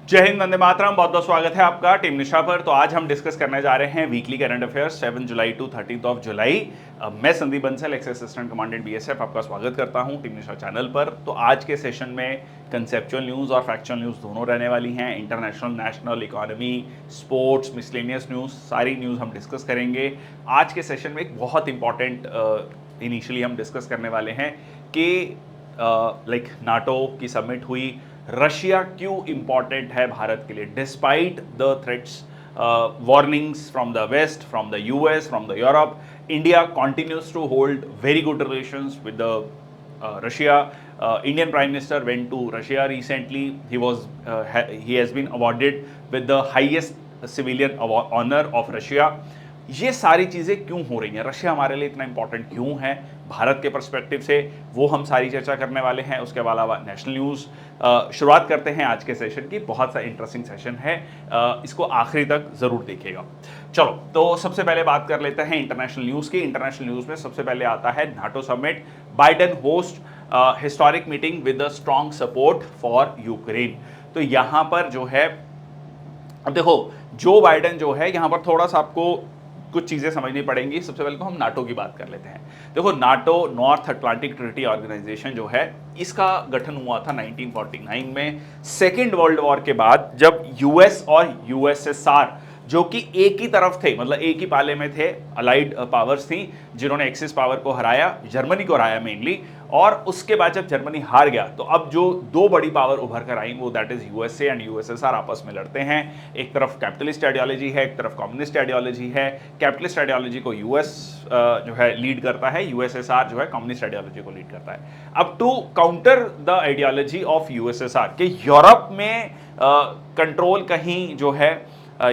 जय हिंद, वंदे मातरम। बहुत बहुत स्वागत है आपका टीम निशा पर। तो आज हम डिस्कस करने जा रहे हैं वीकली करंट अफेयर्स 7 जुलाई टू 13 जुलाई। मैं Sandeep Bansal, ex assistant commandant BSF, आपका स्वागत करता हूं टीम निशा चैनल पर। तो आज के सेशन में कंसेप्चुअल न्यूज़ और फैक्चुअल न्यूज़ दोनों रहने वाली हैं। International, national, economy, sports, miscellaneous news, सारी न्यूज़ हम डिस्कस करेंगे। आज के सेशन में एक बहुत इंपॉर्टेंट इनिशियली हम डिस्कस करने वाले हैं कि नाटो की समिट हुई। रशिया क्यों इंपॉर्टेंट है भारत के लिए, despite the threats, warnings from the west, from the US, from the Europe, India continues to hold very good relations with the Russia. Indian Prime Minister went to Russia recently. He has been awarded with the highest civilian honor of Russia. ये सारी चीज़ें क्यों हो रही हैं, Russia हमारे लिए इतना इंपॉर्टेंट क्यों है भारत के पर्सपेक्टिव से, वो हम सारी चर्चा करने वाले हैं। उसके अलावा नेशनल न्यूज़ शुरुआत करते हैं आज के सेशन की। बहुत सा इंटरेस्टिंग सेशन है, इसको आखिरी तक ज़रूर देखिएगा। चलो, तो सबसे पहले बात कर लेते हैं इंटरनेशनल न्यूज़ की। इंटरनेशनल न्यूज़ में सबसे पहले आता है NATO summit, Biden host historic meeting with the strong support for Ukraine. तो यहाँ पर जो है, अब देखो, जो बाइडेन जो है, यहाँ पर थोड़ा सा आपको कुछ चीज़ें समझनी पड़ेंगी। सबसे पहले तो हम नाटो की बात कर लेते हैं। देखो, NATO North Atlantic Treaty Organization जो है, इसका गठन हुआ था 1949 में, सेकेंड वर्ल्ड वॉर के बाद, जब यूएस और यूएसएसआर जो कि एक ही तरफ थे, मतलब एक ही पाले में थे, अलाइड पावर्स थी जिन्होंने एक्सिस पावर को हराया, जर्मनी को हराया मेनली। और उसके बाद जब जर्मनी हार गया तो अब जो दो बड़ी पावर उभर कर आई वो that is USA and USSR आपस में लड़ते हैं। एक तरफ कैपिटलिस्ट आइडियोलॉजी है, एक तरफ कम्युनिस्ट आइडियोलॉजी है। कैपिटलिस्ट आइडियोलॉजी को यूएस जो है लीड करता है, यूएसएसआर जो है कम्युनिस्ट आइडियोलॉजी को लीड करता है। अब to counter the ideology of USSR के यूरोप में कंट्रोल कहीं जो है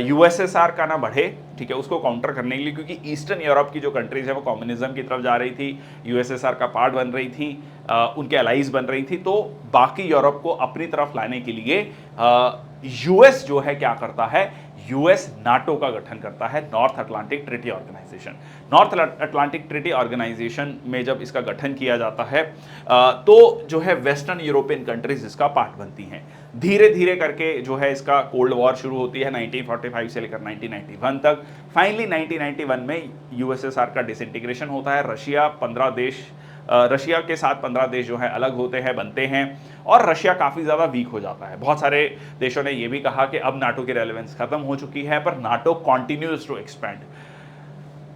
यूएसएसआर का ना बढ़े, ठीक है, उसको काउंटर करने के लिए, क्योंकि ईस्टर्न यूरोप की जो कंट्रीज है वो कम्युनिज्म की तरफ जा रही थी, यूएसएसआर का पार्ट बन रही थी, उनके अलाइज बन रही थी। तो बाकी यूरोप को अपनी तरफ लाने के लिए यूएस जो है क्या करता है, यूएस नाटो का गठन करता है, North Atlantic Treaty Organization. North Atlantic Treaty Organization में जब इसका गठन किया जाता है तो जो है वेस्टर्न यूरोपियन कंट्रीज इसका पार्ट बनती हैं। धीरे धीरे करके जो है इसका कोल्ड वॉर शुरू होती है 1945 से लेकर 1991 तक। फाइनली 1991 में यूएसएसआर का डिसइंटीग्रेशन होता है। रशिया के साथ 15 देश जो है अलग होते हैं, बनते हैं, और रशिया काफ़ी ज़्यादा वीक हो जाता है। बहुत सारे देशों ने यह भी कहा कि अब नाटो की रेलेवेंस खत्म हो चुकी है, पर नाटो कॉन्टिन्यूज टू एक्सपैंड।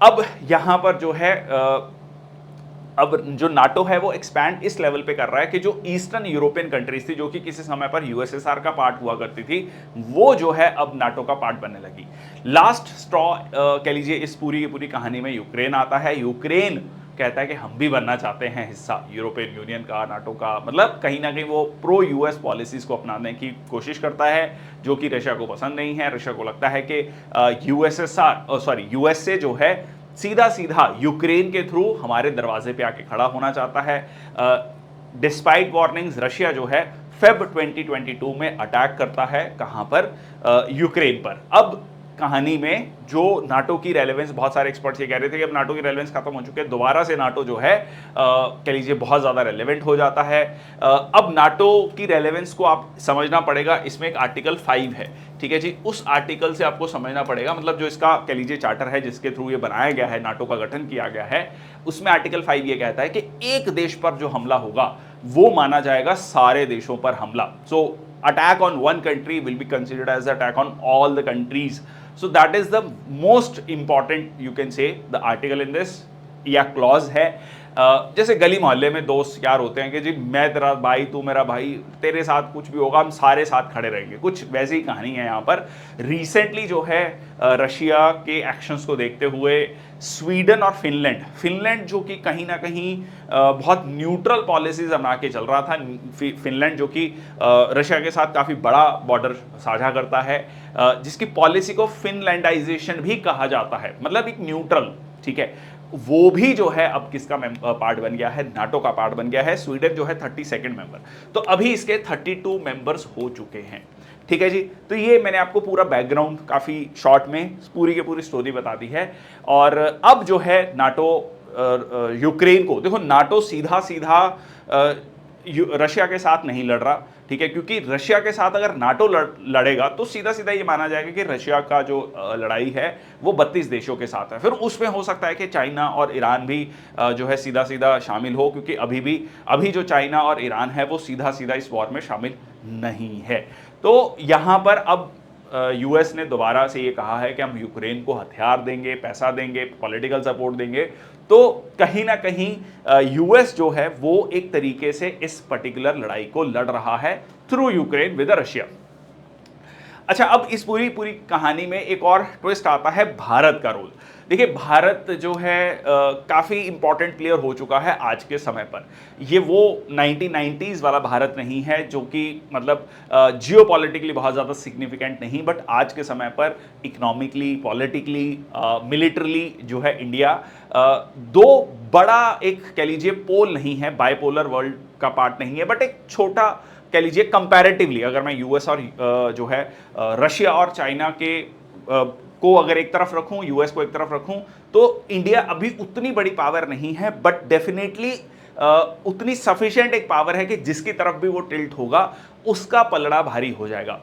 अब यहाँ पर जो है अब जो नाटो है वो एक्सपैंड इस लेवल पे कर रहा है कि जो ईस्टर्न यूरोपियन कंट्रीज थी, जो कि किसी समय पर यूएसएसआर का पार्ट हुआ करती थी, वो जो है अब नाटो का पार्ट बनने लगी। लास्ट स्ट्रॉ कह लीजिए इस पूरी की पूरी कहानी में यूक्रेन आता है। यूक्रेन कहता है कि हम भी बनना चाहते हैं हिस्सा यूरोपियन यूनियन का, नाटो का, मतलब कहीं ना कहीं वो प्रो यूएस पॉलिसीज को अपनाने की कोशिश करता है, जो कि रशिया को पसंद नहीं है। रशिया को लगता है कि यूएसए जो है सीधा सीधा यूक्रेन के थ्रू हमारे दरवाजे पे आके खड़ा होना चाहता है। डिस्पाइट वार्निंग्स, रशिया जो है फेब 2022 में अटैक करता है, कहां पर, यूक्रेन पर। अब कहानी में जो नाटो की रेलेवेंस, बहुत सारे एक्सपर्ट्स ये कह रहे थे कि अब नाटो की रेलेवेंस खत्म हो चुकी है, दोबारा से नाटो जो है कह लीजिए बहुत ज़्यादा रेलेवेंट हो जाता है। अब नाटो की रेलेवेंस को आप समझना पड़ेगा, इसमें एक आर्टिकल 5 है, ठीक है जी, उस आर्टिकल से आपको समझना पड़ेगा, मतलब जो इसका कह लीजिए चार्टर है जिसके थ्रू ये बनाया गया है, नाटो का गठन किया गया है, उसमें आर्टिकल 5 ये कहता है कि एक देश पर जो हमला होगा वो माना जाएगा सारे देशों पर हमला। So attack on one country will be considered as attack on all the countries. So that is the most important, you can say, the article in this, या क्लॉज है। जैसे गली मोहल्ले में दोस्त यार होते हैं कि जी मैं तेरा भाई, तू मेरा भाई, तेरे साथ कुछ भी होगा हम सारे साथ खड़े रहेंगे, कुछ वैसी ही कहानी है यहाँ पर। रिसेंटली जो है रशिया के एक्शंस को देखते हुए स्वीडन और फिनलैंड जो कि कहीं ना कहीं बहुत न्यूट्रल पॉलिसीज बना के चल रहा था, फिनलैंड जो कि रशिया के साथ काफ़ी बड़ा बॉर्डर साझा करता है, जिसकी पॉलिसी को फिनलैंडाइजेशन भी कहा जाता है, मतलब एक न्यूट्रल, ठीक है, वो भी जो है अब किसका पार्ट बन गया है, नाटो का पार्ट बन गया है। स्वीडन जो है 32nd मेंबर, तो अभी इसके 32 मेंबर्स हो चुके हैं, ठीक है जी। तो ये मैंने आपको पूरा बैकग्राउंड काफ़ी शॉर्ट में पूरी की पूरी स्टोरी बता दी है। और अब जो है नाटो यूक्रेन को, देखो नाटो सीधा सीधा रशिया के साथ नहीं लड़ रहा, ठीक है, क्योंकि रशिया के साथ अगर नाटो लड़ेगा तो सीधा सीधा ये माना जाएगा कि रशिया का जो लड़ाई है वो 32 देशों के साथ है। फिर उसमें हो सकता है कि चाइना और ईरान भी जो है सीधा सीधा शामिल हो, क्योंकि अभी जो चाइना और ईरान है वो सीधा सीधा इस वॉर में शामिल नहीं है। तो यहां पर अब यूएस ने दोबारा से ये कहा है कि हम यूक्रेन को हथियार देंगे, पैसा देंगे, पॉलिटिकल सपोर्ट देंगे। तो कहीं ना कहीं यूएस जो है वो एक तरीके से इस पर्टिकुलर लड़ाई को लड़ रहा है थ्रू यूक्रेन विद रशिया। अच्छा, अब इस पूरी पूरी कहानी में एक और ट्विस्ट आता है भारत का रोल। देखिए, भारत जो है काफ़ी इंपॉर्टेंट प्लेयर हो चुका है आज के समय पर। ये वो 1990s वाला भारत नहीं है जो कि मतलब जियोपॉलिटिकली बहुत ज़्यादा सिग्निफिकेंट नहीं, बट आज के समय पर इकोनॉमिकली, पॉलिटिकली, मिलिटरली जो है इंडिया दो बड़ा, एक कह लीजिए पोल नहीं है, बाइपोलर वर्ल्ड का पार्ट नहीं है, बट एक छोटा कह लीजिए कंपैरेटिवली, अगर मैं यूएस और जो है रशिया और चाइना के को अगर एक तरफ रखूं, यूएस को एक तरफ रखूं, तो इंडिया अभी उतनी बड़ी पावर नहीं है, बट डेफिनेटली उतनी सफिशिएंट एक पावर है कि जिसकी तरफ भी वो टिल्ट होगा उसका पलड़ा भारी हो जाएगा।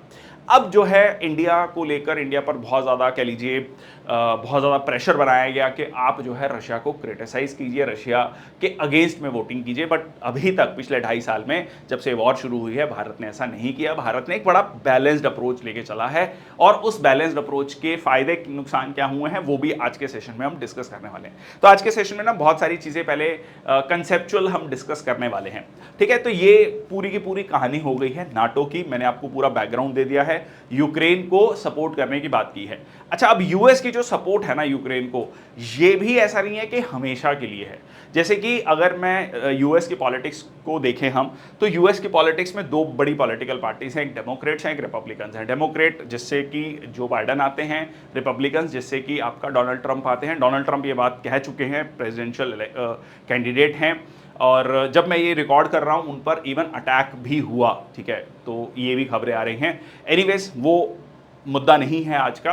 अब जो है इंडिया को लेकर इंडिया पर बहुत ज़्यादा कह लीजिए बहुत ज़्यादा प्रेशर बनाया गया कि आप जो है रशिया को क्रिटिसाइज कीजिए, रशिया के अगेंस्ट में वोटिंग कीजिए। बट अभी तक पिछले 2.5 साल में जब से वॉर शुरू हुई है, भारत ने ऐसा नहीं किया। भारत ने एक बड़ा बैलेंस्ड अप्रोच लेके चला है, और उस बैलेंस्ड अप्रोच के फायदे नुकसान क्या हुए हैं वो भी आज के सेशन में हम डिस्कस करने वाले हैं। तो आज के सेशन में ना बहुत सारी चीज़ें पहले कंसेप्चुअल हम डिस्कस करने वाले हैं, ठीक है। तो ये पूरी की पूरी कहानी हो गई है नाटो की, मैंने आपको पूरा बैकग्राउंड दे दिया है, यूक्रेन को सपोर्ट करने की बात की है। अच्छा, अब यूएस की जो सपोर्ट है ना यूक्रेन को, ये भी ऐसा नहीं है कि हमेशा के लिए है। जैसे कि अगर मैं यूएस की पॉलिटिक्स को देखें हम, तो यूएस की पॉलिटिक्स में दो बड़ी पॉलिटिकल पार्टीज हैं, एक डेमोक्रेट्स हैं, एक रिपब्लिकन्स हैं। डेमोक्रेट जिससे कि जो बाइडन आते हैं, रिपब्लिकन्स जिससे कि आपका डोनाल्ड ट्रंप आते हैं। डोनाल्ड ट्रंप ये बात कह चुके हैं, प्रेसिडेंशियल कैंडिडेट हैं, और जब मैं ये रिकॉर्ड कर रहा हूँ उन पर इवन अटैक भी हुआ, ठीक है। तो ये भी खबरें आ रही हैं। एनीवेज, वो मुद्दा नहीं है आज का।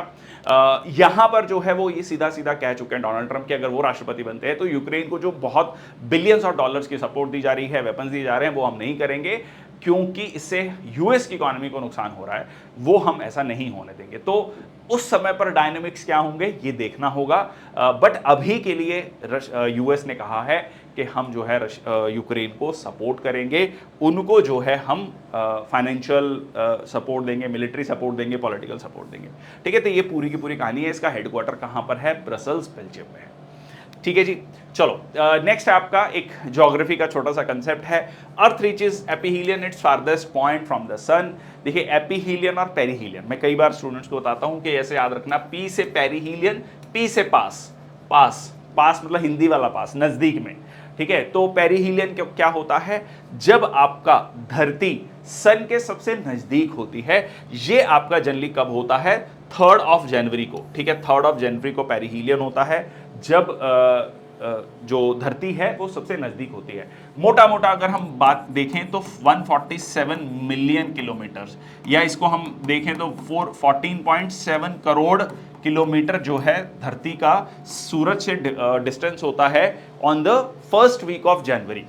यहाँ पर जो है वो ये सीधा सीधा कह चुके हैं डोनाल्ड ट्रंप कि अगर वो राष्ट्रपति बनते हैं तो यूक्रेन को जो बहुत बिलियंस ऑफ डॉलर्स की सपोर्ट दी जा रही है, वेपन्स दिए जा रहे हैं, वो हम नहीं करेंगे, क्योंकि इससे यूएस की इकोनॉमी को नुकसान हो रहा है, वो हम ऐसा नहीं होने देंगे। तो उस समय पर डायनामिक्स क्या होंगे ये देखना होगा। बट अभी के लिए यूएस ने कहा है कि हम जो है यूक्रेन को सपोर्ट करेंगे, उनको जो है हम फाइनेंशियल सपोर्ट देंगे, मिलिट्री सपोर्ट देंगे, पॉलिटिकल सपोर्ट देंगे, ठीक है। तो ये पूरी की पूरी कहानी है। इसका हेडक्वार्टर कहाँ पर है? ब्रसल्स, बेल्जियम में है, ठीक है जी। चलो, नेक्स्ट आपका एक ज्योग्राफी का छोटा सा कंसेप्ट है। Earth reaches aphelion its farthest point from the sun. देखिए, एपीहीलियन और पेरीहीलियन, मैं कई बार स्टूडेंट्स को बताता हूं कि ऐसे याद रखना, पी से पेरीहीलियन, पी से पास, पास पास मतलब हिंदी वाला पास, नजदीक में, ठीक है। तो पेरीहीलियन क्या होता है? जब आपका धरती सन के सबसे नजदीक होती है। ये आपका जनरली कब होता है? 3 जनवरी को, ठीक है। 3 जनवरी को पेरीहीलियन होता है, जब जो धरती है वो सबसे नजदीक होती है। मोटा मोटा अगर हम बात देखें तो 147 मिलियन किलोमीटर, या इसको हम देखें तो 14.7 करोड़ किलोमीटर जो है धरती का सूरज से डिस्टेंस होता है on the first week of January.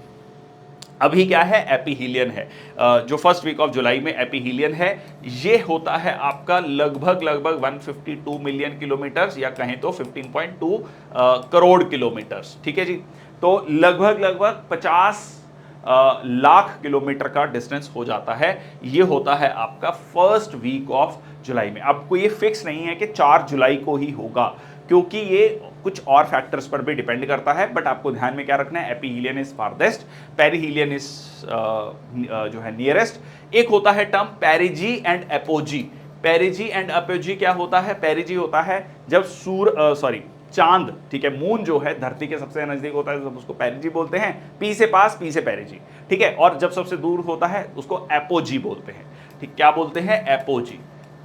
अभी क्या है? एपीहीलियन है। जो फर्स्ट वीक ऑफ जुलाई में एपीहीलियन है, ये होता है आपका लगभग 152 मिलियन किलोमीटर्स, या कहें तो 15.2 करोड़ किलोमीटर्स, ठीक है जी। तो लगभग 50 लाख किलोमीटर का डिस्टेंस हो जाता है। ये होता है आपका फर्स्ट वीक ऑफ जुलाई में। आपको ये फिक्स नहीं है कि 4 जुलाई को ही होगा, क्योंकि ये कुछ और फैक्टर्स पर भी डिपेंड करता है। बट आपको ध्यान में क्या रखना है? एपीहीलियन इज फारदेस्ट, पेरीहीलियन इज जो है नियरेस्ट। एक होता है term पेरिजी and apogee. पेरिजी and apogee क्या होता है? पेरिजी होता है जब चांद, ठीक है, मून जो है धरती के सबसे नजदीक होता है, जब उसको पेरिजी बोलते हैं। पी से पास, पी से पेरिजी, ठीक है। और जब सबसे दूर होता है उसको एपोजी बोलते हैं, ठीक। क्या बोलते हैं? एपोजी,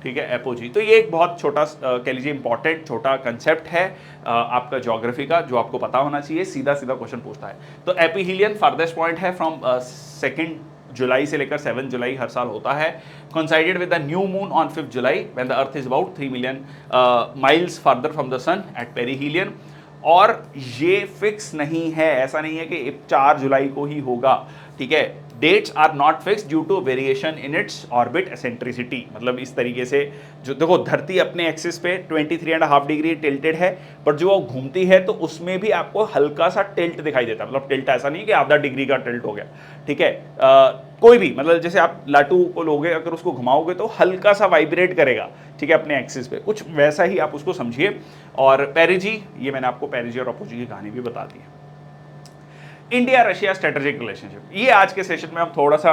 ठीक है, एपोजी। तो ये एक बहुत छोटा कह लीजिए इंपॉर्टेंट छोटा कंसेप्ट है आपका ज्योग्राफी का, जो आपको पता होना चाहिए। सीधा सीधा क्वेश्चन पूछता है। तो एपीहीलियन फारदेस्ट पॉइंट है फ्रॉम 2 जुलाई से लेकर 7 जुलाई हर साल होता है। Coincided with the new moon on 5 July when the earth is about 3 million miles farther from the sun at perihelion. और ये फिक्स नहीं है, ऐसा नहीं है कि 4 जुलाई को ही होगा, ठीक है। Dates are not fixed due to variation in its orbit eccentricity. मतलब इस तरीके से जो देखो धरती अपने एक्सिस पे 23.5 डिग्री टिल्टेड है, पर जो वो घूमती है तो उसमें भी आपको हल्का सा टिल्ट दिखाई देता है। मतलब टिल्ट ऐसा नहीं कि आधा डिग्री का टिल्ट हो गया, ठीक है। कोई भी मतलब जैसे आप लाटू को लोगे, अगर उसको घुमाओगे तो हल्का सा वाइब्रेट करेगा, ठीक है, अपने एक्सिस पे, कुछ वैसा ही आप उसको समझिए। और पेरिजी, ये मैंने आपको पेरिजी और अपोजी की कहानी भी बता दी है। इंडिया रशिया स्ट्रेटेजिक रिलेशनशिप, ये आज के सेशन में हम थोड़ा सा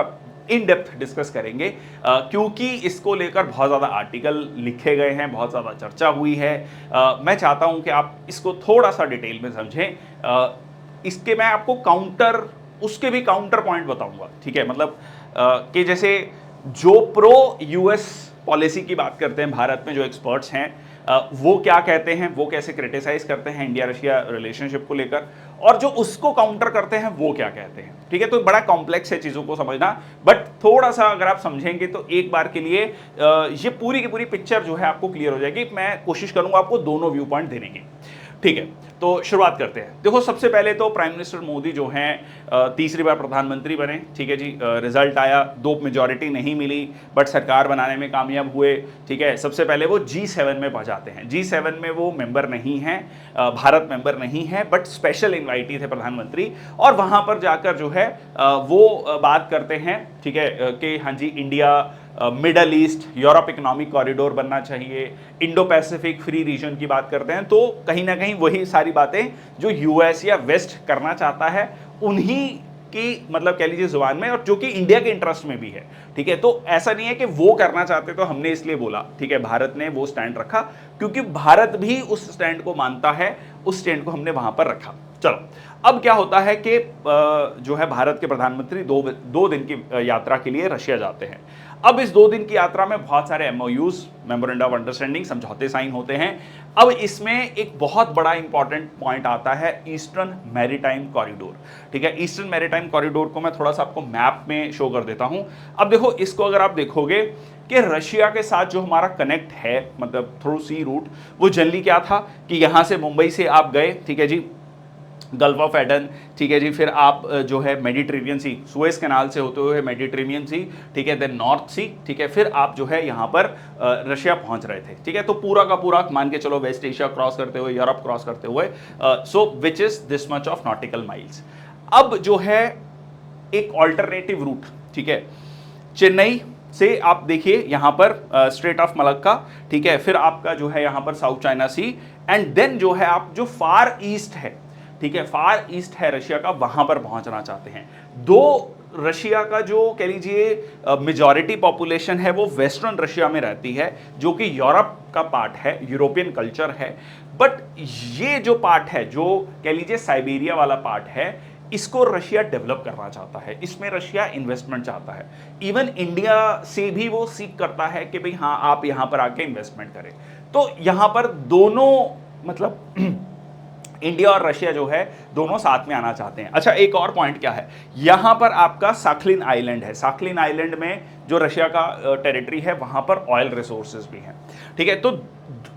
इन डेप्थ डिस्कस करेंगे, क्योंकि इसको लेकर बहुत ज़्यादा आर्टिकल लिखे गए हैं, बहुत ज़्यादा चर्चा हुई है। मैं चाहता हूं कि आप इसको थोड़ा सा डिटेल में समझें। इसके मैं आपको उसके भी काउंटर पॉइंट बताऊंगा, ठीक है। मतलब कि जैसे जो प्रो यूएस पॉलिसी की बात करते हैं भारत में, जो एक्सपर्ट्स हैं, वो क्या कहते हैं, वो कैसे क्रिटिसाइज करते हैं इंडिया रशिया रिलेशनशिप को लेकर, और जो उसको काउंटर करते हैं वो क्या कहते हैं, ठीक है। तो बड़ा कॉम्प्लेक्स है चीज़ों को समझना, बट थोड़ा सा अगर आप समझेंगे तो एक बार के लिए ये पूरी की पूरी पिक्चर जो है आपको क्लियर हो जाएगी। मैं कोशिश करूंगा आपको दोनों व्यू पॉइंट देने की, ठीक है। तो शुरुआत करते हैं। देखो सबसे पहले तो प्राइम मिनिस्टर मोदी जो हैं तीसरी बार प्रधानमंत्री बने, ठीक है जी। रिजल्ट आया, 2 मेजॉरिटी नहीं मिली, बट सरकार बनाने में कामयाब हुए, ठीक है। सबसे पहले वो G7 में पहुंचाते हैं। G7 में वो मेंबर नहीं हैं, भारत मेंबर नहीं है, बट स्पेशल इन्वाइटी थे प्रधानमंत्री, और वहां पर जाकर जो है वो बात करते हैं, ठीक है, कि हाँ जी India Middle East Europe economic corridor बनना चाहिए, इंडो पैसिफिक फ्री रीजन की बात करते हैं। तो कहीं ना कहीं वही सारी बातें जो यूएस या वेस्ट करना चाहता है, उन्हीं की मतलब कह लीजिए जुबान में, और जो कि इंडिया के इंटरेस्ट में भी है, ठीक है। तो ऐसा नहीं है कि वो करना चाहते तो हमने इसलिए बोला, ठीक है। भारत ने वो स्टैंड रखा क्योंकि भारत भी उस स्टैंड को मानता है, उस स्टैंड को हमने वहां पर रखा। चलो अब क्या होता है कि जो है भारत के प्रधानमंत्री दो दिन की यात्रा के लिए रशिया जाते हैं। अब इस 2 दिन की यात्रा में बहुत सारे MOUs, मेमोरेंडम ऑफ अंडरस्टैंडिंग, समझौते साइन होते हैं। अब इसमें एक बहुत बड़ा इंपॉर्टेंट पॉइंट आता है ईस्टर्न मैरीटाइम कॉरिडोर, ठीक है। ईस्टर्न मैरीटाइम कॉरिडोर को मैं थोड़ा सा आपको मैप में शो कर देता हूं। अब देखो इसको अगर आप देखोगे कि रशिया के साथ जो हमारा कनेक्ट है, मतलब थ्रू सी रूट, वो जनरली क्या था कि यहां से मुंबई से आप गए, ठीक है जी, गल्फ ऑफ एडन, ठीक है जी, फिर आप जो है मेडिटेरेनियन सी, सुएज कैनाल से होते हुए मेडिटेरेनियन सी, ठीक है, देन नॉर्थ सी, ठीक है, फिर आप जो है यहाँ पर रशिया पहुंच रहे थे, ठीक है। तो पूरा का पूरा मान के चलो वेस्ट एशिया क्रॉस करते हुए, यूरोप क्रॉस करते हुए, so which is this much of nautical miles. अब जो है एक ऑल्टरनेटिव रूट, ठीक है, चेन्नई से आप देखिए यहां पर स्ट्रेट ऑफ मलक्का, ठीक है, फिर आपका जो है यहां पर South China Sea, and then जो है आप जो फार ईस्ट है, ठीक है, फार ईस्ट है रशिया का, वहां पर पहुंचना चाहते हैं। रशिया का जो कह लीजिए मेजॉरिटी पॉपुलेशन है वो वेस्टर्न रशिया में रहती है, जो कि यूरोप का पार्ट है, यूरोपियन कल्चर है। बट ये जो पार्ट है, जो कह लीजिए साइबेरिया वाला पार्ट है, इसको रशिया डेवलप करना चाहता है, इसमें रशिया इन्वेस्टमेंट चाहता है। इवन इंडिया से भी वो सीख करता है कि भाई हाँ आप यहां पर आके इन्वेस्टमेंट करें। तो यहां पर दोनों मतलब इंडिया और रशिया जो है दोनों साथ में आना चाहते हैं। अच्छा एक और पॉइंट क्या है, यहां पर आपका साखलिन आइलैंड है। साखलिन आइलैंड में जो रशिया का टेरिटरी है, वहां पर ऑयल रिसोर्सेज भी हैं, ठीक है। तो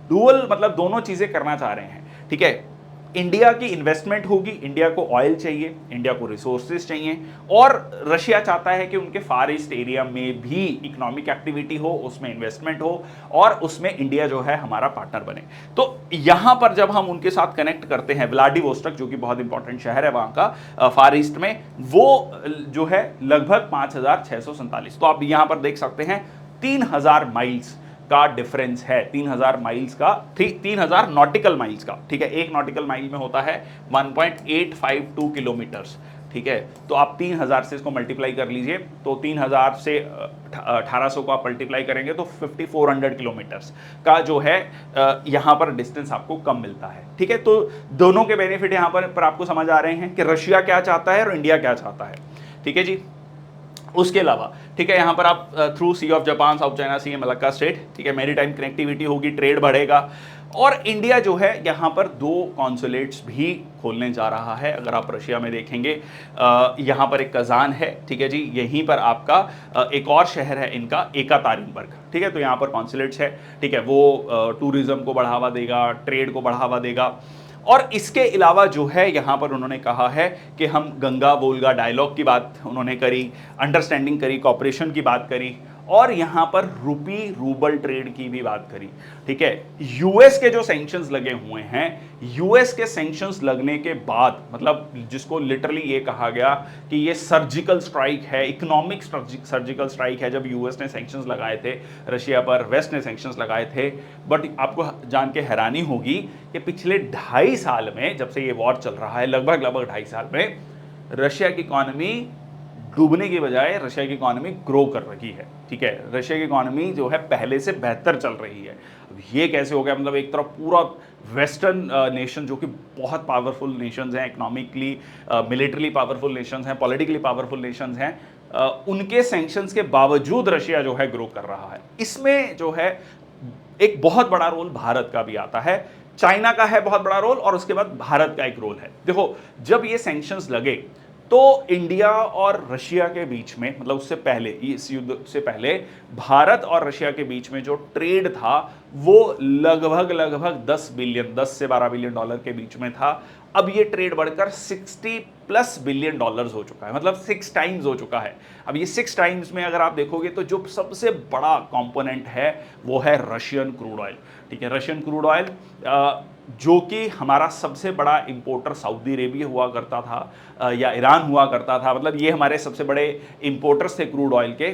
डुअल मतलब दोनों चीजें करना चाह रहे हैं, ठीक है। इंडिया की इन्वेस्टमेंट होगी, इंडिया को ऑयल चाहिए, इंडिया को रिसोर्सेज चाहिए, और रशिया चाहता है कि उनके फार ईस्ट एरिया में भी इकोनॉमिक एक्टिविटी हो, उसमें इन्वेस्टमेंट हो, और उसमें इंडिया जो है हमारा पार्टनर बने। तो यहां पर जब हम उनके साथ कनेक्ट करते हैं, व्लादिवोस्टोक जो कि बहुत इंपॉर्टेंट शहर है वहां का फार ईस्ट में, वो जो है लगभग 5647, तो आप यहां पर देख सकते हैं 3000 माइल्स का डिफरेंस है, 3000 माइल्स का, 3000 नॉटिकल माइल्स का, ठीक है। एक नॉटिकल माइल में होता है 1.852 किलोमीटर्स, ठीक है। तो आप 3000 से इसको मल्टीप्लाई कर लीजिए, तो 3000 से 1800 को आप मल्टीप्लाई करेंगे तो 5400 किलोमीटर्स का जो है यहां पर डिस्टेंस आपको कम मिलता है, ठीक है। तो दोनों के बेनिफिट यहां पर आपको समझ आ रहे हैं कि रशिया क्या चाहता है और इंडिया क्या चाहता है, ठीक है जी। उसके अलावा ठीक है, यहाँ पर आप through Sea of Japan, South China Sea, Malacca Strait, ठीक है, मैरीटाइम कनेक्टिविटी होगी, ट्रेड बढ़ेगा, और इंडिया जो है यहाँ पर 2 कॉन्सुलेट्स भी खोलने जा रहा है। अगर आप रशिया में देखेंगे, यहाँ पर एक कजान है, ठीक है जी, यहीं पर आपका एक और शहर है इनका, एकातेरिनबर्ग, ठीक है। तो यहाँ पर कॉन्सुलेट्स है, ठीक है, वो टूरिज्म को बढ़ावा देगा, ट्रेड को बढ़ावा देगा। और इसके अलावा जो है यहाँ पर उन्होंने कहा है कि हम गंगा वोल्गा डायलॉग की बात उन्होंने करी, अंडरस्टैंडिंग करी, कॉपरेशन की बात करी, और यहां पर रूपी रूबल ट्रेड की भी बात करी। ठीक है, यूएस के जो सैंक्शंस लगे हुए हैं, यूएस के सैंक्शंस लगने के बाद, मतलब जिसको लिटरली ये कहा गया कि ये सर्जिकल स्ट्राइक है, इकोनॉमिक सर्जिकल स्ट्राइक है, जब यूएस ने सैंक्शंस लगाए थे रशिया पर, वेस्ट ने सैंक्शंस लगाए थे। बट आपको जान के हैरानी होगी कि पिछले 2.5 साल में, जब से ये वॉर चल रहा है, लगभग 2.5 साल में, रशिया की इकॉनमी डूबने की बजाय रशिया की इकोनॉमी ग्रो कर रही है। ठीक है, रशिया की इकोनॉमी जो है पहले से बेहतर चल रही है। अब ये कैसे हो गया? मतलब एक तरफ पूरा वेस्टर्न नेशन जो कि बहुत पावरफुल नेशंस हैं, इकोनॉमिकली, मिलिट्रली पावरफुल नेशंस हैं, पॉलिटिकली पावरफुल नेशंस हैं, उनके सैंक्शंस के बावजूद रशिया जो है ग्रो कर रहा है। इसमें जो है एक बहुत बड़ा रोल भारत का भी आता है, चाइना का है बहुत बड़ा रोल, और उसके बाद भारत का एक रोल है। देखो, जब ये सैंक्शंस लगे तो इंडिया और रशिया के बीच में, मतलब उससे पहले, इस युद्ध से पहले, भारत और रशिया के बीच में जो ट्रेड था वो लगभग 10 से 12 बिलियन डॉलर के बीच में था। अब ये ट्रेड बढ़कर 60+ बिलियन डॉलर्स हो चुका है, मतलब 6 टाइम्स हो चुका है। अब ये 6 टाइम्स में अगर आप देखोगे तो जो सबसे बड़ा कंपोनेंट है वो है रशियन क्रूड ऑयल। ठीक है, रशियन क्रूड ऑयल जो कि हमारा सबसे बड़ा इंपोर्टर सऊदी अरेबिया हुआ करता था या ईरान हुआ करता था, मतलब ये हमारे सबसे बड़े इंपोर्टर्स थे क्रूड ऑयल के।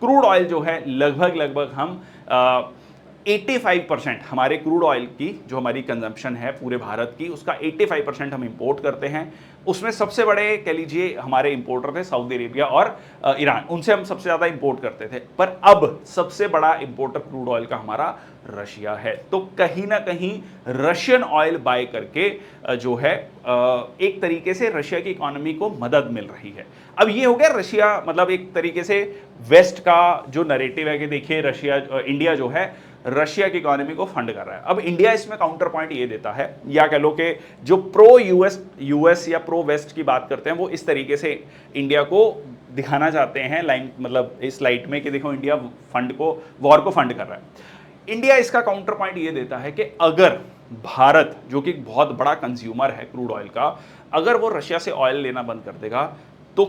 क्रूड ऑयल जो है लगभग हम 85% हमारे क्रूड ऑयल की जो हमारी कंजम्पशन है पूरे भारत की, उसका 85% हम इंपोर्ट करते हैं। उसमें सबसे बड़े कह लीजिए हमारे इंपोर्टर थे सऊदी अरेबिया और ईरान, उनसे हम सबसे ज़्यादा इंपोर्ट करते थे। पर अब सबसे बड़ा इंपोर्टर क्रूड ऑयल का हमारा रशिया है। तो कहीं ना कहीं रशियन ऑयल बाय करके जो है एक तरीके से रशिया की इकोनॉमी को मदद मिल रही है। अब ये हो गया रशिया, मतलब एक तरीके से वेस्ट का जो नैरेटिव है कि देखिए रशिया, इंडिया जो है रशिया की इकोनॉमी को फंड कर रहा है। अब इंडिया इसमें काउंटर पॉइंट ये देता है, या कह लो कि जो प्रो यूएस या प्रो वेस्ट की बात करते हैं, वो इस तरीके से इंडिया को दिखाना चाहते हैं लाइन, मतलब इस लाइट में कि देखो इंडिया वॉर को फंड कर रहा है। इंडिया इसका काउंटर पॉइंट ये देता है कि अगर भारत, जो कि बहुत बड़ा कंज्यूमर है क्रूड ऑयल का, अगर वो रशिया से ऑयल लेना बंद कर देगा तो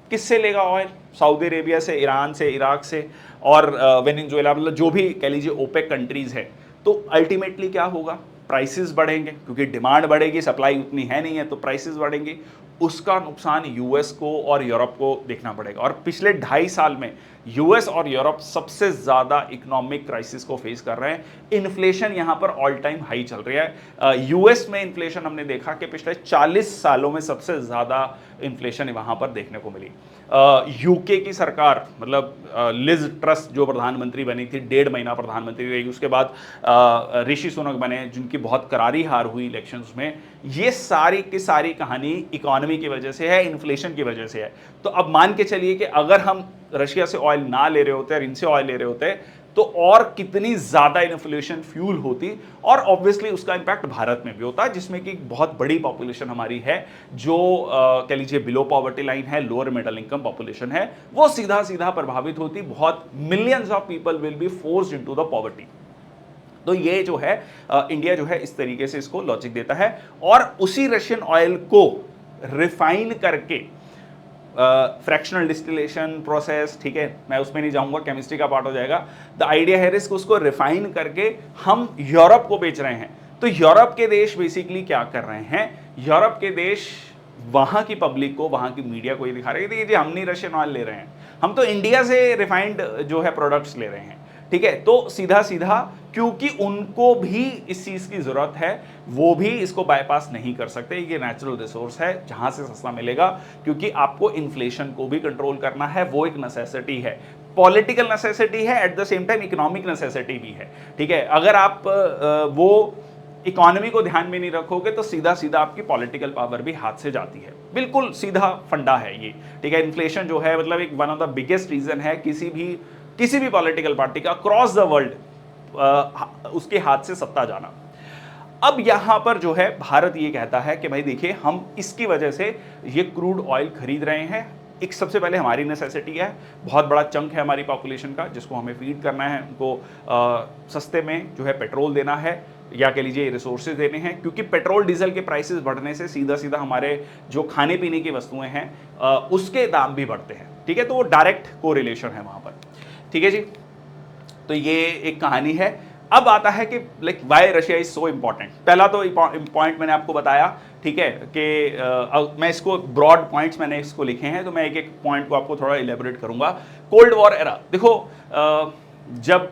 किससे लेगा ऑयल? सऊदी अरेबिया से, ईरान से, इराक से और वेनेजुएला, मतलब जो भी कह लीजिए ओपेक कंट्रीज है। तो अल्टीमेटली क्या होगा? प्राइसेस बढ़ेंगे, क्योंकि डिमांड बढ़ेगी, सप्लाई उतनी है नहीं है, तो प्राइसेस बढ़ेंगी। उसका नुकसान यूएस को और यूरोप को देखना पड़ेगा। और पिछले 2.5 साल में यूएस और यूरोप सबसे ज़्यादा इकोनॉमिक क्राइसिस को फेस कर रहे हैं। इन्फ्लेशन यहाँ पर ऑल टाइम हाई चल रही है। यूएस में इन्फ्लेशन हमने देखा कि पिछले 40 सालों में सबसे ज़्यादा इन्फ्लेशन वहाँ पर देखने को मिली। यूके की सरकार, मतलब लिज ट्रस जो प्रधानमंत्री बनी थी, 1.5 महीना प्रधानमंत्री रही, उसके बाद ऋषि सुनक बने, जिनकी बहुत करारी हार हुई इलेक्शंस में। ये सारी की सारी कहानी इकोनॉमी की वजह से है, इन्फ्लेशन की वजह से है। तो अब मान के चलिए कि अगर हम रशिया से ऑयल ना ले रहे होते और इनसे ऑयल ले रहे होते तो और कितनी ज़्यादा इन्फ्लेशन फ्यूल होती, और ऑब्वियसली उसका इम्पैक्ट भारत में भी होता है, जिसमें कि बहुत बड़ी पॉपुलेशन हमारी है जो कह लीजिए बिलो पॉवर्टी लाइन है, लोअर मिडिल इनकम पॉपुलेशन है, वो सीधा सीधा प्रभावित होती। बहुत millions of people will be forced into the poverty. तो ये जो है इंडिया जो है इस तरीके से इसको लॉजिक देता है, और उसी रशियन ऑयल को रिफाइन करके फ्रैक्शनल डिस्टिलेशन प्रोसेस, ठीक है, मैं उसमें नहीं जाऊंगा, केमिस्ट्री का पार्ट हो जाएगा। द आइडिया है रिस्क, उसको रिफाइन करके हम यूरोप को बेच रहे हैं। तो यूरोप के देश बेसिकली क्या कर रहे हैं? यूरोप के देश वहां की पब्लिक को, वहां की मीडिया को ये दिखा रहे हैं कि हम नहीं रशियन ऑयल ले रहे हैं, हम तो इंडिया से रिफाइंड जो है प्रोडक्ट्स ले रहे हैं। ठीक है, तो सीधा सीधा क्योंकि उनको भी इस चीज़ की ज़रूरत है, वो भी इसको बाईपास नहीं कर सकते। ये नेचुरल रिसोर्स है जहाँ से सस्ता मिलेगा, क्योंकि आपको इन्फ्लेशन को भी कंट्रोल करना है, वो एक नेसेसिटी है, पॉलिटिकल नेसेसिटी है, eight the same time economic necessity भी है। ठीक है, अगर आप वो इकोनॉमी को ध्यान में नहीं रखोगे तो सीधा सीधा आपकी पॉलिटिकल पावर भी हाथ से जाती है। बिल्कुल सीधा फंडा है ये। ठीक है, इन्फ्लेशन जो है मतलब एक one of the biggest reason है किसी भी पॉलिटिकल पार्टी का अक्रॉस द वर्ल्ड उसके हाथ से सत्ता जाना। अब यहां पर जो है भारत ये कहता है कि भाई देखिए, हम इसकी वजह से ये क्रूड ऑयल खरीद रहे हैं। एक सबसे पहले हमारी नेसेसिटी है, बहुत बड़ा चंक है हमारी पॉपुलेशन का जिसको हमें फीड करना है, उनको सस्ते में जो है पेट्रोल देना है। या कह लीजिए रिसोर्सेज देने हैं, क्योंकि पेट्रोल डीजल के प्राइसेस बढ़ने से सीधा सीधा हमारे जो खाने पीने की वस्तुएं हैं उसके दाम भी बढ़ते हैं। ठीक है, तो वो डायरेक्ट कोरिलेशन है वहां पर। ठीक है जी, तो ये एक कहानी है। अब आता है कि like why Russia is so important. पहला तो पॉइंट मैंने आपको बताया, ठीक है, कि मैं इसको ब्रॉड पॉइंट्स मैंने इसको लिखे हैं, तो मैं एक एक पॉइंट को आपको थोड़ा इलेबोरेट करूंगा। कोल्ड वॉर एरा, देखो जब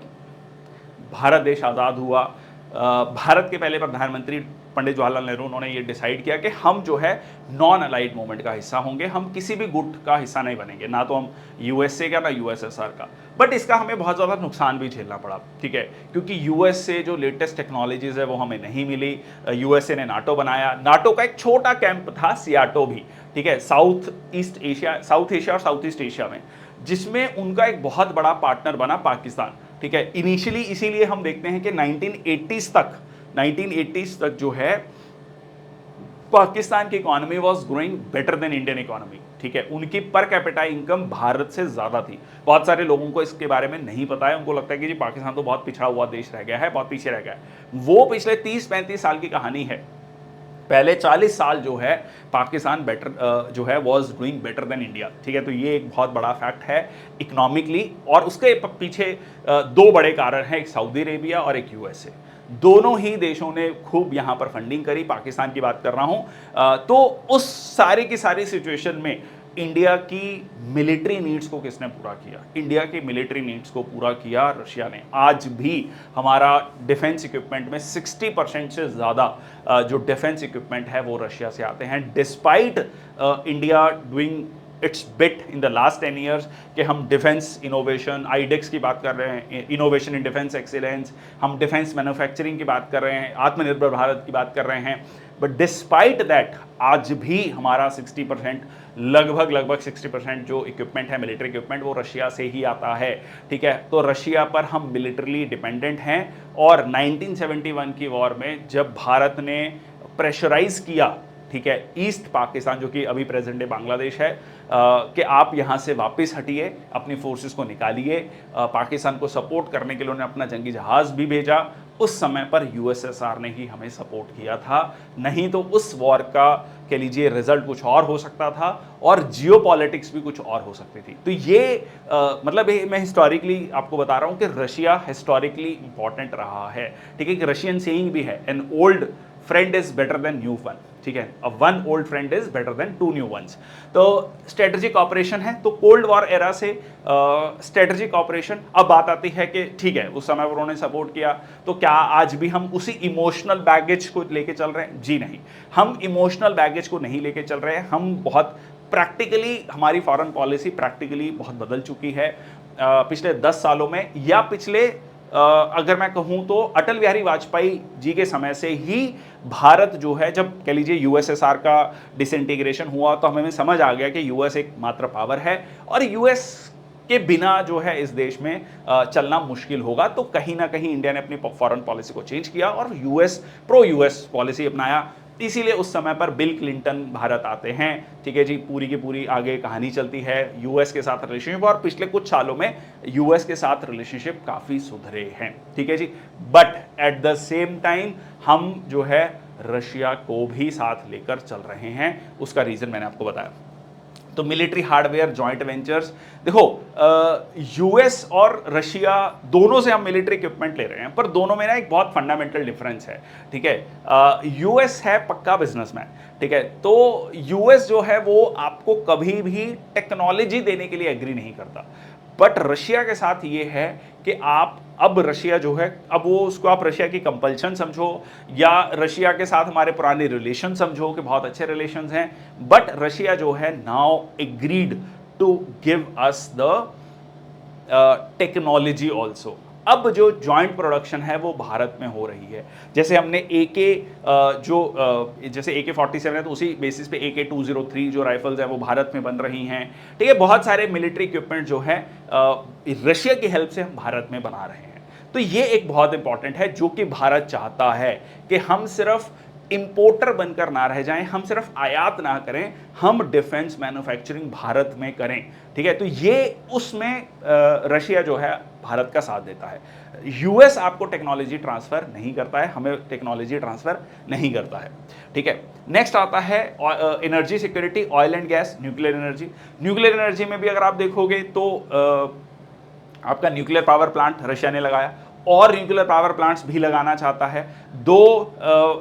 भारत देश आज़ाद हुआ, भारत के पहले प्रधानमंत्री पंडित जवाहरलाल नेहरू, उन्होंने ये डिसाइड किया कि हम जो है नॉन अलाइड मूवमेंट का हिस्सा होंगे, हम किसी भी गुट का हिस्सा नहीं बनेंगे, ना तो हम यूएसए का ना यूएसएसआर का। बट इसका हमें बहुत ज़्यादा नुकसान भी झेलना पड़ा, ठीक है, क्योंकि यूएस से जो लेटेस्ट टेक्नोलॉजीज है वो हमें नहीं मिली। यूएसए ने नाटो बनाया, नाटो का एक छोटा कैंप था सियाटो भी, ठीक है, साउथ एशिया और साउथ ईस्ट एशिया में, जिसमें उनका एक बहुत बड़ा पार्टनर बना पाकिस्तान। ठीक है, इनिशियली इसीलिए हम देखते हैं कि 1980s तक जो है पाकिस्तान की economy was growing better than Indian economy. ठीक है, उनकी पर कैपिटा इनकम भारत से ज्यादा थी। बहुत सारे लोगों को इसके बारे में नहीं पता है, उनको लगता है कि जी पाकिस्तान तो बहुत पिछड़ा हुआ देश रह गया है, बहुत पीछे रह गया है। वो पिछले 30-35 साल की कहानी है। पहले 40 साल जो है पाकिस्तान बेटर जो है was doing better than India. ठीक है, तो ये एक बहुत बड़ा फैक्ट है इकोनॉमिकली, और उसके पीछे दो बड़े कारण हैं, एक सऊदी अरेबिया और एक यूएसए। दोनों ही देशों ने खूब यहां पर फंडिंग करी, पाकिस्तान की बात कर रहा हूं। तो उस सारी की सारी सिचुएशन में इंडिया की मिलिट्री नीड्स को किसने पूरा किया? इंडिया की मिलिट्री नीड्स को पूरा किया रशिया ने। आज भी हमारा डिफेंस इक्विपमेंट में 60% से ज़्यादा जो डिफेंस इक्विपमेंट है वो रशिया से आते हैं, despite India doing it's bit in the last 10 years कि हम डिफेंस इनोवेशन, आईडेक्स की बात कर रहे हैं, इनोवेशन इन डिफेंस एक्सीलेंस, हम डिफेंस मैन्युफैक्चरिंग की बात कर रहे हैं, आत्मनिर्भर भारत की बात कर रहे हैं। बट डिस्पाइट दैट आज भी हमारा 60%, लगभग 60% जो इक्विपमेंट है, मिलिट्री इक्विपमेंट, वो रशिया से ही आता है। ठीक है, तो रशिया पर हम मिलिटरीली डिपेंडेंट हैं। और 1971 की वॉर में जब भारत ने प्रेशराइज किया, ठीक है, ईस्ट पाकिस्तान जो कि अभी प्रेजेंट डे बांग्लादेश है, कि आप यहाँ से वापस हटिए, अपनी फोर्सेस को निकालिए, पाकिस्तान को सपोर्ट करने के लिए उन्होंने अपना जंगी जहाज भी भेजा। उस समय पर यूएसएसआर ने ही हमें सपोर्ट किया था, नहीं तो उस वॉर का कह लीजिए रिजल्ट कुछ और हो सकता था और जियोपॉलिटिक्स भी कुछ और हो सकती थी। तो ये मतलब मैं हिस्टोरिकली आपको बता रहा हूँ कि रशिया हिस्टोरिकली इंपॉर्टेंट रहा है। ठीक है, कि रशियन सेइंग भी है, an old friend is better than new one. ठीक है, a one old friend is better than 2 new ones. तो स्ट्रेटेजिक ऑपरेशन है, तो कोल्ड वॉर एरा से स्ट्रेटेजिक ऑपरेशन। अब बात आती है कि ठीक है, उस समय उन्होंने सपोर्ट किया, तो क्या आज भी हम उसी इमोशनल बैगेज को लेके चल रहे हैं? जी नहीं, हम इमोशनल बैगेज को नहीं लेके चल रहे हैं। हम बहुत प्रैक्टिकली, हमारी फॉरेन पॉलिसी प्रैक्टिकली बहुत बदल चुकी है पिछले 10 सालों में, या पिछले अगर मैं कहूं तो अटल बिहारी वाजपेयी जी के समय से ही भारत जो है, जब कह लीजिए यूएसएसआर का डिसइंटीग्रेशन हुआ तो हमें समझ आ गया कि यूएस एक मात्र पावर है और यूएस के बिना जो है इस देश में चलना मुश्किल होगा। तो कहीं ना कहीं इंडिया ने अपनी फॉरेन पॉलिसी को चेंज किया और प्रो यूएस पॉलिसी अपनाया। इसीलिए उस समय पर बिल क्लिंटन भारत आते हैं। ठीक है जी, पूरी की पूरी आगे कहानी चलती है यूएस के साथ रिलेशनशिप, और पिछले कुछ सालों में यूएस के साथ रिलेशनशिप काफी सुधरे हैं। ठीक है जी, but at the same time हम जो है रशिया को भी साथ लेकर चल रहे हैं। उसका रीजन मैंने आपको बताया। तो मिलिट्री हार्डवेयर जॉइंट वेंचर्स, देखो यूएस और रशिया दोनों से हम मिलिट्री इक्विपमेंट ले रहे हैं, पर दोनों में ना एक बहुत फंडामेंटल डिफरेंस है। ठीक है, यूएस है पक्का बिजनेसमैन। ठीक है, तो यूएस जो है वो आपको कभी भी टेक्नोलॉजी देने के लिए एग्री नहीं करता। बट रशिया के साथ ये है कि आप अब रशिया जो है, अब वो उसको आप रशिया की कंपल्शन समझो या रशिया के साथ हमारे पुराने रिलेशन समझो कि बहुत अच्छे रिलेशंस हैं, बट रशिया जो है now agreed to give us the technology also. अब जो जॉइंट प्रोडक्शन है वो भारत में हो रही है। जैसे हमने जैसे AK-47 है, तो उसी बेसिस पे AK-203 जो राइफल्स हैं वो भारत में बन रही हैं। ठीक है, बहुत सारे मिलिट्री इक्विपमेंट जो है रशिया की हेल्प से हम भारत में बना रहे हैं। तो ये एक बहुत इंपॉर्टेंट है, जो कि भारत चाहता है कि हम सिर्फ इंपोर्टर बनकर ना रह जाएं, हम सिर्फ आयात ना करें, हम डिफेंस मैन्युफैक्चरिंग भारत में करें। ठीक है, तो ये उसमें रशिया जो है भारत का साथ देता है। यूएस आपको टेक्नोलॉजी ट्रांसफर नहीं करता है, हमें टेक्नोलॉजी ट्रांसफर नहीं करता है, ठीक है। नेक्स्ट आता है energy security, oil and gas, nuclear energy. Nuclear energy में भी अगर आप देखोगे तो आपका न्यूक्लियर पावर प्लांट रशिया ने लगाया और न्यूक्लियर पावर प्लांट्स भी लगाना चाहता है। दो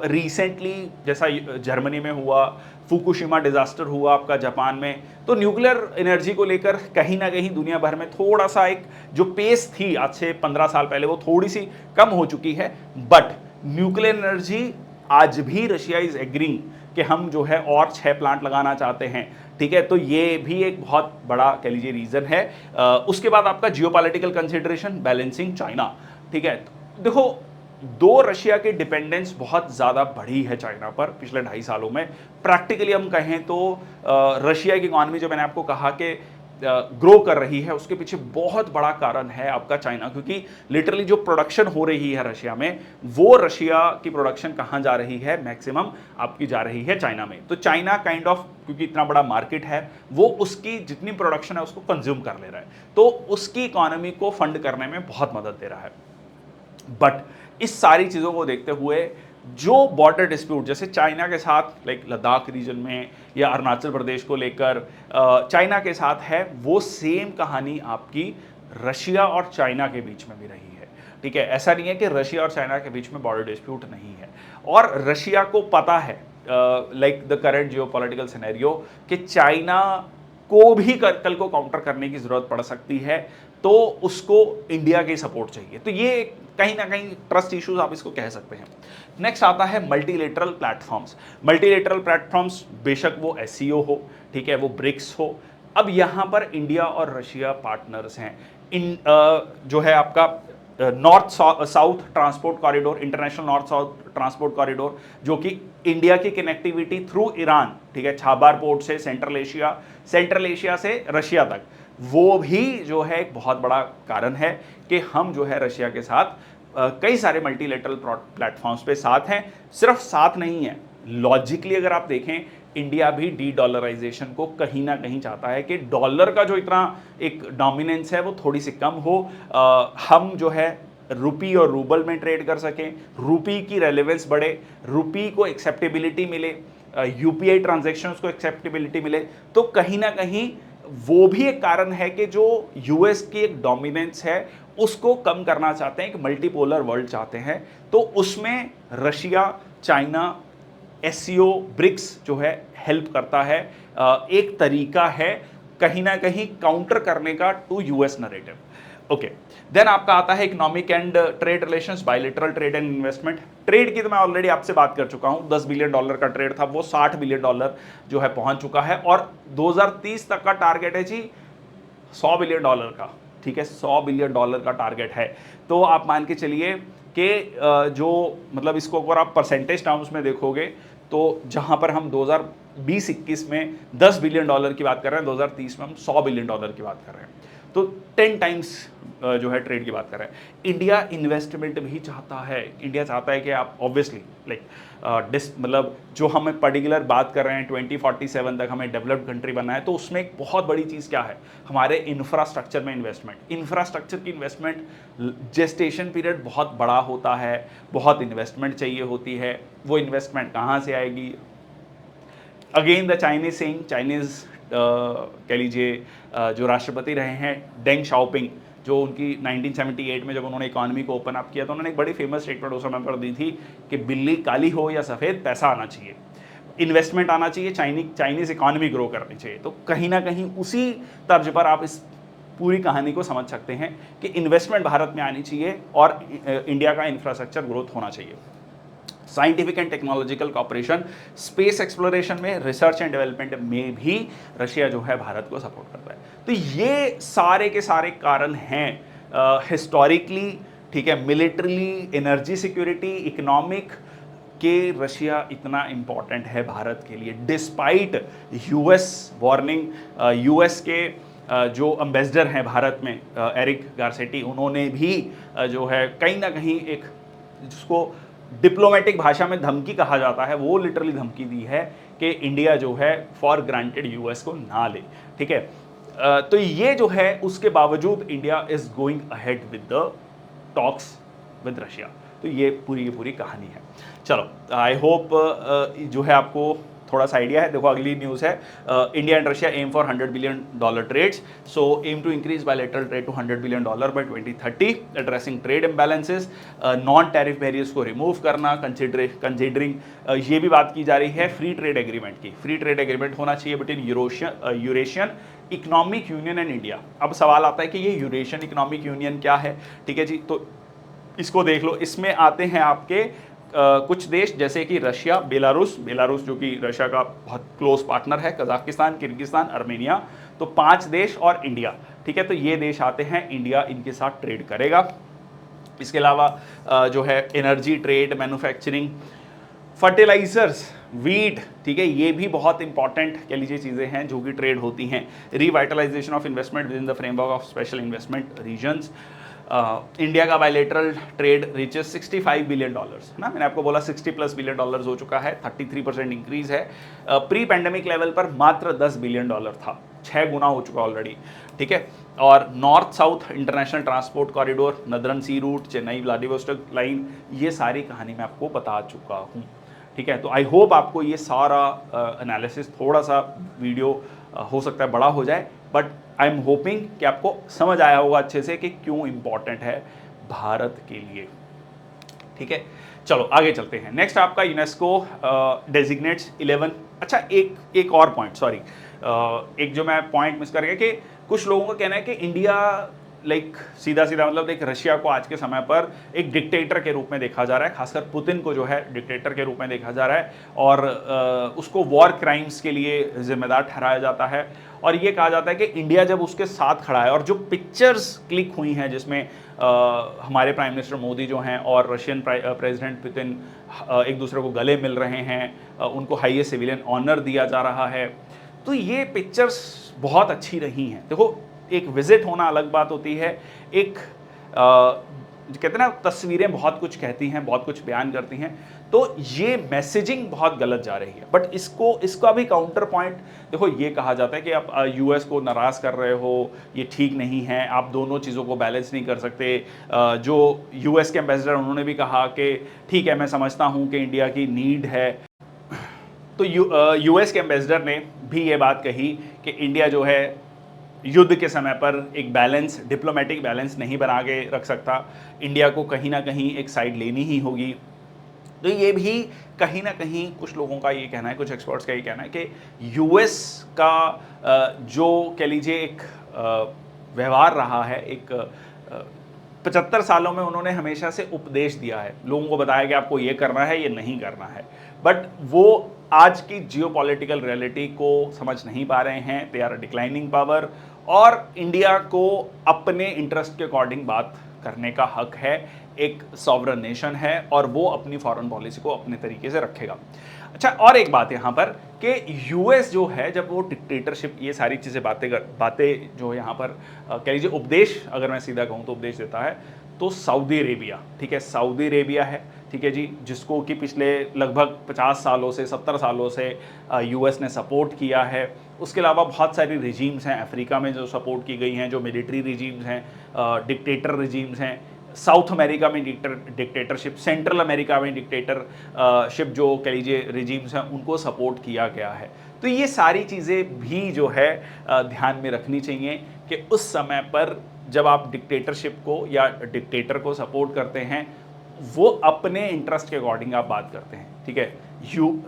रिसेंटली जैसा जर्मनी में हुआ, फुकुशिमा डिजास्टर हुआ आपका जापान में, तो न्यूक्लियर एनर्जी को लेकर कहीं ना कहीं दुनिया भर में थोड़ा सा एक जो पेस थी आज से 15 साल पहले वो थोड़ी सी कम हो चुकी है। बट न्यूक्लियर एनर्जी आज भी रशिया इज एग्रीइंग कि हम जो है और 6 प्लांट लगाना चाहते हैं, ठीक है। तो ये भी एक बहुत बड़ा कह लीजिए रीजन है। उसके बाद आपका जियोपॉलिटिकल कंसिडरेशन, बैलेंसिंग चाइना, ठीक है। देखो, दो रशिया की डिपेंडेंस बहुत ज़्यादा बढ़ी है चाइना पर पिछले 2.5 सालों में। प्रैक्टिकली हम कहें तो रशिया की इकॉनमी जो मैंने आपको कहा कि ग्रो कर रही है, उसके पीछे बहुत बड़ा कारण है आपका चाइना, क्योंकि लिटरली जो प्रोडक्शन हो रही है रशिया में, वो रशिया की प्रोडक्शन कहाँ जा रही है, मैक्सिमम आपकी जा रही है चाइना में। तो चाइना काइंड ऑफ, क्योंकि इतना बड़ा मार्केट है, वो उसकी जितनी प्रोडक्शन है उसको कंज्यूम कर ले रहा है, तो उसकी इकॉनमी को फंड करने में बहुत मदद दे रहा है। बट इस सारी चीज़ों को देखते हुए जो बॉर्डर डिस्प्यूट जैसे चाइना के साथ लाइक लद्दाख रीजन में या अरुणाचल प्रदेश को लेकर चाइना के साथ है, वो सेम कहानी आपकी रशिया और चाइना के बीच में भी रही है, ठीक है। ऐसा नहीं है कि रशिया और चाइना के बीच में बॉर्डर डिस्प्यूट नहीं है, और रशिया को पता है like the current geopolitical scenario कि चाइना को भी कल को काउंटर करने की जरूरत पड़ सकती है, तो उसको इंडिया की सपोर्ट चाहिए। तो ये कहीं ना कहीं ट्रस्ट इश्यूज आप इसको कह सकते हैं। नेक्स्ट आता है मल्टीलेटरल प्लेटफॉर्म्स। मल्टीलेटरल प्लेटफॉर्म्स बेशक वो एससीओ हो, ठीक है, वो ब्रिक्स हो। अब यहाँ पर इंडिया और रशिया पार्टनर्स हैं। जो है आपका north south transport corridor, international north south transport corridor, जो कि इंडिया की कनेक्टिविटी थ्रू ईरान, ठीक है, छाबार पोर्ट से सेंट्रल एशिया से रशिया तक, वो भी जो है एक बहुत बड़ा कारण है कि हम जो है रशिया के साथ कई सारे मल्टीलेटरल प्लेटफॉर्म्स पे साथ हैं। सिर्फ साथ नहीं है, लॉजिकली अगर आप देखें, इंडिया भी डी डॉलराइजेशन को कहीं ना कहीं चाहता है कि डॉलर का जो इतना एक डोमिनेंस है वो थोड़ी सी कम हो, हम जो है रुपी और रूबल में ट्रेड कर सकें, रुपी की रेलेवेंस बढ़े, रुपी को एक्सेप्टेबिलिटी मिले, यूपीआई ट्रांजैक्शंस को एक्सेप्टेबिलिटी मिले। तो कहीं ना कहीं वो भी एक कारण है कि जो यूएस की एक डोमिनेंस है उसको कम करना चाहते हैं, एक मल्टीपोलर वर्ल्ड चाहते हैं। तो उसमें रशिया, चाइना, एससीओ, ब्रिक्स जो है हेल्प करता है, एक तरीका है कहीं ना कहीं काउंटर करने का to US narrative. Okay, then आपका आता है economic and trade relations, bilateral trade and investment. Trade की तो मैं ऑलरेडी आपसे बात कर चुका हूं, $10 बिलियन का ट्रेड था, वो $60 बिलियन जो है पहुंच चुका है, और 2030 तक का टारगेट है जी $100 बिलियन का, ठीक है, $100 बिलियन का टारगेट है। तो आप मान के चलिए कि जो मतलब इसको अगर आप परसेंटेज टर्म्स में देखोगे तो जहां पर हम 2020-21 में $10 बिलियन की बात कर रहे हैं, 2030 में हम $100 बिलियन की बात कर रहे हैं, तो 10 टाइम्स जो है ट्रेड की बात कर रहे हैं। इंडिया इन्वेस्टमेंट भी चाहता है, इंडिया चाहता है कि आप ऑब्वियसली लाइक मतलब जो हम पर्टिकुलर बात कर रहे हैं 2047 तक हमें डेवलप्ड कंट्री बनना है, तो उसमें एक बहुत बड़ी चीज़ क्या है, हमारे इंफ्रास्ट्रक्चर में इन्वेस्टमेंट। इंफ्रास्ट्रक्चर की इन्वेस्टमेंट जेस्टेशन पीरियड बहुत बड़ा होता है, बहुत इन्वेस्टमेंट चाहिए होती है। वो इन्वेस्टमेंट कहाँ से आएगी? Again the Chinese saying, Chinese कह लीजिए जो राष्ट्रपति रहे हैं डेंग शाओपिंग, जो उनकी 1978 में जब उन्होंने इकॉनमी को ओपन अप किया तो उन्होंने एक बड़ी फेमस स्टेटमेंट उस समय पर दी थी कि बिल्ली काली हो या सफ़ेद, पैसा आना चाहिए, इन्वेस्टमेंट आना चाहिए, चाइनीज़ इकॉनमी ग्रो करनी चाहिए। तो कहीं ना कहीं उसी तर्ज पर आप इस पूरी कहानी को समझ सकते हैं कि इन्वेस्टमेंट भारत में आनी चाहिए और इंडिया का इंफ्रास्ट्रक्चर ग्रोथ होना चाहिए। Scientific and technological cooperation, space exploration में, रिसर्च एंड डेवलपमेंट में भी रशिया जो है भारत को सपोर्ट करता है। तो ये सारे के सारे कारण हैं हिस्टोरिकली, ठीक है, मिलिट्रीली, एनर्जी सिक्योरिटी, इकोनॉमिक के रशिया इतना इंपॉर्टेंट है भारत के लिए, डिस्पाइट यूएस वार्निंग। यूएस के जो एम्बेसडर हैं भारत में, एरिक गारसेटी, उन्होंने भी जो है कहीं ना कहीं एक जिसको डिप्लोमेटिक भाषा में धमकी कहा जाता है, वो लिटरली धमकी दी है कि इंडिया जो है फॉर ग्रांटेड यूएस को ना ले, ठीक है। तो ये जो है उसके बावजूद India is going ahead with the talks with Russia. तो ये पूरी की पूरी कहानी है। चलो, आई होप जो है आपको थोड़ा सा आइडिया है। देखो अगली न्यूज़ है, India and Russia aim for $100 billion trades, so aim to increase bilateral trade to $100 billion by 2030, addressing trade imbalances, non tariff barriers को रिमूव करना, कंसिडरिंग ये भी बात की जा रही है फ्री ट्रेड एग्रीमेंट की। फ्री ट्रेड एग्रीमेंट होना चाहिए between Eurasian Economic Union and India. अब सवाल आता है कि ये यूरेशियन इकोनॉमिक यूनियन क्या है, ठीक है जी। तो इसको देख लो, इसमें आते हैं आपके कुछ देश जैसे कि रशिया, बेलारूस जो कि रशिया का बहुत क्लोज पार्टनर है, कजाकिस्तान, किर्गिस्तान, आर्मेनिया, तो 5 देश और इंडिया, ठीक है। तो ये देश आते हैं, इंडिया इनके साथ ट्रेड करेगा। इसके अलावा जो है energy trade, manufacturing, fertilisers, wheat, ठीक है, ये भी बहुत इंपॉर्टेंट कह लीजिए चीज़ें हैं जो कि ट्रेड होती हैं। Revitalisation of investment within the framework of special investment regions. India का बायलैटरल ट्रेड रीचेस $65 बिलियन है ना, मैंने आपको बोला $60+ बिलियन हो चुका है, 33% इंक्रीज है। प्री पैंडेमिक लेवल पर मात्र $10 बिलियन था, 6 गुना हो चुका ऑलरेडी, ठीक है। और north south international transport corridor, northern sea route, Chennai Vladivostok line, ये सारी कहानी मैं आपको बता चुका हूँ, ठीक है। तो आई होप आपको ये सारा एनालिसिस, थोड़ा सा वीडियो हो सकता है बड़ा हो जाए, बट आई एम होपिंग कि आपको समझ आया होगा अच्छे से कि क्यों इंपॉर्टेंट है भारत के लिए, ठीक है। चलो आगे चलते हैं। नेक्स्ट आपका यूनेस्को डेजिग्नेट्स 11। अच्छा, एक और पॉइंट, सॉरी, एक जो मैं पॉइंट मिस कर गया कि कुछ लोगों का कहना है कि इंडिया सीधा मतलब एक रशिया को आज के समय पर एक डिक्टेटर के रूप में देखा जा रहा है, खासकर पुतिन को जो है डिक्टेटर के रूप में देखा जा रहा है, और उसको वॉर क्राइम्स के लिए जिम्मेदार ठहराया जाता है। और ये कहा जाता है कि इंडिया जब उसके साथ खड़ा है, और जो पिक्चर्स क्लिक हुई हैं जिसमें हमारे प्राइम मिनिस्टर मोदी जो हैं और रशियन प्रेसिडेंट पुतिन एक दूसरे को गले मिल रहे हैं, उनको हाईएस्ट सिविलियन ऑनर दिया जा रहा है, तो ये पिक्चर्स बहुत अच्छी रही हैं। देखो, एक विजिट होना अलग बात होती है, एक कहते हैं ना, तस्वीरें बहुत कुछ कहती हैं, बहुत कुछ बयान करती हैं, तो ये मैसेजिंग बहुत गलत जा रही है। बट इसका भी काउंटर पॉइंट देखो, ये कहा जाता है कि आप यूएस को नाराज कर रहे हो, ये ठीक नहीं है, आप दोनों चीज़ों को बैलेंस नहीं कर सकते। जो यूएस के एम्बेसडर, उन्होंने भी कहा कि ठीक है, मैं समझता हूँ कि इंडिया की नीड है। तो यूएस के एम्बेसडर ने भी ये बात कही कि इंडिया जो है युद्ध के समय पर एक बैलेंस, डिप्लोमेटिक बैलेंस नहीं बना के रख सकता, इंडिया को कहीं ना कहीं एक साइड लेनी ही होगी। तो ये भी कहीं ना कहीं कुछ लोगों का ये कहना है, कुछ एक्सपर्ट्स का ये कहना है कि यूएस का जो कह लीजिए एक व्यवहार रहा है, एक 75 सालों में उन्होंने हमेशा से उपदेश दिया है, लोगों को बताया कि आपको ये करना है, ये नहीं करना है, बट वो आज की जियोपॉलिटिकल रियलिटी को समझ नहीं पा रहे हैं। दे आर डिक्लाइनिंग पावर, और इंडिया को अपने इंटरेस्ट के अकॉर्डिंग बात करने का हक है, एक सॉवरन नेशन है, और वो अपनी फॉरेन पॉलिसी को अपने तरीके से रखेगा। अच्छा, और एक बात यहाँ पर कि यूएस जो है, जब वो डिक्टेटरशिप, ये सारी चीज़ें बातें जो यहाँ पर कह लीजिए उपदेश, अगर मैं सीधा कहूँ तो उपदेश देता है, तो सऊदी अरेबिया, ठीक है, सऊदी अरेबिया है, ठीक है जी, जिसको कि पिछले लगभग 50 सालों से, 70 सालों से यूएस ने सपोर्ट किया है। उसके अलावा बहुत सारी रिजीम्स हैं अफ्रीका में जो सपोर्ट की गई हैं, जो मिलिट्री रिजीम्स हैं, डिक्टेटर रिजीम्स हैं, साउथ अमेरिका में डिक्टेटरशिप, सेंट्रल अमेरिका में डिक्टेटरशिप जो कह लीजिए रिजीम्स हैं, उनको सपोर्ट किया गया है। तो ये सारी चीज़ें भी जो है ध्यान में रखनी चाहिए कि उस समय पर जब आप डिक्टेटरशिप को या डिक्टेटर को सपोर्ट करते हैं, वो अपने इंटरेस्ट के अकॉर्डिंग आप बात करते हैं, ठीक है।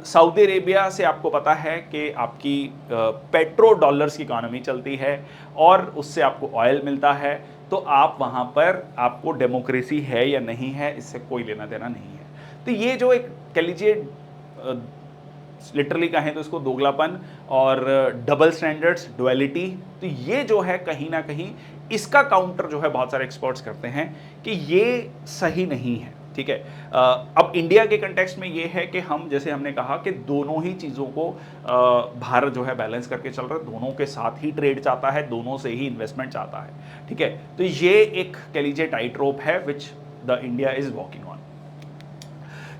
सऊदी अरेबिया से आपको पता है कि आपकी पेट्रो डॉलर्स की इकॉनमी चलती है, और उससे आपको ऑयल मिलता है, तो आप वहाँ पर, आपको डेमोक्रेसी है या नहीं है, इससे कोई लेना देना नहीं है। तो ये जो एक कह लीजिए लिटरली कहें तो इसको दोगलापन और डबल स्टैंडर्ड्स, डुअलिटी, तो ये जो है कहीं ना कहीं इसका काउंटर जो है बहुत सारे एक्सपर्ट्स करते हैं कि ये सही नहीं है, ठीक है। अब इंडिया के कंटेक्स्ट में ये है कि हम, जैसे हमने कहा कि दोनों ही चीज़ों को भारत जो है बैलेंस करके चल रहा है, दोनों के साथ ही ट्रेड चाहता है, दोनों से ही इन्वेस्टमेंट चाहता है, ठीक है। तो ये एक कह लीजिए टाइट रोप है which the India is walking on.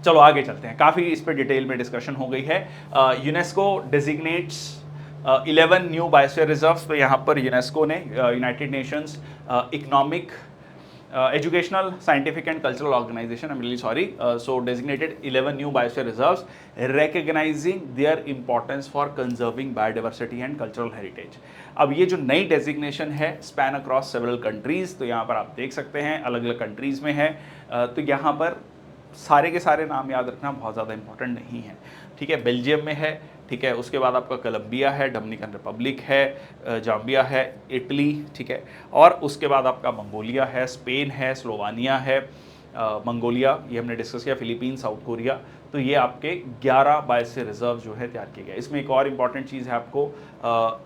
चलो आगे चलते हैं, काफ़ी इस पर डिटेल में डिस्कशन हो गई है। यूनेस्को डेजिग्नेट्स 11 न्यू बायोस्फीयर रिजर्व्स पे यहाँ पर यूनेस्को ने, United Nations economic educational, scientific and cultural organization, I'm really sorry, so designated 11 new biosphere reserves recognizing their importance for conserving biodiversity and cultural heritage. अब ये जो नई डेजिग्नेशन है span across several countries, तो यहाँ पर आप देख सकते हैं अलग अलग कंट्रीज में है, तो यहाँ पर सारे के सारे नाम याद रखना बहुत ज़्यादा इंपॉर्टेंट नहीं है, ठीक है। बेल्जियम में है, ठीक है, उसके बाद आपका कोलंबिया है, डोमिनिकन रिपब्लिक है, जाम्बिया है, इटली, ठीक है, और उसके बाद आपका मंगोलिया है, स्पेन है, स्लोवानिया है, मंगोलिया ये हमने डिस्कस किया, फिलीपींस, साउथ कोरिया। तो ये आपके 11 बायोस्फीयर रिजर्व जो है तैयार किए गए। इसमें एक और इम्पॉर्टेंट चीज़ है, आपको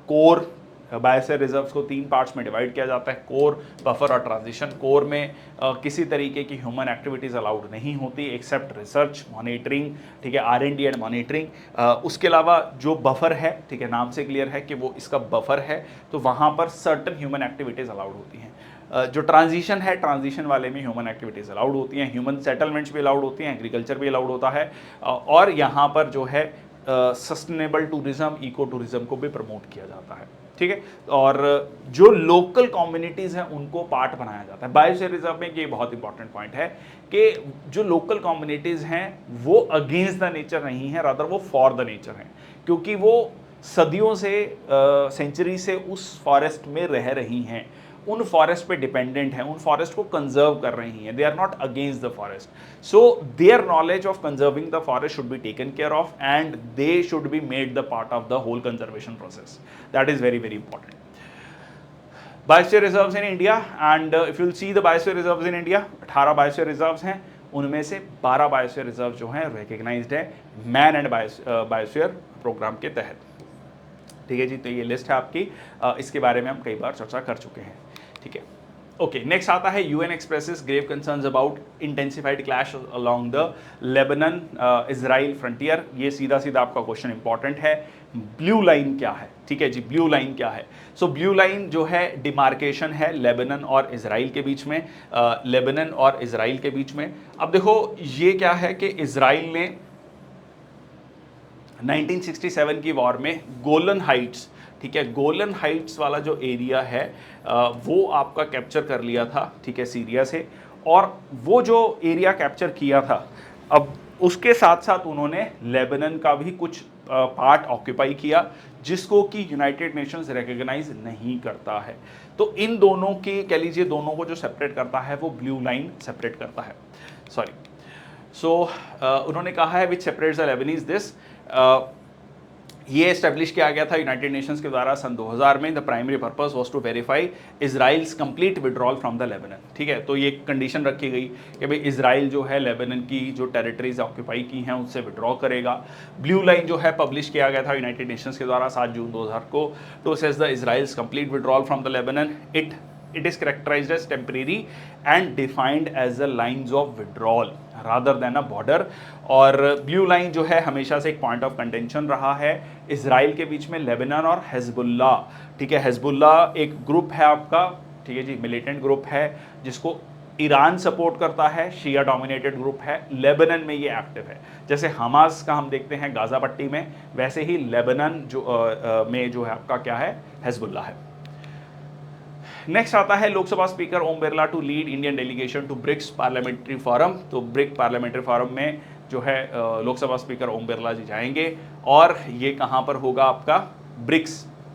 कोर बायोस्फीयर रिजर्व्स को 3 पार्ट्स में डिवाइड किया जाता है, कोर, बफर और ट्रांजिशन। कोर में किसी तरीके की ह्यूमन एक्टिविटीज़ अलाउड नहीं होती एक्सेप्ट रिसर्च, मॉनिटरिंग, ठीक है, R&D एंड मॉनिटरिंग। उसके अलावा जो बफर है, ठीक है, नाम से क्लियर है कि वो इसका बफर है, तो वहाँ पर सर्टन ह्यूमन एक्टिविटीज़ अलाउड होती हैं। जो ट्रांजिशन है, ट्रांजिशन वाले में ह्यूमन एक्टिविटीज़ अलाउड होती हैं, ह्यूमन सेटलमेंट्स भी अलाउड होती हैं, एग्रीकल्चर भी अलाउड होता है, और यहाँ पर जो है सस्टेनेबल टूरिज्म, इको टूरिज्म को भी प्रमोट किया जाता है, ठीक है। और जो लोकल कम्युनिटीज़ हैं उनको पार्ट बनाया जाता है बायोस्फीयर रिजर्व में। ये बहुत इंपॉर्टेंट पॉइंट है कि जो लोकल कम्युनिटीज़ हैं वो अगेंस्ट द नेचर नहीं है, रादर वो फॉर द नेचर हैं, क्योंकि वो सदियों से, सेंचुरी से उस फॉरेस्ट में रह रही हैं, उन फॉरेस्ट पे डिपेंडेंट हैं, उन फॉरेस्ट को कंजर्व कर रही हैं, they are not against the forest, so their knowledge of conserving the forest should be taken care of and they should be made the part of the whole conservation process. That is very very important. Biosphere reserves in India, and if you see the biosphere reserves in India, 18 biosphere reserves हैं, उनमें से 12 biosphere reserve जो हैं recognised है man and biosphere programme के तहत, ठीक है जी। तो ये लिस्ट है आपकी, इसके बारे में हम कई बार चर्चा कर चुके हैं, ठीक है। ओके, नेक्स्ट आता है UN expresses grave concerns about intensified clash along the Lebanon Israel frontier. ये सीधा सीधा आपका क्वेश्चन इंपॉर्टेंट है। ब्लू लाइन क्या है, ठीक है जी, ब्लू लाइन क्या है? सो ब्लू लाइन जो है डिमार्केशन है लेबनान और इजराइल के बीच में, लेबनान और इजराइल के बीच में। अब देखो ये क्या है कि इजराइल ने 1967 की वॉर में गोलन हाइट्स, ठीक है, गोलन हाइट्स वाला जो एरिया है वो आपका कैप्चर कर लिया था, ठीक है, सीरिया से। और वो जो एरिया कैप्चर किया था, अब उसके साथ साथ उन्होंने लेबनान का भी कुछ पार्ट ऑक्यूपाई किया, जिसको कि यूनाइटेड नेशंस रिकॉग्नाइज नहीं करता है। तो इन दोनों की, कह लीजिए, दोनों को जो सेपरेट करता है वो ब्लू लाइन सेपरेट करता है, सॉरी। सो उन्होंने कहा है which separates the Lebanese this, ये एस्टेब्लिश किया गया था यूनाइटेड नेशंस के द्वारा सन 2000 में। The primary purpose was to verify Israel's complete withdrawal from the Lebanon, ठीक है। तो ये कंडीशन रखी गई कि भाई इजराइल जो है लेबनान की जो टेरिटरीज ऑक्यूपाई की हैं उससे विड्रॉ करेगा। ब्लू लाइन जो है पब्लिश किया गया था यूनाइटेड नेशंस के द्वारा 7 जून 2000 को, to assess the Israel's complete withdrawal from the Lebanon. It is characterized as temporary and defined as the lines of withdrawal rather than a border। और ब्लू लाइन जो है हमेशा से एक पॉइंट ऑफ कंटेंशन रहा है इजराइल के बीच में, लेबनान और हिजबुल्ला, ठीक है। हिजबुल्ला एक ग्रुप है आपका, ठीक है जी, मिलिटेंट ग्रुप है जिसको ईरान सपोर्ट करता है, शिया डोमिनेटेड ग्रुप है, लेबनान में ये एक्टिव है। जैसे हमास का हम देखते हैं गाजा पट्टी में, वैसे ही लेबनान जो में जो है आपका क्या है, हिजबुल्ला है। नेक्स्ट आता है Lok Sabha speaker Om Birla to lead Indian delegation to BRICS parliamentary forum. तो ब्रिक पार्लियामेंट्री फोरम में जो है लोकसभा स्पीकर ओम बिरला जी जाएंगे, और ये कहाँ पर होगा आपका, BRICS,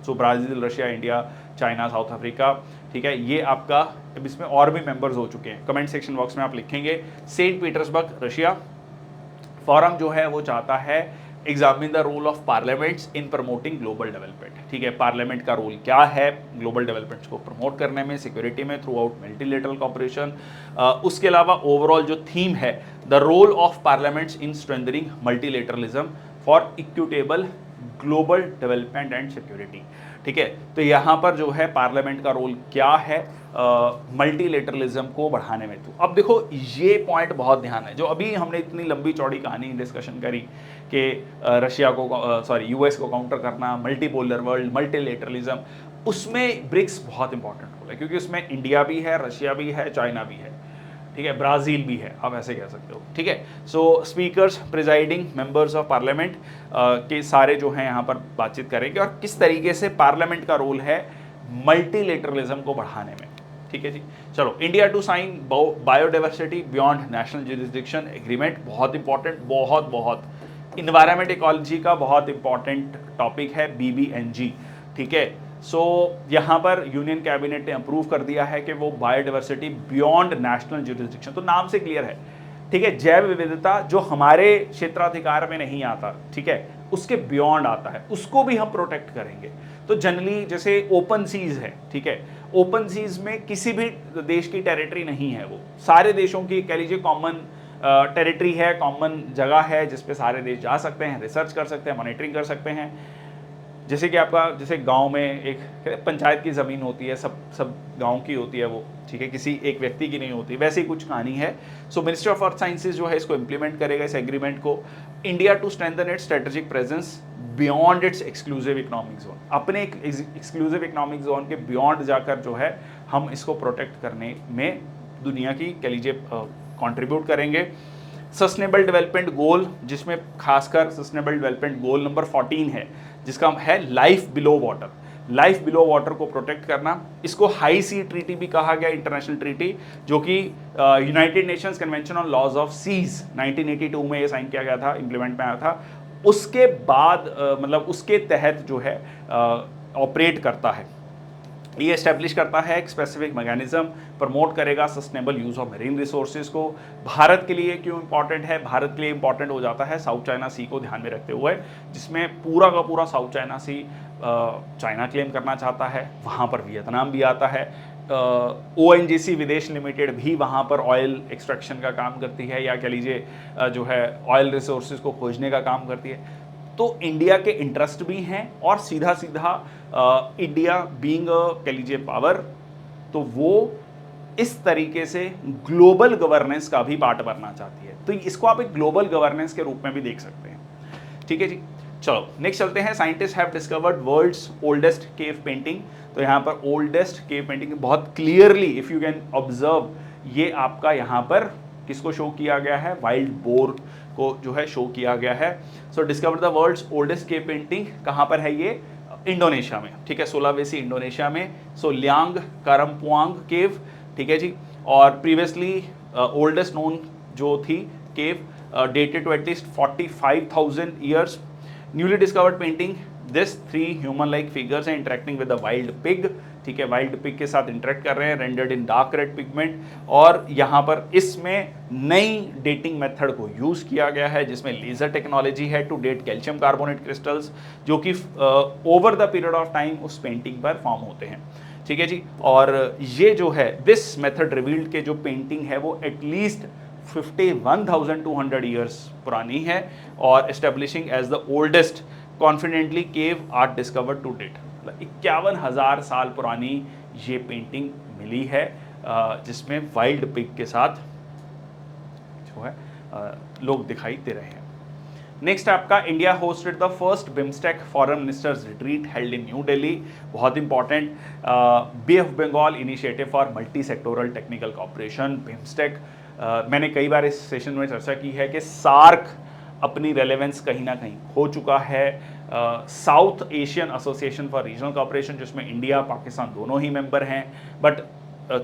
so Brazil, Russia, India, China, South Africa, ठीक है। ये आपका, अब इसमें और भी मेंबर्स हो चुके हैं, कमेंट सेक्शन बॉक्स में आप लिखेंगे। Saint Petersburg, Russia. फोरम जो है वो चाहता है examine the role of parliaments in promoting global development, ठीक है। पार्लियामेंट का रोल क्या है ग्लोबल डेवलपमेंट्स को प्रमोट करने में, सिक्योरिटी में, थ्रू आउट मल्टीलेटरल कॉपरेशन। उसके अलावा ओवरऑल जो थीम है, the role of parliaments in strengthening multilateralism for equitable global development and security, ठीक है। तो यहाँ पर जो है पार्लियामेंट का रोल क्या है मल्टीलेटरलिज्म को बढ़ाने में। तो अब देखो ये पॉइंट बहुत ध्यान है, जो अभी हमने इतनी लंबी चौड़ी कहानी डिस्कशन करी कि रशिया को, सॉरी, यूएस को काउंटर करना, मल्टीपोलर वर्ल्ड, मल्टीलेटरलिज्म, उसमें ब्रिक्स बहुत इंपॉर्टेंट रोल है, क्योंकि उसमें इंडिया भी है, रशिया भी है, चाइना भी है। ठीक है, ब्राज़ील भी है, आप ऐसे कह सकते हो, ठीक है। So speakers, presiding members of parliament के सारे जो हैं यहाँ पर बातचीत करेंगे और किस तरीके से पार्लियामेंट का रोल है मल्टीलेटरलिज्म को बढ़ाने में, ठीक है जी। चलो, India to sign biodiversity beyond national jurisdiction agreement, बहुत इंपॉर्टेंट, बहुत इन्वायरमेंट इकोलॉजी का बहुत इंपॉर्टेंट टॉपिक है BBNG, ठीक है। सो यहाँ पर यूनियन कैबिनेट ने अप्रूव कर दिया है कि वो बायोडाइवर्सिटी बियॉन्ड नेशनल जुरिसडिक्शन, तो नाम से क्लियर है, ठीक है, जैव विविधता जो हमारे क्षेत्राधिकार में नहीं आता, ठीक है, उसके बियॉन्ड आता है, उसको भी हम प्रोटेक्ट करेंगे। तो जनरली जैसे ओपन सीज है, ठीक है, ओपन सीज में किसी भी देश की टेरिटरी नहीं है, वो सारे देशों की कह लीजिए कॉमन टेरिटरी है, कॉमन जगह है जिस पे सारे देश जा सकते हैं, रिसर्च कर सकते हैं, मॉनिटरिंग कर सकते हैं। जैसे कि आपका जैसे गांव में एक पंचायत की ज़मीन होती है, सब गांव की होती है वो, ठीक है, किसी एक व्यक्ति की नहीं होती, वैसे ही कुछ कहानी है। So ministry of earth sciences जो है इसको इंप्लीमेंट करेगा, इस एग्रीमेंट को। India to strengthen its strategic presence beyond its exclusive economic zone, अपने एक एक्सक्लूसिव इकोनॉमिक जोन के बियॉन्ड जाकर जो है हम इसको प्रोटेक्ट करने में दुनिया की कह लीजिए कंट्रीब्यूट करेंगे। सस्टेनेबल डेवलपमेंट गोल, जिसमें खासकर सस्टेनेबल डेवलपमेंट गोल नंबर 14 है, जिसका है life below water, life below water को प्रोटेक्ट करना। इसको हाई सी ट्रीटी भी कहा गया, इंटरनेशनल ट्रीटी, जो कि United Nations Convention on Laws of Seas 1982 में ये साइन किया गया था, इंप्लीमेंट में आया था। उसके बाद मतलब उसके तहत जो है ऑपरेट करता है, ये एस्टेब्लिश करता है एक स्पेसिफिक मैकेनिज्म, प्रमोट करेगा sustainable use of marine resources को। भारत के लिए क्यों इंपॉर्टेंट है? भारत के लिए इंपॉर्टेंट हो जाता है साउथ चाइना सी को ध्यान में रखते हुए, जिसमें पूरा का पूरा साउथ चाइना सी चाइना क्लेम करना चाहता है, वहाँ पर वियतनाम भी आता है। ONGC विदेश लिमिटेड भी वहाँ पर ऑयल एक्सट्रैक्शन का काम करती है, या कह लीजिए जो है ऑयल रिसोर्सेज को खोजने का काम करती है। तो इंडिया के इंटरेस्ट भी हैं, और सीधा इंडिया बीइंग कह लीजिए पावर, तो वो इस तरीके से ग्लोबल गवर्नेंस का भी पार्ट बनना चाहती है। तो इसको आप एक ग्लोबल गवर्नेंस के रूप में भी देख सकते हैं, ठीक है जी। चलो नेक्स्ट चलते हैं। Scientist have discovered world's oldest cave painting. तो यहाँ पर ओल्डेस्ट केव पेंटिंग बहुत clearly if you can observe, ये आपका यहाँ पर किसको शो किया गया है? वाइल्ड बोर को जो है शो किया गया है। So discover the world's oldest cave painting कहाँ पर है? ये इंडोनेशिया में, ठीक है, सुलावेसी इंडोनेशिया में। सो लियांग कारम्पुआंग केव, ठीक है जी। और प्रीवियसली ओल्डेस्ट नोन जो थी cave dated to at least 45,000 years. Newly discovered painting, this 3 human like figures हैं interacting with the wild pig, ठीक है, वाइल्ड पिग के साथ इंटरेक्ट कर रहे हैं, रेंडर्ड इन डार्क रेड पिगमेंट। और यहाँ पर इसमें नई डेटिंग मेथड को यूज़ किया गया है, जिसमें लेज़र टेक्नोलॉजी है to date calcium carbonate crystals, जो कि over the period of time उस पेंटिंग पर फॉर्म होते हैं, ठीक है जी। और ये जो है दिस मेथड रिवील्ड के जो पेंटिंग है वो एटलीस्ट 51,200 ईयर्स पुरानी है, और establishing as the oldest confidently cave art discovered to date. 51,000 साल पुरानी ये पेंटिंग मिली है, जिसमें वाइल्ड पिग के साथ जो है लोग दिखाई दे रहे हैं। नेक्स्ट आपका, India hosted the first BIMSTEC foreign ministers retreat held in New Delhi. बहुत important, bay of Bengal initiative for multi sectoral technical cooperation, BIMSTEC. मैंने कई बार इस सेशन में चर्चा की है कि सार्क अपनी रेलेवेंस कहीं ना कहीं खो चुका है। South Asian association for regional cooperation, जिसमें इंडिया पाकिस्तान दोनों ही मेंबर हैं, बट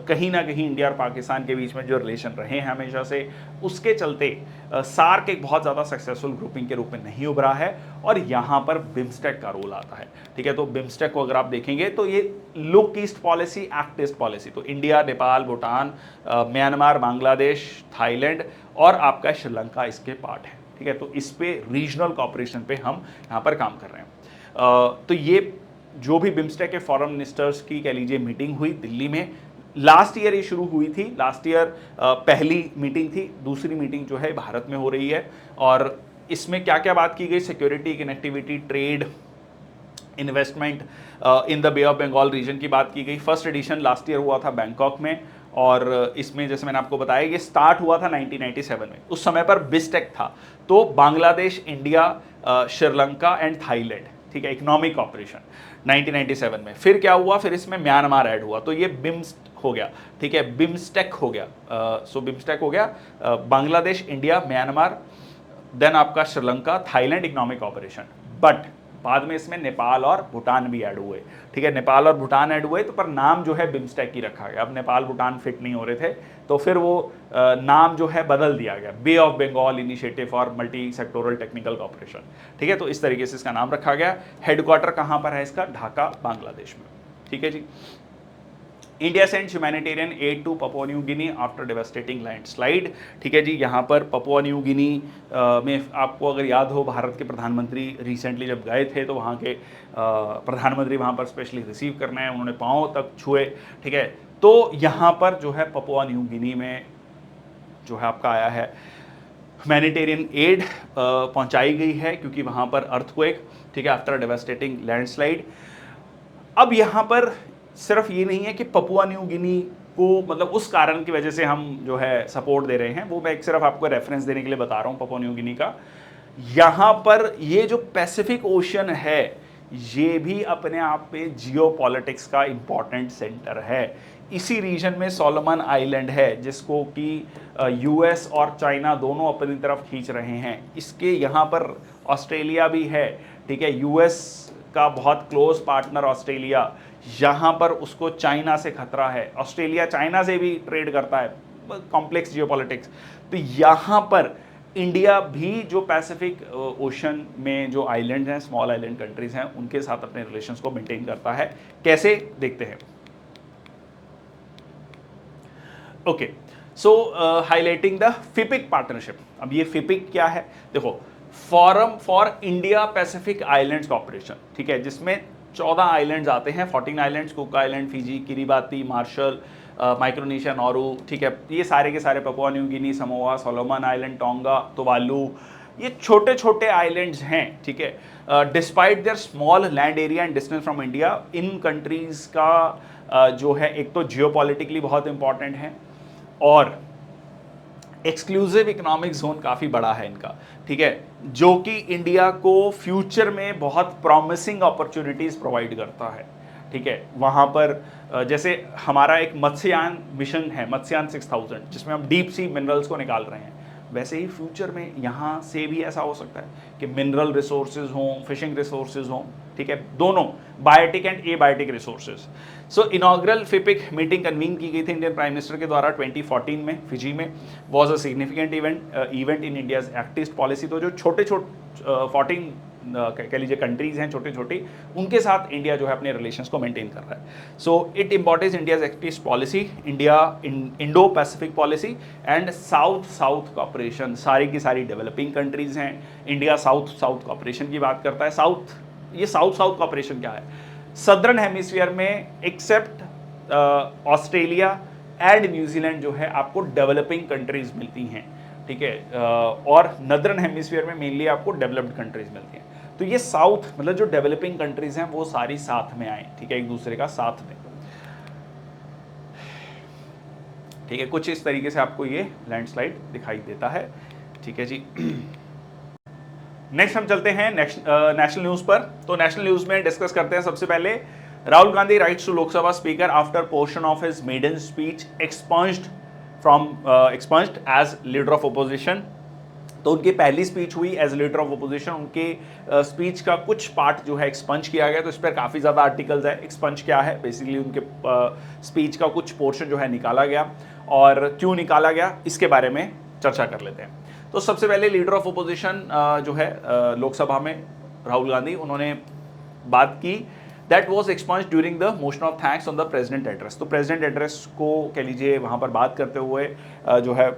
कहीं ना कहीं इंडिया और पाकिस्तान के बीच में जो रिलेशन रहे हैं हमेशा से, उसके चलते सार्क एक बहुत ज़्यादा सक्सेसफुल ग्रुपिंग के रूप में नहीं उभरा है, और यहाँ पर बिम्स्टेक का रोल आता है, ठीक है। तो बिम्स्टेक को अगर आप देखेंगे तो ये look east policy, act east policy, तो India, Nepal, Bhutan, Myanmar, Bangladesh, Thailand और आपका श्रीलंका इसके पार्ट है, ठीक है। तो इस पे रीजनल कोऑपरेशन पे हम यहाँ पर काम कर रहे हैं। तो ये जो भी बिम्स्टेक के फॉरेन मिनिस्टर्स की कह लीजिए मीटिंग हुई दिल्ली में, लास्ट ईयर ये शुरू हुई थी, लास्ट ईयर पहली मीटिंग थी, दूसरी मीटिंग जो है भारत में हो रही है। और इसमें क्या क्या बात की गई? Security, connectivity, trade, investment in the Bay of Bengal region की बात की गई। फर्स्ट एडिशन लास्ट ईयर हुआ था बैंकॉक में, और इसमें जैसे मैंने आपको बताया ये स्टार्ट हुआ था 1997 में। उस समय पर बिस्टेक था, तो Bangladesh, India, Sri Lanka and Thailand, ठीक है, इकोनॉमिक कॉपरेशन 1997 में। फिर क्या हुआ, फिर इसमें म्यांमार ऐड हुआ, तो ये बिम्स हो गया, ठीक है, बिम्स्टेक हो गया। सो बिम्स्टेक हो गया, बांग्लादेश, इंडिया, म्यांमार, देन आपका Sri Lanka, Thailand economic cooperation. But बाद में इसमें नेपाल और भूटान भी ऐड हुए, ठीक है, नेपाल और भूटान ऐड हुए, तो पर नाम जो है बिम्स्टेक ही रखा गया। अब नेपाल भूटान फिट नहीं हो रहे थे, तो फिर वो नाम जो है बदल दिया गया, bay of Bengal initiative for multi sectoral technical cooperation, ठीक है, तो इस तरीके से इसका नाम रखा गया। हेडक्वार्टर कहाँ पर है इसका, ढाका, बांग्लादेश में, ठीक है जी। India sends humanitarian aid to Papua New Guinea after devastating landslide, ठीक है जी। यहाँ पर पपुआ न्यू गिनी में आपको अगर याद हो, भारत के प्रधानमंत्री रिसेंटली जब गए थे तो वहाँ के प्रधानमंत्री वहाँ पर स्पेशली रिसीव करने हैं, उन्होंने पाँव तक छुए, ठीक है। तो यहाँ पर जो है पपुआ न्यू गिनी में जो है आपका आया है ह्यूमैनिटेरियन एड पहुँचाई गई है, क्योंकि वहाँ पर अर्थक्वेक, ठीक है, आफ्टर डेवास्टेटिंग लैंडस्लाइड। अब यहाँ पर सिर्फ ये नहीं है कि पपुआ न्यू गिनी को मतलब उस कारण की वजह से हम जो है सपोर्ट दे रहे हैं, वो मैं एक सिर्फ आपको रेफरेंस देने के लिए बता रहा हूँ पपुआ न्यू गिनी का। यहाँ पर ये जो पैसिफिक ओशन है, ये भी अपने आप में जियोपॉलिटिक्स का इम्पॉर्टेंट सेंटर है। इसी रीजन में सोलोमन आइलैंड है, जिसको कि यूएस और चाइना दोनों अपनी तरफ खींच रहे हैं। इसके यहाँ पर ऑस्ट्रेलिया भी है, ठीक है, यूएस का बहुत क्लोज पार्टनर ऑस्ट्रेलिया, यहाँ पर उसको चाइना से खतरा है। ऑस्ट्रेलिया चाइना से भी ट्रेड करता है, कॉम्प्लेक्स जियोपॉलिटिक्स। तो यहाँ पर इंडिया भी जो पैसिफिक ओशन में जो आइलैंड हैं, स्मॉल आइलैंड कंट्रीज हैं, उनके साथ अपने रिलेशंस को मेंटेन करता है। कैसे, देखते हैं। Okay, so highlighting the FIPIC partnership. अब ये फिपिक क्या है, देखो, forum for India Pacific islands corporation, ठीक है, जिसमें 14 आइलैंड्स आते हैं, 14 islands, Cook island, Fiji, Kiribati, Marshall, Micronesia, Nauru, ठीक है, ये सारे के सारे, Papua New Guinea, Samoa, Solomon island, Tonga, Tuvalu, ये छोटे छोटे आइलैंड्स हैं, ठीक है। Despite their small land area and distance from India, इन कंट्रीज का जो है एक तो जियोपॉलिटिकली बहुत इंपॉर्टेंट है, और एक्सक्लूसिव इकोनॉमिक जोन काफ़ी बड़ा है इनका, ठीक है, जो कि इंडिया को फ्यूचर में बहुत प्रॉमिसिंग अपॉर्चुनिटीज़ प्रोवाइड करता है, ठीक है। वहाँ पर जैसे हमारा एक मत्स्ययान मिशन है, मत्स्ययान 6000, जिसमें हम डीप सी मिनरल्स को निकाल रहे हैं, वैसे ही फ्यूचर में यहाँ से भी ऐसा हो सकता है कि मिनरल रिसोर्सेज हों, फिशिंग रिसोर्सेज हों, ठीक है, दोनों biotic and abiotic resources. So inaugural FIPIC meeting convene की गई थी इंडियन प्राइम मिनिस्टर के द्वारा 2014 में फिजी में। Was a significant event in India's Act east policy. तो जो छोटे 14 कह लीजिए कंट्रीज हैं छोटी छोटी, उनके साथ इंडिया जो है अपने रिलेशंस को मेंटेन कर रहा है। So it importance India's Act east Policy, India Indo Pacific policy and South South cooperation. सारी की सारी डेवलपिंग कंट्रीज हैं, इंडिया साउथ साउथ कॉपरेशन की बात करता है। ये साउथ साउथ कॉपरेशन क्या है, सदर्न हेमिस्फीयर में एक्सेप्ट ऑस्ट्रेलिया एंड न्यूजीलैंड जो है आपको डेवलपिंग कंट्रीज मिलती हैं, ठीक है, और नदर्न हेमिस्फीयर में मेनली आपको डेवलप्ड कंट्रीज मिलती हैं। तो ये साउथ मतलब जो डेवलपिंग कंट्रीज हैं वो सारी साथ में आए, ठीक है, एक दूसरे का साथ में, ठीक है। कुछ इस तरीके से आपको ये लैंडस्लाइड दिखाई देता है, ठीक है जी। नेक्स्ट हम चलते हैं नेशनल न्यूज पर। तो नेशनल न्यूज में डिस्कस करते हैं सबसे पहले, Rahul Gandhi writes to Lok Sabha speaker after portion of his maiden speech expunged as leader of opposition. तो उनकी पहली स्पीच हुई एज लीडर ऑफ ओपोजिशन, उनके स्पीच का कुछ पार्ट जो है एक्सपंज किया गया। तो इस पर काफ़ी ज़्यादा आर्टिकल्स है। एक्सपंज क्या है, बेसिकली उनके स्पीच का कुछ पोर्शन जो है निकाला गया, और क्यों निकाला गया इसके बारे में चर्चा कर लेते हैं। तो सबसे पहले लीडर ऑफ ओपोजिशन जो है लोकसभा में राहुल गांधी, उन्होंने बात की that was expunge during the motion of thanks on the president address. तो प्रेसिडेंट एड्रेस को कह लीजिए वहाँ पर बात करते हुए जो है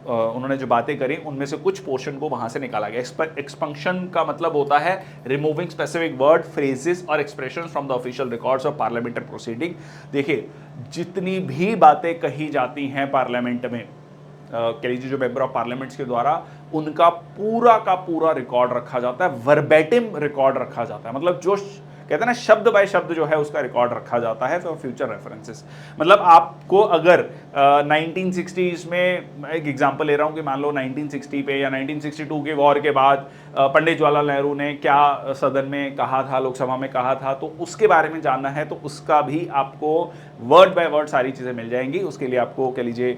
उन्होंने जो बातें करी उनमें से कुछ पोर्शन को वहाँ से निकाला गया। एक्सपंक्शन का मतलब होता है रिमूविंग स्पेसिफिक वर्ड, फ्रेजेस और expression from the official records of parliamentary proceeding. देखिए, जितनी भी बातें कही जाती हैं पार्लियामेंट में, कह लीजिए जो मेंबर ऑफ पार्लियामेंट्स के द्वारा, उनका पूरा का पूरा रिकॉर्ड रखा जाता है, वर्बेटिम रिकॉर्ड रखा जाता है। मतलब जो कहते हैं ना शब्द बाय शब्द जो है उसका रिकॉर्ड रखा जाता है फॉर फ्यूचर रेफरेंसेस। मतलब आपको अगर 1960s में एक एग्जांपल ले रहा हूँ कि मान लो 1960 पे या 1962 के वॉर के बाद पंडित जवाहरलाल नेहरू ने क्या सदन में कहा था, लोकसभा में कहा था, तो उसके बारे में जानना है तो उसका भी आपको वर्ड बाय वर्ड सारी चीज़ें मिल जाएंगी। उसके लिए आपको कह लीजिए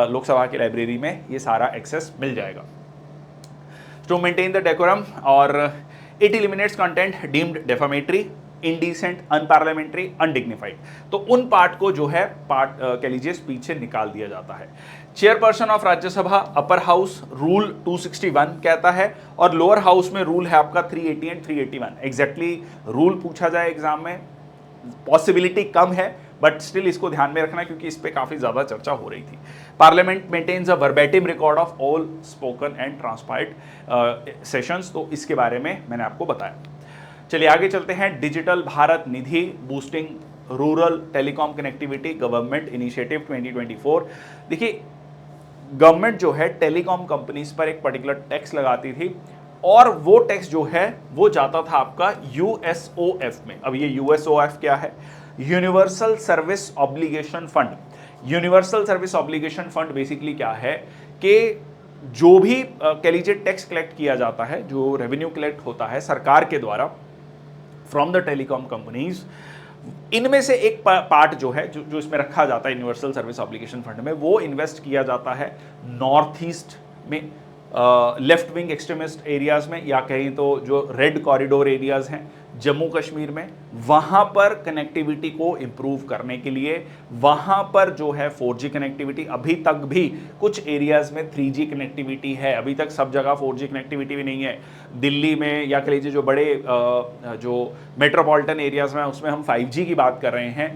लोकसभा की लाइब्रेरी में ये सारा एक्सेस मिल जाएगा। टू मेंटेन द डेकोरम और it eliminates content deemed defamatory, indecent, unparliamentary, undignified. तो उन पार्ट को जो है पार्ट कह लीजिए स्पीच से निकाल दिया जाता है। Chairperson of Rajya Sabha upper house rule 261 कहता है और लोअर हाउस में रूल है आपका 380 एंड 381। एग्जैक्टली रूल पूछा जाए एग्जाम में पॉसिबिलिटी कम है, बट स्टिल इसको ध्यान में रखना क्योंकि इस पे काफी ज्यादा चर्चा हो रही थी। Parliament maintains a verbatim record of all spoken and transpired sessions, तो इसके बारे में मैंने आपको बताया। चलिए आगे चलते हैं। Digital Bharat Nidhi boosting rural telecom connectivity government initiative 2024। देखिए गवर्नमेंट जो है टेलीकॉम कंपनीज पर एक पर्टिकुलर टैक्स लगाती थी और वो टैक्स जो है वो जाता था आपका यूएसओएफ में। अब ये यूएसओएफ क्या है? Universal service obligation fund. Universal service obligation fund basically क्या है कि जो भी कह लीजिए टैक्स कलेक्ट किया जाता है, जो रेवेन्यू कलेक्ट होता है सरकार के द्वारा फ्रॉम द टेलीकॉम कंपनीज, इनमें से एक पार्ट जो है जो इसमें रखा जाता है यूनिवर्सल सर्विस ऑब्लिगेशन फंड में, वो इन्वेस्ट किया जाता है नॉर्थ ईस्ट में, लेफ्ट विंग एक्सट्रीमिस्ट एरियाज में, या कहीं तो जो रेड कॉरिडोर एरियाज हैं जम्मू कश्मीर में, वहाँ पर कनेक्टिविटी को इम्प्रूव करने के लिए। वहाँ पर जो है 4G कनेक्टिविटी, अभी तक भी कुछ एरियाज में 3G कनेक्टिविटी है, अभी तक सब जगह 4G कनेक्टिविटी भी नहीं है। दिल्ली में या कह लीजिए जो बड़े जो मेट्रोपॉलिटन एरियाज में उसमें हम 5G की बात कर रहे हैं।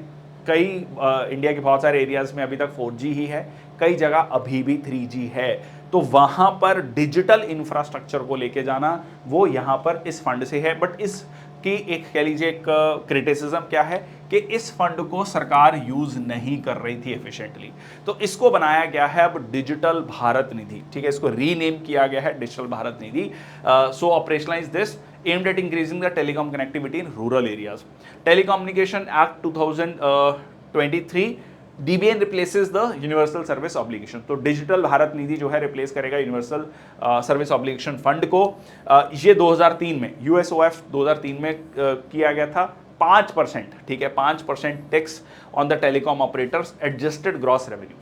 कई इंडिया के बहुत सारे एरियाज में अभी तक 4G ही है, कई जगह अभी भी 3G है। तो वहाँ पर डिजिटल इंफ्रास्ट्रक्चर को लेके जाना वो यहाँ पर इस फंड से है। बट इस कि एक कह लीजिए एक क्रिटिसिज्म क्या है कि इस फंड को सरकार यूज नहीं कर रही थी एफिशिएंटली, तो इसको बनाया गया है अब डिजिटल भारत निधि। ठीक है, इसको रीनेम किया गया है digital Bharat Nidhi. So operationalise this aimed at increasing the telecom connectivity in rural areas. Telecommunication act 2023 DBN replaces the universal service obligation. तो डिजिटल भारत निधि जो है रिप्लेस करेगा यूनिवर्सल सर्विस ऑब्लिगेशन फंड को। ये 2003 में यूएसओएफ 2003 में किया गया था। 5%, ठीक है, 5% tax on the telecom operators adjusted gross revenue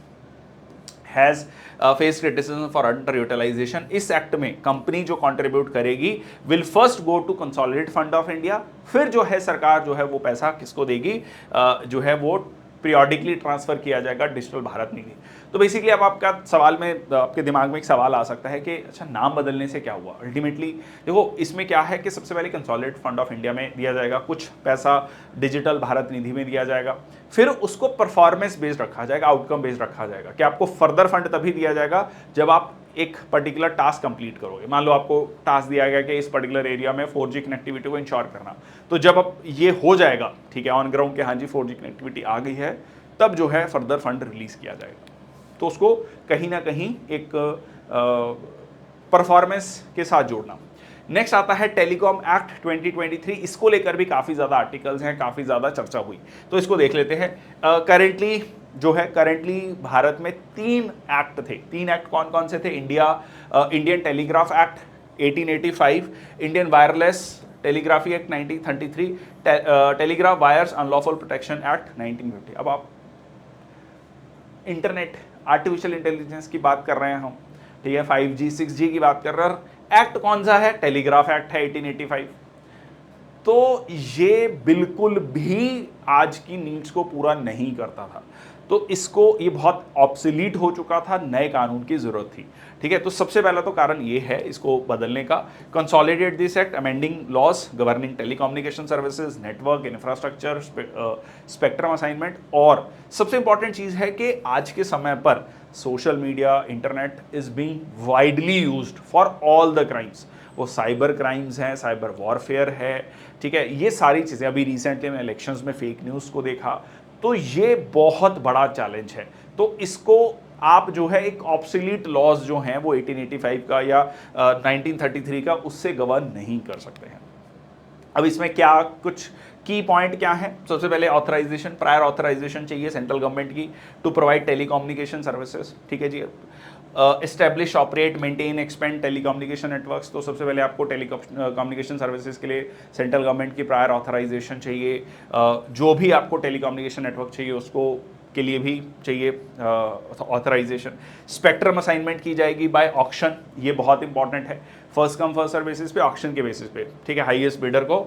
has face criticism for under utilisation. इस एक्ट में कंपनी जो कंट्रीब्यूट करेगी will first go to consolidated fund of India, फिर जो है सरकार जो है वो पैसा किसको देगी, जो है वो पीरियोडिकली ट्रांसफर किया जाएगा डिजिटल भारत निधि। तो बेसिकली अब आपका सवाल में आपके दिमाग में एक सवाल आ सकता है कि अच्छा नाम बदलने से क्या हुआ। अल्टीमेटली देखो इसमें क्या है कि सबसे पहले कंसोलिडेटेड फंड ऑफ इंडिया में दिया जाएगा, कुछ पैसा डिजिटल भारत निधि में दिया जाएगा, फिर उसको परफॉर्मेंस बेस्ड रखा जाएगा, आउटकम बेस्ड रखा जाएगा कि आपको फर्दर फंड तभी दिया जाएगा जब आप एक पर्टिकुलर टास्क कंप्लीट करोगे। मान लो आपको टास्क दिया गया कि इस पर्टिकुलर एरिया में 4G कनेक्टिविटी को इंश्योर करना, तो जब अब ये हो जाएगा, ठीक है, ऑन ग्राउंड के हाँ जी 4G कनेक्टिविटी आ गई है, तब जो है फर्दर फंड रिलीज किया जाएगा। तो उसको कहीं ना कहीं एक परफॉर्मेंस के साथ जोड़ना। नेक्स्ट आता है टेलीकॉम एक्ट 2023। इसको लेकर भी काफ़ी ज़्यादा आर्टिकल्स हैं, काफ़ी ज़्यादा चर्चा हुई, तो इसको देख लेते हैं। करंटली भारत में 3 एक्ट थे। 3 एक्ट कौन कौन से थे? Indian telegraph act 1885, Indian wireless telegraphy act 1933, telegraph wires unlawful protection act 1950। अब आप इंटरनेट आर्टिफिशियल इंटेलिजेंस की बात कर रहे हैं हम, ठीक है, 5G 6G की बात कर रहे हैं, एक्ट कौन सा है? टेलीग्राफ एक्ट है 1885। तो ये बिल्कुल भी आज की नीड्स को पूरा नहीं करता था, तो इसको ये बहुत ऑब्सोलीट हो चुका था, नए कानून की जरूरत थी। ठीक है, तो सबसे पहला तो कारण ये है इसको बदलने का। Consolidate this act amending laws governing telecommunication services, network infrastructure, spectrum assignment. और सबसे इंपॉर्टेंट चीज है कि आज के समय पर social media, internet is being widely used for all the crimes. वो साइबर क्राइम्स हैं, साइबर वॉरफेयर है, ठीक है, ये सारी चीज़ें। अभी रिसेंटली मैंने इलेक्शंस में फेक न्यूज़ को देखा, तो ये बहुत बड़ा चैलेंज है। तो इसको आप जो है एक ऑब्सोलीट लॉज जो हैं वो 1885 का या 1933 का, उससे गवर्न नहीं कर सकते हैं। अब इसमें की पॉइंट क्या है? सबसे पहले ऑथराइजेशन, प्रायर ऑथराइजेशन चाहिए सेंट्रल गवर्नमेंट की टू प्रोवाइड टेलीकम्युनिकेशन सर्विसेज, ठीक है जी। Establish, operate, maintain, expand telecommunication networks, तो सबसे पहले आपको टेलीकम्युनिकेशन सर्विसेज के लिए सेंट्रल गवर्नमेंट की प्रायर ऑथराइजेशन चाहिए। जो भी आपको टेलीकम्युनिकेशन नेटवर्क चाहिए उसको के लिए भी चाहिए ऑथराइजेशन। स्पेक्ट्रम असाइनमेंट की जाएगी बाय ऑक्शन, ये बहुत इंपॉर्टेंट है, first come first serve basis पे, ऑक्शन के बेसिस पे, ठीक है, हाईएस्ट बिडर को,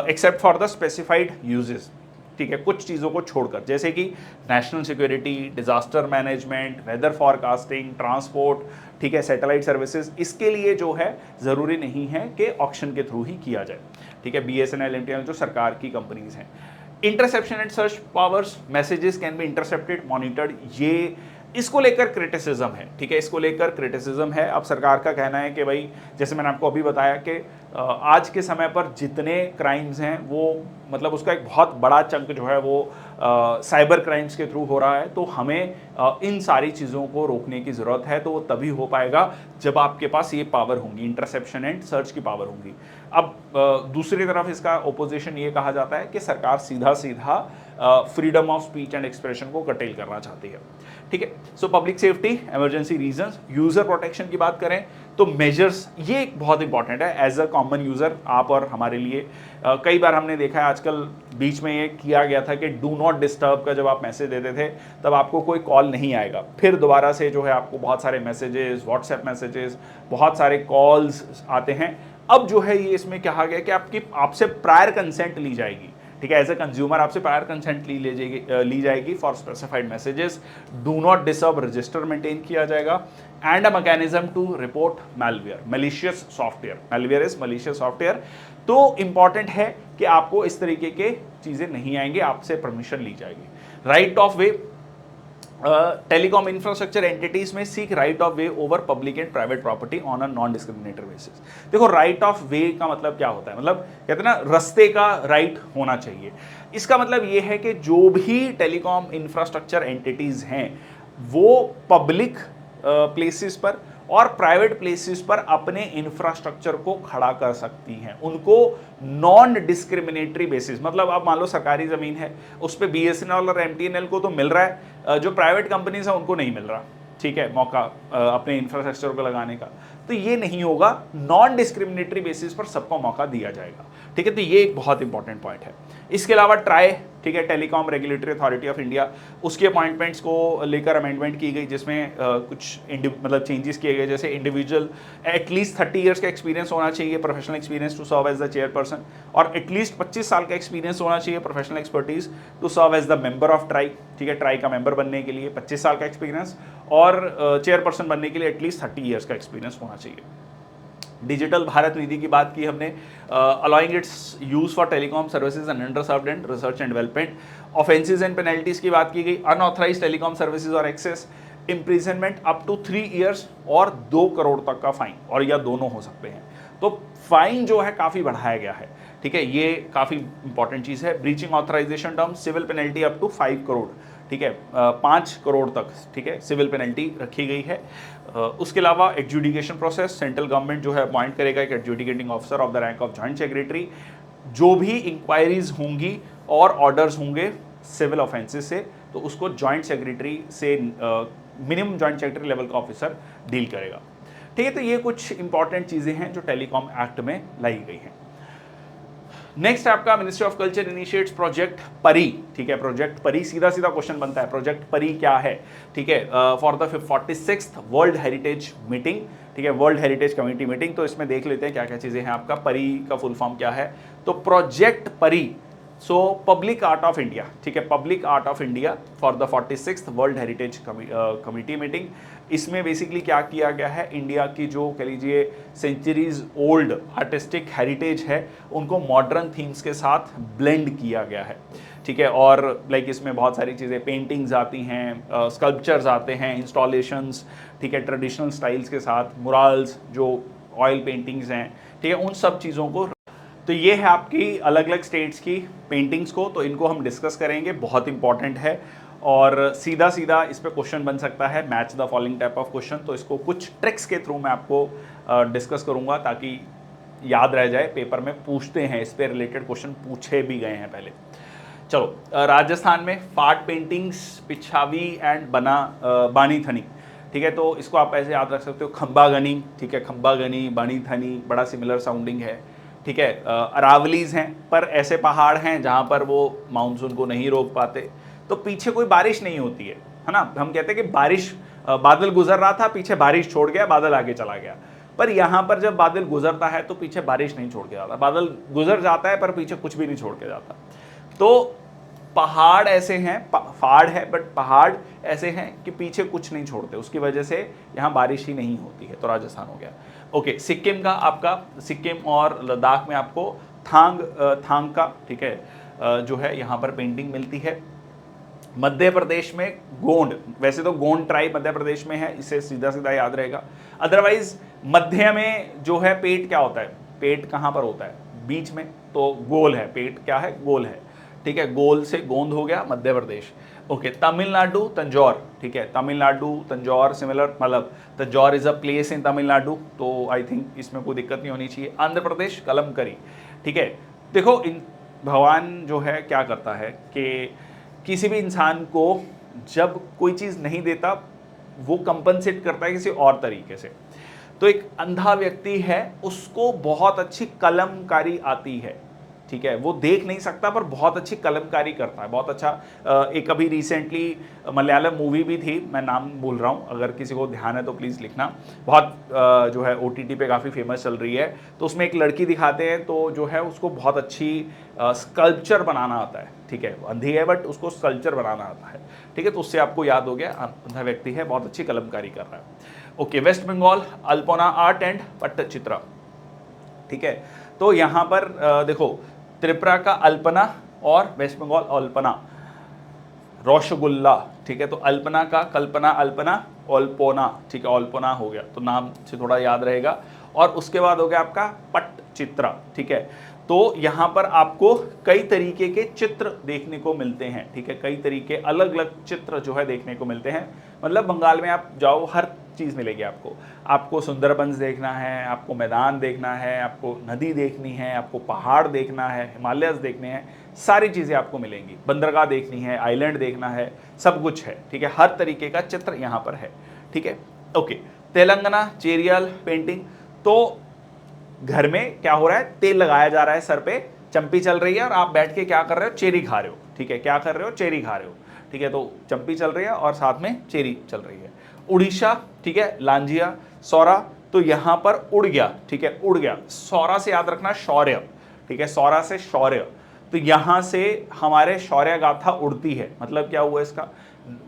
except for the specified uses, ठीक है, कुछ चीज़ों को छोड़कर, जैसे कि national security, disaster management, weather forecasting, transport, ठीक है, सैटेलाइट सर्विसेज, इसके लिए जो है ज़रूरी नहीं है कि ऑक्शन के थ्रू ही किया जाए, ठीक है। BSNL, MTNL जो सरकार की कंपनीज हैं। Interception and search powers, messages can be intercepted, monitored, ये इसको लेकर क्रिटिसिज्म है, ठीक है, इसको लेकर क्रिटिसिज्म है। अब सरकार का कहना है कि भाई, जैसे मैंने आपको अभी बताया कि आज के समय पर जितने क्राइम्स हैं वो मतलब उसका एक बहुत बड़ा चंक जो है वो साइबर क्राइम्स के थ्रू हो रहा है, तो हमें इन सारी चीज़ों को रोकने की ज़रूरत है। तो वो तभी हो पाएगा जब आपके पास ये पावर होंगी, इंटरसेप्शन एंड सर्च की पावर होंगी। अब दूसरी तरफ इसका ओपोजिशन ये कहा जाता है कि सरकार सीधा सीधा freedom of speech and expression को कटेल करना चाहती है, ठीक है। So public safety, emergency reasons, user protection की बात करें तो मेजर्स, ये एक बहुत इंपॉर्टेंट है एज अ कॉमन यूजर, आप और हमारे लिए। कई बार हमने देखा है आजकल, बीच में ये किया गया था कि डू नॉट डिस्टर्ब का जब आप मैसेज देते थे तब आपको कोई कॉल नहीं आएगा, फिर दोबारा से जो है आपको बहुत सारे मैसेजेस, व्हाट्सएप मैसेजेस, बहुत सारे कॉल्स आते हैं। अब जो है ये इसमें कहा गया कि आपसे प्रायर कंसेंट ली जाएगी, ठीक है, एज ए कंज्यूमर आपसे प्रायर कंसेंट ली जाएगी for specified messages. Do not disturb register maintain किया जाएगा and a mechanism to report malware, malicious software, malware is malicious software. तो इंपॉर्टेंट है कि आपको इस तरीके के चीजें नहीं आएंगे, आपसे परमिशन ली जाएगी। Right of way, telecom infrastructure entities में seek right of way over public and private property on a non discriminatory basis. देखो, राइट ऑफ वे का मतलब क्या होता है? मतलब कहते हैं ना, रास्ते का राइट होना चाहिए। इसका मतलब ये है कि जो भी टेलीकॉम इंफ्रास्ट्रक्चर एंटिटीज हैं वो पब्लिक प्लेसेस पर और प्राइवेट प्लेसेस पर अपने इंफ्रास्ट्रक्चर को खड़ा कर सकती हैं, उनको नॉन डिस्क्रिमिनेटरी बेसिस। मतलब अब मान लो सरकारी ज़मीन है, उस पर BSNL और MTNL को तो मिल रहा है, जो प्राइवेट कंपनीज है उनको नहीं मिल रहा, ठीक है, मौका अपने इंफ्रास्ट्रक्चर को लगाने का। तो ये नहीं होगा, नॉन डिस्क्रिमिनेटरी बेसिस पर सबको मौका दिया जाएगा, ठीक है। तो ये एक बहुत इंपॉर्टेंट पॉइंट है। इसके अलावा ट्राई, ठीक है, telecom regulatory authority of India, उसके अपॉइंटमेंट्स को लेकर अमेंडमेंट की गई, जिसमें कुछ मतलब चेंजेस किए गए, जैसे इंडिविजुअल एटलीस्ट 30 ईयर्स का एक्सपीरियंस होना चाहिए, professional experience to serve as the chairperson, और एटलीस्ट 25 साल का एक्सपीरियंस होना चाहिए, professional expertise to serve as the member of TRAI, ठीक है, ट्राई का मेंबर बनने के लिए 25 साल का एक्सपीरियंस, और चेयरपर्सन बनने के लिए एटलीस्ट 30 ईयर्स का एक्सपीरियंस होना चाहिए। डिजिटल भारत निधि की बात की हमने, allowing its use for telecom services and underserved and research and development. Offences and penalties की बात की गई, अनऑथराइज्ड टेलीकॉम सर्विसेज और access, imprisonment up to 3 years और 2 करोड़ तक का फाइन, और या दोनों हो सकते हैं। तो फाइन जो है काफ़ी बढ़ाया गया है, ठीक है, ये काफ़ी इंपॉर्टेंट चीज़ है। Breaching authorisation term, civil penalty up to 5 crore, ठीक है, 5 करोड़ तक, ठीक है, सिविल पेनल्टी रखी गई है। उसके अलावा एडजुडिकेशन प्रोसेस, सेंट्रल गवर्नमेंट जो है अपॉइंट करेगा एक adjudicating officer of the rank of joint secretary. जो भी इंक्वायरीज होंगी और ऑर्डर्स होंगे सिविल ऑफेंसेस से, तो उसको जॉइंट सेक्रेटरी से, मिनिमम जॉइंट सेक्रेटरी लेवल का ऑफिसर डील करेगा, ठीक है। तो ये कुछ इंपॉर्टेंट चीज़ें हैं जो टेलीकॉम एक्ट में लाई गई हैं। नेक्स्ट आपका ministry of culture initiates project परी, ठीक है, प्रोजेक्ट परी, सीधा सीधा क्वेश्चन बनता है, प्रोजेक्ट परी क्या है, ठीक है, for the 46th world heritage meeting, ठीक है, वर्ल्ड हेरिटेज कमेटी मीटिंग। तो इसमें देख लेते हैं क्या क्या चीज़ें हैं। आपका परी का फुल फॉर्म क्या है? तो प्रोजेक्ट परी, so public art of India, ठीक है, public art of India for the 46th world heritage committee meeting. इसमें बेसिकली क्या किया गया है, इंडिया की जो कह लीजिए सेंचुरीज ओल्ड आर्टिस्टिक हेरिटेज है उनको मॉडर्न थीम्स के साथ ब्लेंड किया गया है, ठीक है। और लाइक इसमें बहुत सारी चीज़ें, पेंटिंग्स आती हैं, स्कल्पचर्स आते हैं, इंस्टॉलेशंस, ठीक है, ट्रेडिशनल स्टाइल्स के साथ, मुराल्स जो ऑयल पेंटिंग्स हैं, ठीक है, उन सब चीज़ों को। तो ये है आपकी अलग अलग स्टेट्स की पेंटिंग्स को, तो इनको हम डिस्कस करेंगे, बहुत इंपॉर्टेंट है। और सीधा सीधा इस पर क्वेश्चन बन सकता है, match the following type of question. तो इसको कुछ ट्रिक्स के थ्रू मैं आपको डिस्कस करूंगा ताकि याद रह जाए, पेपर में पूछते हैं, इस पे रिलेटेड क्वेश्चन पूछे भी गए हैं पहले। चलो, राजस्थान में फाट पेंटिंग्स पिछावी एंड बानी थनी, ठीक है, तो इसको आप ऐसे याद रख सकते हो, खंबा गनी, ठीक है, खंबा गनी, बानी थनी, बड़ा सिमिलर साउंडिंग है, ठीक है। अरावलीज हैं, पर ऐसे पहाड़ हैं जहाँ पर वो मानसून को नहीं रोक पाते, तो पीछे कोई बारिश नहीं होती है ना। हम कहते हैं कि बारिश, बादल गुजर रहा था, पीछे बारिश छोड़ गया, बादल आगे चला गया, पर यहाँ पर जब बादल गुजरता है तो पीछे बारिश नहीं छोड़ के जाता, बादल गुजर जाता है पर पीछे कुछ भी नहीं छोड़ के जाता। तो पहाड़ ऐसे हैं, फाड़ है बट पहाड़ ऐसे हैं कि पीछे कुछ नहीं छोड़ते, उसकी वजह से यहाँ बारिश ही नहीं होती है, तो राजस्थान हो गया। ओके, सिक्किम का आपका, सिक्किम और लद्दाख में आपको थांग का, ठीक है, जो है यहाँ पर पेंटिंग मिलती है। मध्य प्रदेश में गोंड, वैसे तो गोंड ट्राइब मध्य प्रदेश में है, इसे सीधा सीधा याद रहेगा। अदरवाइज मध्य में जो है पेट क्या होता है, पेट कहाँ पर होता है, बीच में, तो गोल है, पेट क्या है, गोल है, ठीक है, गोल से गोंद हो गया मध्य प्रदेश। ओके, तमिलनाडु तंजौर, ठीक है, तमिलनाडु तंजौर सिमिलर, मतलब Tanjore is a place in Tamil Nadu, तो आई थिंक इसमें कोई दिक्कत नहीं होनी चाहिए। आंध्र प्रदेश कलमकरी, ठीक है। देखो, इन भगवान जो है क्या करता है कि किसी भी इंसान को जब कोई चीज़ नहीं देता, वो कंपनसेट करता है किसी और तरीके से। तो एक अंधा व्यक्ति है, उसको बहुत अच्छी कलमकारी आती है, ठीक है, वो देख नहीं सकता पर बहुत अच्छी कलमकारी करता है, बहुत अच्छा। एक अभी रिसेंटली मलयालम मूवी भी थी, मैं नाम भूल रहा हूँ, अगर किसी को ध्यान है तो प्लीज़ लिखना, बहुत जो है OTT पे काफ़ी फेमस चल रही है। तो उसमें एक लड़की दिखाते हैं, तो जो है उसको बहुत अच्छी स्कल्पचर बनाना आता है, ठीक है, अंधी है बट उसको स्कल्पचर बनाना आता है, ठीक है, तो उससे आपको याद हो गया, अंधा व्यक्ति है, बहुत अच्छी कलमकारी कर रहा है। Okay, West Bengal Alpona art and Pattachitra, ठीक है, तो यहाँ पर देखो, त्रिपुरा का अल्पना और वेस्ट बंगाल अल्पना, रसगुल्ला, ठीक है, तो अल्पना का कल्पना, अल्पना, अल्पोना, ठीक है, अल्पोना हो गया, तो नाम से थोड़ा याद रहेगा। और उसके बाद हो गया आपका पट्टचित्रा, ठीक है, तो यहाँ पर आपको कई तरीके के चित्र देखने को मिलते हैं, ठीक है, कई तरीके अलग अलग चित्र जो है देखने को मिलते हैं। मतलब बंगाल में आप जाओ, हर चीज़ मिलेगी आपको सुंदरबंस देखना है, आपको मैदान देखना है, आपको नदी देखनी है, आपको पहाड़ देखना है, हिमालयस देखने हैं, सारी चीज़ें आपको मिलेंगी, बंदरगाह देखनी है, आइलैंड देखना है, सब कुछ है, ठीक है, हर तरीके का चित्र यहाँ पर है, ठीक है। ओके, तेलंगाना चेरियल पेंटिंग, तो घर में क्या हो रहा है, तेल लगाया जा रहा है, सर पे चंपी चल रही है और आप बैठ के क्या कर रहे हो, चेरी खा रहे हो, ठीक है, क्या कर रहे हो, चेरी खा रहे हो, ठीक है, तो चंपी चल रही है और साथ में चेरी चल रही है। उड़ीसा, ठीक है, लांजिया, सौरा, तो यहाँ पर उड़ गया, ठीक है, उड़ गया, सौरा से याद रखना शौर्य, ठीक है, सौरा से शौर्य, तो यहाँ से हमारे शौर्य गाथा उड़ती है, मतलब क्या हुआ इसका,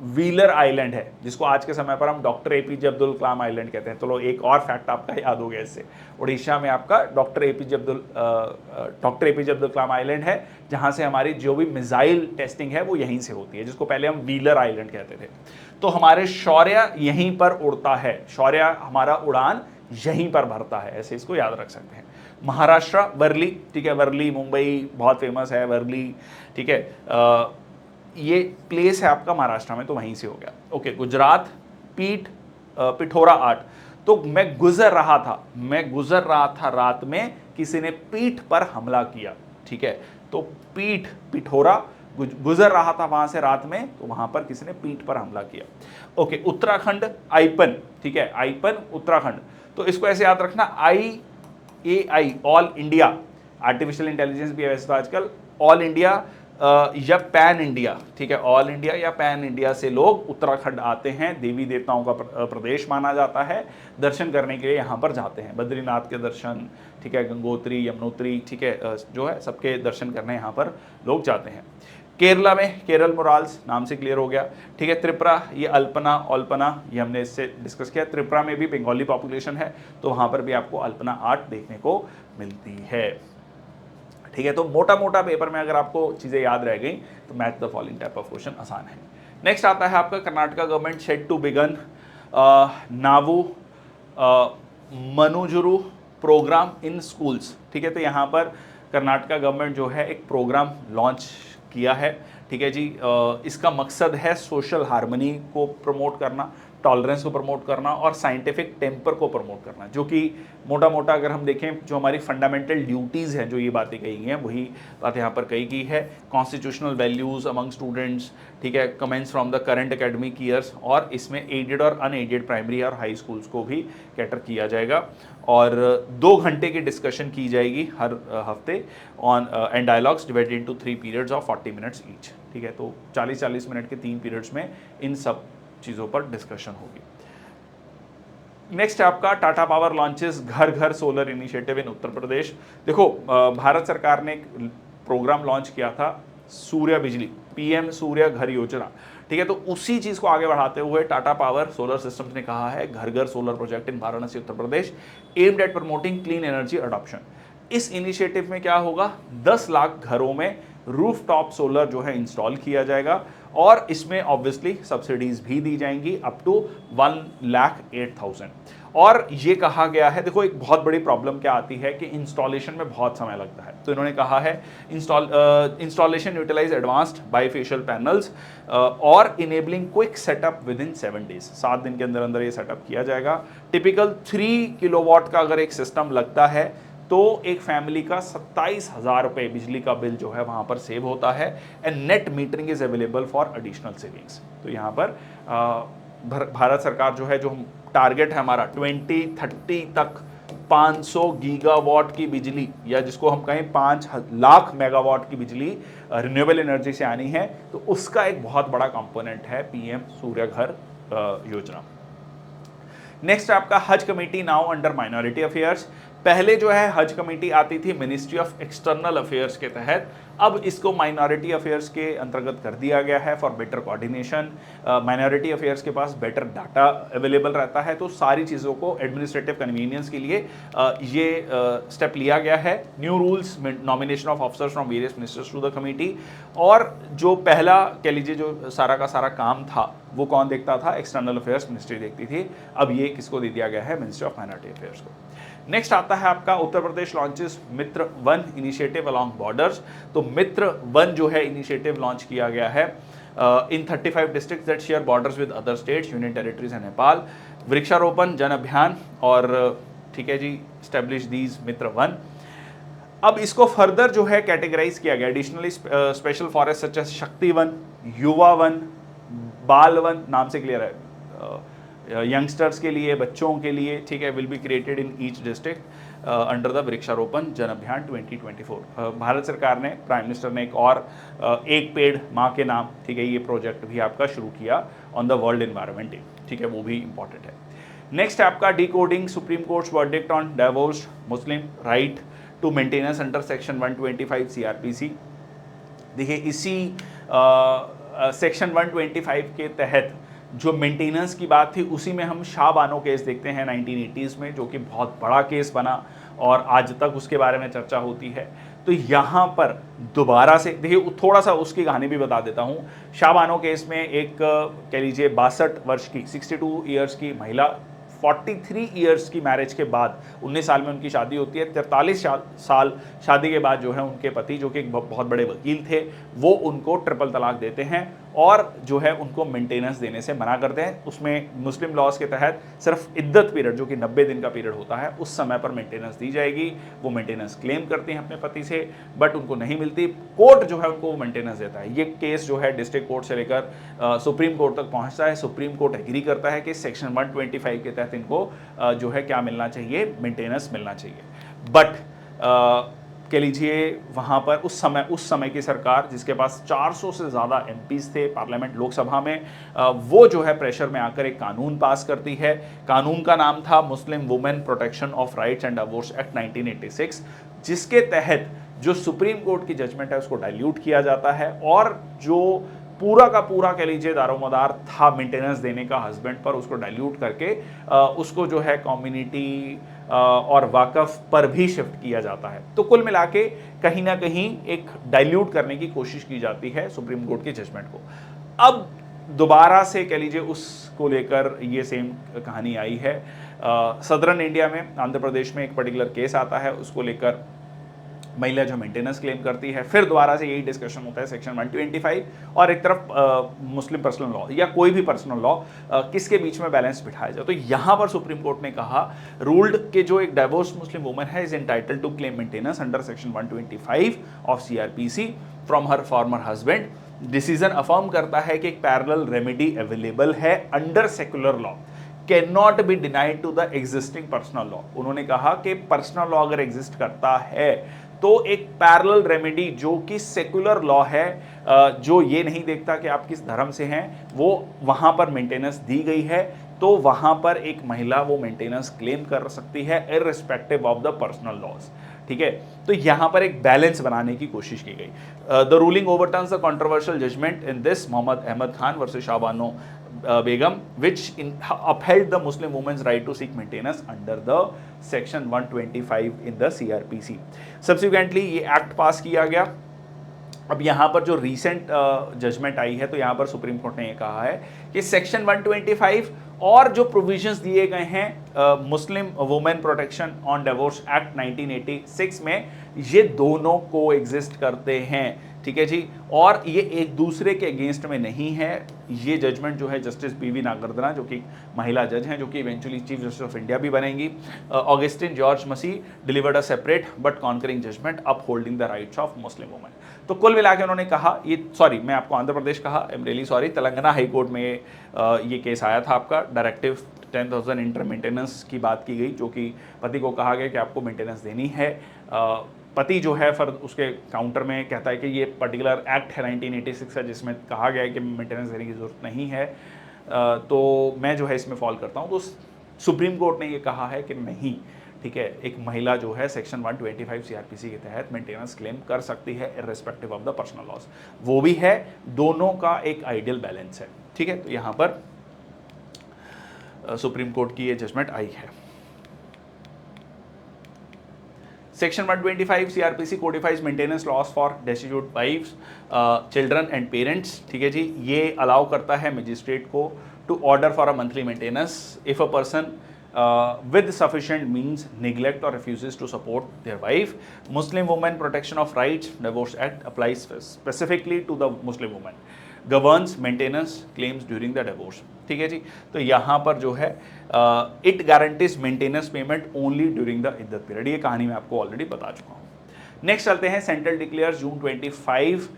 व्हीलर आइलैंड है, जिसको आज के समय पर हम doctor APJ Abdul Kalam island कहते हैं। तो एक और फैक्ट आपका याद हो गया इससे, उड़ीसा में आपका doctor APJ Abdul Kalam island है, जहाँ से हमारी जो भी मिसाइल टेस्टिंग है वो यहीं से होती है, जिसको पहले हम व्हीलर आइलैंड कहते थे। तो हमारे शौर्य यहीं पर उड़ता है, शौर्य हमारा उड़ान यहीं पर भरता है, ऐसे इसको याद रख सकते हैं। महाराष्ट्र वर्ली, ठीक है, वर्ली मुंबई बहुत फेमस है, वर्ली, ठीक है, ये प्लेस है आपका महाराष्ट्र में, तो वहीं से हो गया। ओके, गुजरात पिठोरा आर्ट, तो मैं गुजर रहा था रात में, किसी ने पीठ पर हमला किया, ठीक है, तो पिठोरा, गुजर रहा था वहां से रात में, तो वहां पर किसी ने पीठ पर हमला किया। ओके, उत्तराखंड आईपन, ठीक है, आईपन उत्तराखंड, तो इसको ऐसे याद रखना, IAI all India, artificial intelligence भी है वैसे तो आजकल, ऑल इंडिया या पैन इंडिया, ठीक है, ऑल इंडिया या पैन इंडिया से लोग उत्तराखंड आते हैं, देवी देवताओं का प्रदेश माना जाता है, दर्शन करने के लिए यहाँ पर जाते हैं, बद्रीनाथ के दर्शन, ठीक है, गंगोत्री, यमुनोत्री, ठीक है, जो है सबके दर्शन करने यहाँ पर लोग जाते हैं। केरला में केरल मुराल्स, नाम से क्लियर हो गया, ठीक है। त्रिपुरा, ये अल्पना, ये हमने इससे डिस्कस किया, त्रिपुरा में भी बंगाली पॉपुलेशन है, तो वहाँ पर भी आपको अल्पना आर्ट देखने को मिलती है, ठीक है। तो मोटा मोटा पेपर में अगर आपको चीज़ें याद रह गई तो match the following type of question आसान है। नेक्स्ट आता है आपका, Karnataka government set to begin Navu Manujaru programme in schools, ठीक है, तो यहाँ पर कर्नाटका गवर्नमेंट जो है एक प्रोग्राम लॉन्च किया है, ठीक है जी। इसका मकसद है सोशल हार्मनी को प्रमोट करना, टॉलरेंस को प्रमोट करना और साइंटिफिक टेम्पर को प्रमोट करना, जो कि मोटा मोटा अगर हम देखें जो हमारी फंडामेंटल ड्यूटीज़ हैं, जो ये बातें कही गई हैं वही बात यहाँ पर कही गई है। कॉन्स्टिट्यूशनल वैल्यूज़ अमंग स्टूडेंट्स, ठीक है, comments from the current academic years, और इसमें एडेड और अनएडेड प्राइमरी और हाई स्कूल्स को भी कैटर किया जाएगा। और 2 घंटे की डिस्कशन की जाएगी हर हफ्ते on and dialogues divided into 3 periods of 40 minutes each, ठीक है। तो 40-40 मिनट के 3 पीरियड्स में इन सब चीज़ों पर डिस्कशन होगी। नेक्स्ट है आपका टाटा पावर लॉन्चेस घर घर solar initiative in Uttar Pradesh. देखो, भारत सरकार ने एक प्रोग्राम लॉन्च किया था सूर्य बिजली, पीएम सूर्य घर योजना, ठीक है। तो उसी चीज़ को आगे बढ़ाते हुए टाटा पावर सोलर सिस्टम्स ने कहा है घर घर solar project in Varanasi Uttar Pradesh aimed at promoting clean energy adoption. इस इनिशिएटिव में क्या होगा, 10 लाख घरों में रूफटॉप सोलर जो है इंस्टॉल किया जाएगा और इसमें ऑब्वियसली सब्सिडीज भी दी जाएंगी अप टू 1,08,000। और ये कहा गया है, देखो एक बहुत बड़ी प्रॉब्लम क्या आती है कि इंस्टॉलेशन में बहुत समय लगता है, तो इन्होंने कहा है installation utilise advanced bifacial panels और enabling quick setup within 7 days, 7 दिन के अंदर अंदर ये सेटअप किया जाएगा। टिपिकल 3 किलोवाट का अगर एक सिस्टम लगता है तो एक फैमिली का 27,000 रुपये बिजली का बिल जो है वहाँ पर सेव होता है and net metering is available for additional savings. तो यहाँ पर भारत सरकार जो है, जो टारगेट है हमारा 2030 तक 500 गीगावाट की बिजली, या जिसको हम कहें 5 लाख मेगावाट की बिजली रिन्यूएबल एनर्जी से आनी है, तो उसका एक बहुत बड़ा कंपोनेंट है पीएम सूर्य घर योजना। नेक्स्ट आपका हज committee now under minority affairs. पहले जो है हज कमेटी आती थी मिनिस्ट्री ऑफ एक्सटर्नल अफेयर्स के तहत, अब इसको माइनॉरिटी अफेयर्स के अंतर्गत कर दिया गया है for better coordination. Minority affairs के पास बेटर डाटा अवेलेबल रहता है, तो सारी चीज़ों को एडमिनिस्ट्रेटिव कन्वीनियंस के लिए ये स्टेप लिया गया है। New rules, nomination of officers from various ministers to the committee, और जो पहला कह लीजिए जो सारा का सारा काम था वो कौन देखता था, एक्सटर्नल अफेयर्स मिनिस्ट्री देखती थी, अब ये किसको दे दिया गया है, मिनिस्ट्री ऑफ माइनॉरिटी अफेयर्स को। नेक्स्ट आता है आपका उत्तर प्रदेश लॉन्चेस मित्र 1 इनिशिएटिव अलोंग बॉर्डर्स। तो मित्र 1 जो है इनिशिएटिव लॉन्च किया गया है इन 35 districts that share borders with other states, union territories and Nepal. वृक्षारोपण जन अभियान और ठीक है जी, स्टैब्लिश दीज मित्र 1। अब इसको फर्दर जो है कैटेगराइज किया गया, additionally special forest such as Shakti Van, Yuva Van, Bal Van, नाम से क्लियर है, यंगस्टर्स के लिए, बच्चों के लिए, ठीक है, will be created in each district under the वृक्षारोपण जन अभियान 2024। भारत सरकार ने, प्राइम मिनिस्टर ने एक और एक पेड़ माँ के नाम, ठीक है, ये प्रोजेक्ट भी आपका शुरू किया on the world environment day, ठीक है, वो भी इंपॉर्टेंट है। नेक्स्ट आपका decoding supreme court's verdict on divorced Muslim right to maintenance under section 125 CRPC। देखिए इसी सेक्शन 125 के तहत जो मेंटेनेंस की बात थी, उसी में हम शाह बानो केस देखते हैं 1980s में, जो कि बहुत बड़ा केस बना और आज तक उसके बारे में चर्चा होती है। तो यहाँ पर दोबारा से देखिए, थोड़ा सा उसकी कहानी भी बता देता हूँ। शाह बानो केस में एक कह लीजिए 62 वर्ष की 62 ईयर्स की महिला 43 ईयर्स की मैरिज के बाद 19 साल में उनकी शादी होती है। 43 साल शादी के बाद जो है उनके पति, जो कि एक बहुत बड़े वकील थे, वो उनको ट्रिपल तलाक देते हैं और जो है उनको मेंटेनेंस देने से मना करते हैं। उसमें मुस्लिम लॉज के तहत सिर्फ इद्दत पीरियड, जो कि 90 दिन का पीरियड होता है, उस समय पर मेंटेनेंस दी जाएगी। वो मेंटेनेंस क्लेम करती हैं अपने पति से, बट उनको नहीं मिलती। कोर्ट जो है उनको मेंटेनेंस देता है। ये केस जो है डिस्ट्रिक्ट कोर्ट से लेकर सुप्रीम कोर्ट तक पहुंचता है। सुप्रीम कोर्ट एग्री करता है कि सेक्शन 125 के तहत इनको जो है क्या मिलना चाहिए, मेंटेनेंस मिलना चाहिए। बट कह लीजिए वहाँ पर उस समय की सरकार, जिसके पास 400 से ज़्यादा एमपीज थे पार्लियामेंट लोकसभा में, वो जो है प्रेशर में आकर एक कानून पास करती है। कानून का नाम था Muslim women protection of rights and divorce act 1986, जिसके तहत जो सुप्रीम कोर्ट की जजमेंट है उसको डाइल्यूट किया जाता है और जो पूरा का पूरा कह लीजिए दारोमदार था मेंटेनेंस देने का हस्बैंड पर, उसको डाइल्यूट करके उसको जो है कम्युनिटी और वाकफ पर भी शिफ्ट किया जाता है। तो कुल मिला के कहीं ना कहीं एक डाइल्यूट करने की कोशिश की जाती है सुप्रीम कोर्ट की जजमेंट को। अब दोबारा से कह लीजिए उसको लेकर ये सेम कहानी आई है। सदर्न इंडिया में, आंध्र प्रदेश में एक पर्टिकुलर केस आता है, उसको लेकर महिला जो मेंटेनेंस क्लेम करती है, फिर दोबारा से यही डिस्कशन होता है सेक्शन 125, और एक तरफ मुस्लिम पर्सनल लॉ या कोई भी पर्सनल लॉ, किसके बीच में बैलेंस बिठाया जाए। तो यहां पर सुप्रीम कोर्ट ने कहा रूल्ड के जो एक डाइवोर्स मुस्लिम वुमन है is entitled to claim maintenance under section 125 of CrPC from her former husband. Decision affirm करता है कि एक पैरेलल रेमेडी अवेलेबल है under secular law, can not be denied to the existing personal law. उन्होंने कहा कि personal law अगर exist करता है तो एक पैरेलल रेमेडी जो कि सेक्युलर लॉ है, जो ये नहीं देखता कि आप किस धर्म से हैं, वो वहां पर मेंटेनेंस दी गई है, तो वहां पर एक महिला वो मेंटेनेंस क्लेम कर सकती है irrespective of the personal laws. ठीक है, तो यहां पर एक बैलेंस बनाने की कोशिश की गई। The ruling overturns the controversial judgment in this Mohammad Ahmad Khan versus Shah Bano Begum, which upheld the Muslim woman's right to seek maintenance under the section 125 in the CRPC. Subsequently ये एक्ट पास किया गया। अब यहाँ पर जो रिसेंट जजमेंट आई है, तो यहाँ पर सुप्रीम कोर्ट ने ये कहा है कि सेक्शन 125 और जो प्रोविजंस दिए गए हैं Muslim women protection on divorce act 1986 में, ये दोनों को एग्जिस्ट करते हैं। ठीक है जी, और ये एक दूसरे के अगेंस्ट में नहीं है। ये जजमेंट जो है जस्टिस पीवी नागरदना, जो कि महिला जज हैं, जो कि eventually chief justice of India भी बनेंगी, Augustine George Masih delivered a separate but concurring judgment upholding the rights of Muslim women. तो कुल मिला के उन्होंने कहा, ये सॉरी मैं आपको आंध्र प्रदेश कहा, I am really sorry, Telangana high court में ये केस आया था आपका। डायरेक्टिव 10,000 इंटर मेंटेनेंस की बात की गई, जो कि पति को कहा गया कि आपको मेंटेनेंस देनी है। पति जो है फिर उसके काउंटर में कहता है कि ये पर्टिकुलर एक्ट है 1986 का जिसमें कहा गया है कि मेंटेनेंस देने की ज़रूरत नहीं है, तो मैं जो है इसमें फॉल करता हूँ। तो सुप्रीम कोर्ट ने ये कहा है कि नहीं, ठीक है, एक महिला जो है सेक्शन 125 सीआरपीसी के तहत मेंटेनेंस क्लेम कर सकती है irrespective of the personal loss. वो भी है, दोनों का एक आइडियल बैलेंस है। ठीक है, तो यहाँ पर सुप्रीम कोर्ट की ये जजमेंट आई है। Section 125 CrPC codifies maintenance laws for destitute wives, children and parents. ठीक है जी, ये अलाउ करता है मजिस्ट्रेट को to order for a monthly maintenance if a person with sufficient means neglect or refuses to support their wife. Muslim Women Protection of Rights Divorce Act applies specifically to the Muslim woman, governs maintenance claims during the divorce. ठीक है जी, तो यहाँ पर जो है it guarantees maintenance payment only during the इद्दत period. ये कहानी मैं आपको ऑलरेडी बता चुका हूँ। नेक्स्ट चलते हैं, सेंट्रल डिक्लेयर जून 25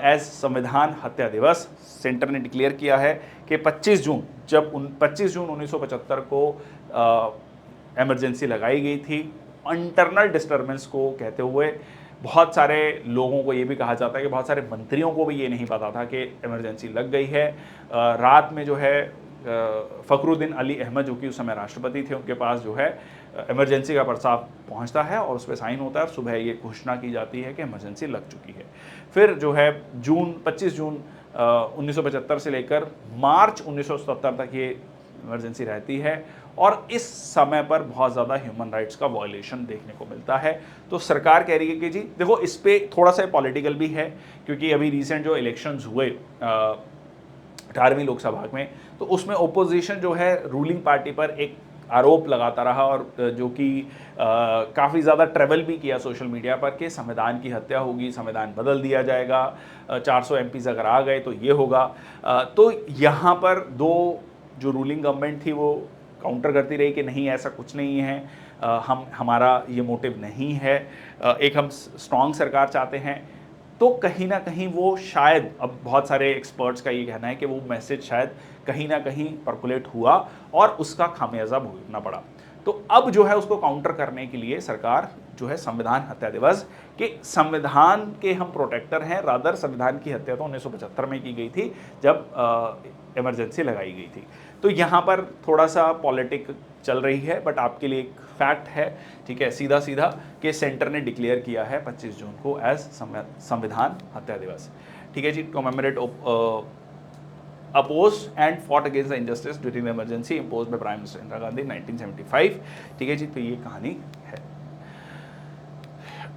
एज संविधान हत्या दिवस। सेंटर ने डिक्लेयर किया है कि 25 जून 1975 को इमरजेंसी लगाई गई थी इंटरनल डिस्टर्बेंस को कहते हुए। बहुत सारे लोगों को ये भी कहा जाता है कि बहुत सारे मंत्रियों को भी ये नहीं पता था कि इमरजेंसी लग गई है। रात में जो है फ़खरुद्दीन अली अहमद, जो कि उस समय राष्ट्रपति थे, उनके पास जो है इमरजेंसी का प्रस्ताव पहुंचता है और उस पर साइन होता है और सुबह ये घोषणा की जाती है कि इमरजेंसी लग चुकी है। फिर जो है 25 जून 1975 से लेकर मार्च 1977 तक ये इमरजेंसी रहती है और इस समय पर बहुत ज़्यादा ह्यूमन राइट्स का वायलेशन देखने को मिलता है। तो सरकार कह रही है कि जी देखो, इस पर थोड़ा सा पॉलिटिकल भी है, क्योंकि अभी रिसेंट जो इलेक्शंस हुए 18वीं लोकसभा में, तो उसमें ओपोजिशन जो है रूलिंग पार्टी पर एक आरोप लगाता रहा और जो कि काफ़ी ज़्यादा ट्रेवल भी किया सोशल मीडिया पर कि संविधान की हत्या होगी, संविधान बदल दिया जाएगा, 400 एमपीज़ अगर आ गए तो ये होगा। तो यहाँ पर दो जो रूलिंग गवर्नमेंट थी वो काउंटर करती रही कि नहीं, ऐसा कुछ नहीं है, हमारा ये मोटिव नहीं है, एक हम स्ट्रॉन्ग सरकार चाहते हैं। तो कहीं ना कहीं वो शायद, अब बहुत सारे एक्सपर्ट्स का ये कहना है कि वो मैसेज शायद कहीं ना कहीं पर्कुलेट हुआ और उसका खामियाजा भुगतना पड़ा। तो अब जो है उसको काउंटर करने के लिए सरकार जो है संविधान हत्या दिवस कि संविधान के हम प्रोटेक्टर हैं, रादर संविधान की हत्या तो 1975 में की गई थी जब इमरजेंसी लगाई गई थी। तो यहाँ पर थोड़ा सा पॉलिटिक चल रही है, बट आपके लिए एक फैक्ट है, ठीक है, सीधा सीधा कि सेंटर ने डिक्लेयर किया है 25 जून को एज संविधान हत्या दिवस। ठीक है जी, commemorate oppose and fought against the injustice during the emergency imposed by prime minister Indira Gandhi 1975। ठीक है जी, तो ये कहानी है।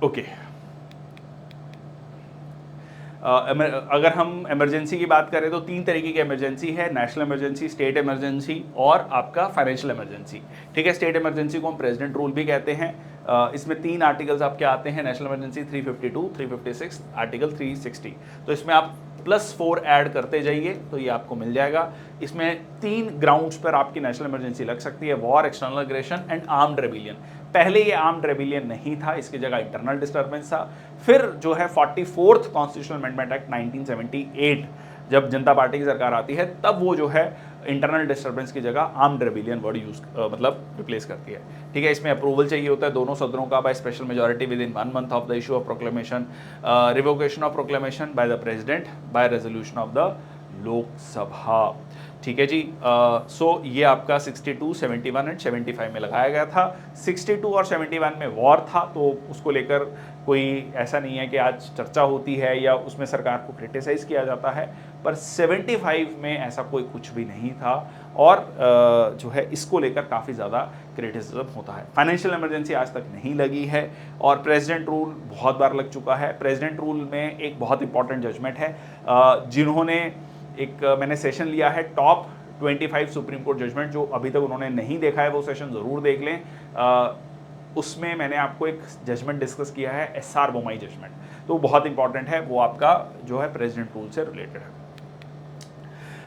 ओके, अगर हम इमरजेंसी की बात करें तो 3 तरीके की इमरजेंसी है, नेशनल इमरजेंसी, स्टेट इमरजेंसी और आपका फाइनेंशियल इमरजेंसी। ठीक है, स्टेट इमरजेंसी को हम प्रेसिडेंट रूल भी कहते हैं, इसमें 3 आर्टिकल्स आपके आते हैं, नेशनल इमरजेंसी 352, 356, आर्टिकल 360। तो इसमें आप +4 ऐड करते जाइए तो ये आपको मिल जाएगा। इसमें 3 ग्राउंड्स पर आपकी नेशनल इमरजेंसी लग सकती है, war, external aggression and armed rebellion. पहले ये आर्म्ड रेबिलियन नहीं था, इसकी जगह इंटरनल डिस्टर्बेंस था। फिर जो है 44th कॉन्स्टिट्यूशनल अमेंडमेंट एक्ट 1978, जब जनता पार्टी की सरकार आती है, तब वो जो है इंटरनल डिस्टर्बेंस की जगह आर्म्ड रेबिलियन वर्ड यूज मतलब रिप्लेस करती है। ठीक है, इसमें अप्रूवल चाहिए होता है दोनों सदनों का by special majority with in 1 month of the issue of proclamation, revocation of proclamation by the president bye resolution of the Lok Sabha. ठीक है जी। सो ये आपका 62, 71 एंड 75 में लगाया गया था। 62 और 71 में वॉर था, तो उसको लेकर कोई ऐसा नहीं है कि आज चर्चा होती है या उसमें सरकार को क्रिटिसाइज किया जाता है, पर 75 में ऐसा कोई कुछ भी नहीं था और जो है इसको लेकर काफ़ी ज़्यादा क्रिटिसिज्म होता है। फाइनेंशियल इमरजेंसी आज तक नहीं लगी है और प्रेसिडेंट रूल बहुत बार लग चुका है। प्रेसिडेंट रूल में एक बहुत इंपॉर्टेंट जजमेंट है, जिन्होंने एक मैंने सेशन लिया है टॉप 25 सुप्रीम कोर्ट जजमेंट, जो अभी तक उन्होंने नहीं देखा है वो सेशन ज़रूर देख लें। उसमें मैंने आपको एक जजमेंट डिस्कस किया है, SR बोमई जजमेंट, तो बहुत इंपॉर्टेंट है, वो आपका जो है प्रेसिडेंट रूल से रिलेटेड है।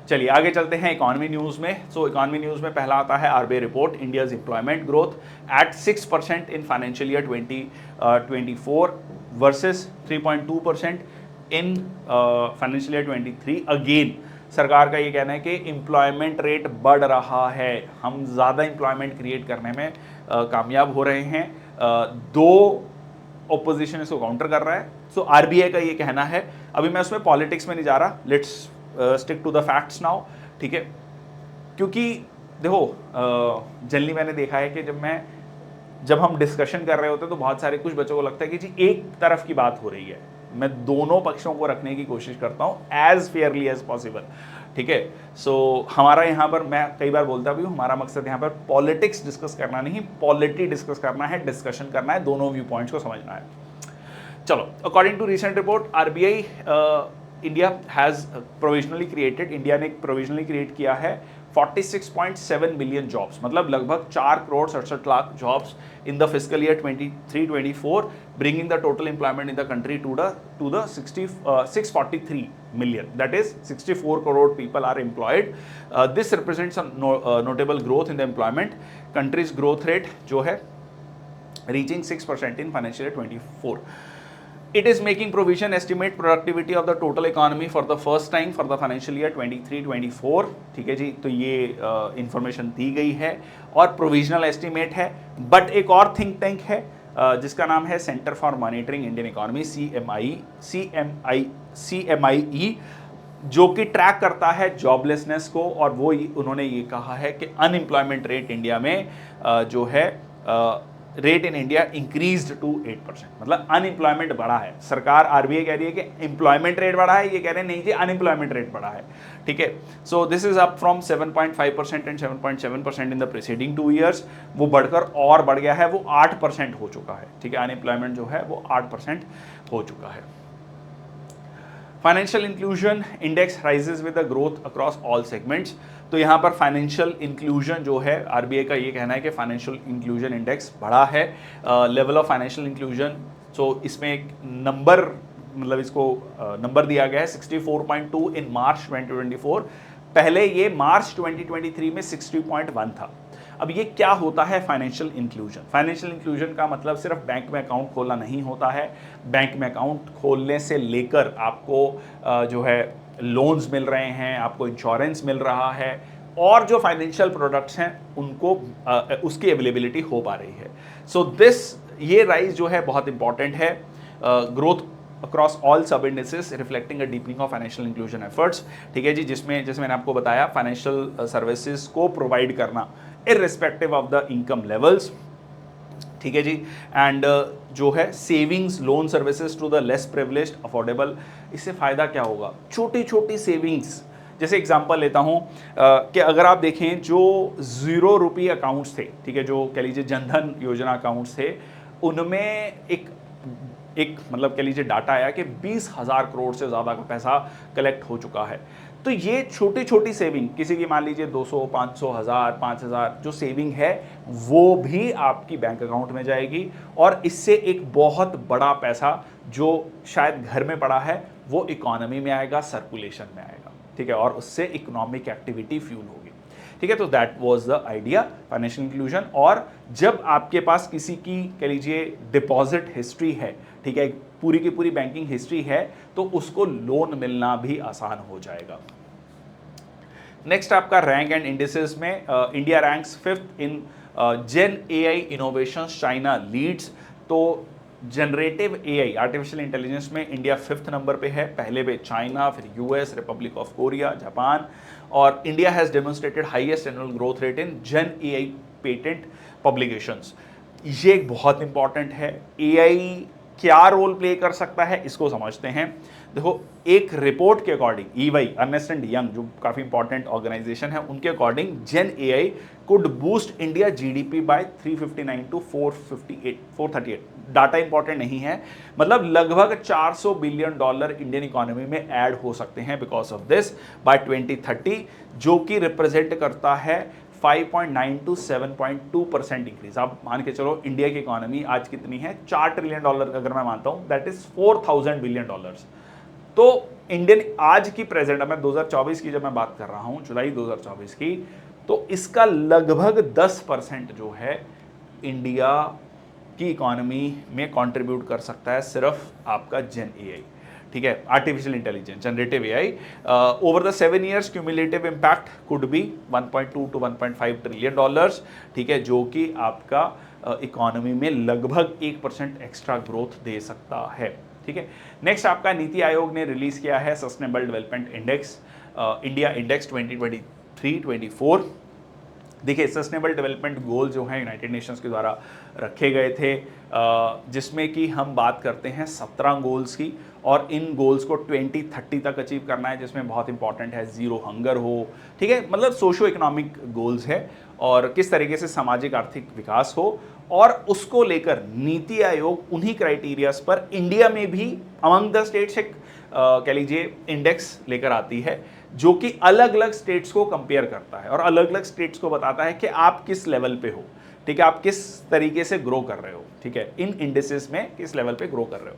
चलिए आगे चलते हैं इकोनॉमी न्यूज़ में। सो इकोनॉमी न्यूज़ में पहला आता है RBI report, India's employment growth at 6% in financial year 2024 versus 3.2% in financial year 23। Again सरकार का ये कहना है कि एम्प्लॉयमेंट रेट बढ़ रहा है, हम ज़्यादा एम्प्लॉयमेंट क्रिएट करने में कामयाब हो रहे हैं। दो ऑपोजिशन इसको काउंटर कर रहा है। सो RBI का ये कहना है, अभी मैं उसमें पॉलिटिक्स में नहीं जा रहा, let's stick to the facts now. ठीक है, क्योंकि देखो जनरली मैंने देखा है कि जब हम डिस्कशन कर रहे होते हैं तो बहुत सारे कुछ बच्चों को लगता है कि जी एक तरफ की बात हो रही है। मैं दोनों पक्षों को रखने की कोशिश करता हूँ एज फेयरली एज पॉसिबल। ठीक है, सो हमारा यहाँ पर, मैं कई बार बोलता भी हूँ, हमारा मकसद यहाँ पर पॉलिटिक्स डिस्कस करना नहीं, पॉलिटी डिस्कस करना है, डिस्कशन करना है, दोनों व्यू पॉइंट्स को समझना है। चलो, according to recent report RBI India has provisionally created, India ने एक प्रोविजनली क्रिएट किया है 46.7 मिलियन जॉब्स, मतलब लगभग 4,67,00,000 jobs in the fiscal year 23-24, bringing the total employment in the country to the 643 million, that is 64 crore people are employed. This represents a notable growth in the employment. Country's growth rate जो है reaching 6% in financial year 24. It is making provision estimate productivity of the total economy for the first time for the financial year 23-24. ठीक है जी, तो ये information दी गई है और प्रोविजनल एस्टिमेट है, बट एक और थिंक टैंक है जिसका नाम है centre for monitoring Indian economy, CMIE, जो कि ट्रैक करता है जॉबलेसनेस को, और वो उन्होंने ये कहा है कि अनएम्प्लॉयमेंट रेट इंडिया में जो है rate in India increased to 8%, मतलब अनएम्प्लॉयमेंट बढ़ा है। सरकार RBI कह रही है कि एम्प्लॉयमेंट रेट बढ़ा है, ये कह रहे हैं नहीं जी अनएम्प्लॉयमेंट रेट बढ़ा है। ठीक है, so this is up from 7.5% and 7.7% in the preceding 2 years। वो बढ़कर और बढ़ गया है, वो 8% हो चुका है। ठीक है, अनएम्प्लॉयमेंट जो है वो 8% हो चुका है। Financial inclusion index rises with the growth across all segments. तो यहाँ पर फाइनेंशियल इंक्लूजन जो है, RBI का ये कहना है कि फाइनेंशियल इंक्लूजन इंडेक्स बढ़ा है। लेवल ऑफ फाइनेंशियल इंक्लूजन, सो इसमें एक नंबर, मतलब इसको नंबर दिया गया है 64.2 इन मार्च 2024। पहले ये मार्च 2023 में 60.1 था। अब ये क्या होता है फाइनेंशियल इंक्लूजन? फाइनेंशियल इंक्लूजन का मतलब सिर्फ बैंक में अकाउंट खोलना नहीं होता है। बैंक में अकाउंट खोलने से लेकर आपको जो है लोन्स मिल रहे हैं, आपको इंश्योरेंस मिल रहा है, और जो फाइनेंशियल प्रोडक्ट्स हैं उनको उसकी अवेलेबिलिटी हो पा रही है। सो ये राइज जो है बहुत इंपॉर्टेंट है। ग्रोथ अक्रॉस ऑल सब indices reflecting a deepening of financial inclusion efforts. ठीक है जी, जिसमें जैसे मैंने आपको बताया फाइनेंशियल सर्विसेज को प्रोवाइड करना irrespective of the income levels. ठीक है जी, एंड जो है savings loan services to the less privileged affordable. इससे फ़ायदा क्या होगा? छोटी छोटी सेविंग्स, जैसे एग्जांपल लेता हूँ कि अगर आप देखें जो 0 रुपये अकाउंट्स थे, ठीक है, जो कह लीजिए जनधन योजना अकाउंट्स थे, उनमें एक मतलब कह लीजिए डाटा आया कि 20,000 करोड़ से ज़्यादा का पैसा कलेक्ट हो चुका है। तो ये छोटी छोटी सेविंग, किसी की मान लीजिए 200, 500, 1000, 5000 जो सेविंग है वो भी आपकी बैंक अकाउंट में जाएगी, और इससे एक बहुत बड़ा पैसा जो शायद घर में पड़ा है वो इकोनॉमी में आएगा, सर्कुलेशन में आएगा, ठीक है, और उससे इकोनॉमिक एक्टिविटी फ्यूल होगी, ठीक है। तो that was the idea, financial inclusion. और जब आपके पास किसी की कह लीजिए डिपॉजिट हिस्ट्री है, ठीक है, पूरी की पूरी बैंकिंग हिस्ट्री है, तो उसको लोन मिलना भी आसान हो जाएगा। नेक्स्ट आपका रैंक एंड इंडिसेस में India ranks 5th in gen AI innovations, China leads. तो जनरेटिव एआई, आर्टिफिशियल इंटेलिजेंस में इंडिया 5th नंबर पे है, पहले पे चाइना, फिर US, republic of Korea, Japan, और India has demonstrated highest annual growth rate in gen AI patent publications. ये एक बहुत इंपॉर्टेंट है। एआई क्या रोल प्ले कर सकता है इसको समझते हैं। देखो, एक रिपोर्ट के according EY, Ernst and Young, जो काफ़ी इंपॉर्टेंट ऑर्गेनाइजेशन है, उनके according Gen AI could boost India GDP by 359 to 438। Data important नहीं है, मतलब लगभग $400 बिलियन इंडियन इकोनॉमी में ऐड हो सकते हैं बिकॉज ऑफ दिस बाय 2030, जो कि रिप्रेजेंट करता है 5.9 to 7.2% इंक्रीज। आप मान के चलो इंडिया की इकोनॉमी आज कितनी है, $4 ट्रिलियन अगर मैं मानता हूं, दैट इज $4000 बिलियन। तो इंडियन आज की प्रेजेंट, मैं 2024 की जब मैं बात कर रहा हूं, जुलाई 2024 की, तो इसका लगभग 10% जो है इंडिया की इकोनॉमी में कंट्रीब्यूट कर सकता है सिर्फ आपका जेन एआई, ठीक है, artificial intelligence, generative AI. Over the 7 years cumulative impact could be 1.2 to 1.5 trillion, ठीक है, जो कि आपका इकोनॉमी में लगभग 1% एक्स्ट्रा ग्रोथ दे सकता है, ठीक है। नेक्स्ट आपका नीति आयोग ने रिलीज किया है sustainable development index, India index 2023-24। देखिए, सस्टेनेबल डेवलपमेंट गोल जो हैं यूनाइटेड नेशंस के द्वारा रखे गए थे, जिसमें कि हम बात करते हैं 17 गोल्स की, और इन गोल्स को 2030 तक अचीव करना है, जिसमें बहुत इंपॉर्टेंट है जीरो हंगर हो, ठीक है, मतलब सोशो इकोनॉमिक गोल्स है, और किस तरीके से सामाजिक आर्थिक विकास हो, और उसको लेकर नीति आयोग उन्हीं क्राइटेरियाज पर इंडिया में भी अमंग द स्टेट्स एक कह लीजिए इंडेक्स लेकर आती है, जो कि अलग अलग स्टेट्स को कंपेयर करता है और अलग अलग स्टेट्स को बताता है कि आप किस लेवल पे हो, ठीक है, आप किस तरीके से ग्रो कर रहे हो, ठीक है, इन इंडिसेस में किस लेवल पे ग्रो कर रहे हो।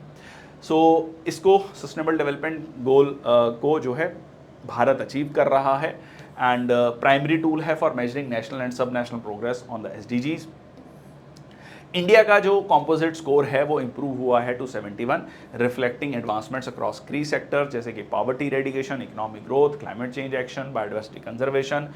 सो इसको सस्टेनेबल डेवलपमेंट गोल को जो है भारत अचीव कर रहा है, एंड प्राइमरी टूल है फॉर मेजरिंग नेशनल एंड सब national progress on the SDGs। India का जो कॉम्पोजिट स्कोर है वो इंप्रूव हुआ है टू 71, रिफ्लेक्टिंग एडवांसमेंट्स अक्रॉस कई सेक्टर, जैसे कि poverty रेडिकेशन, economic growth, climate change action, biodiversity conservation.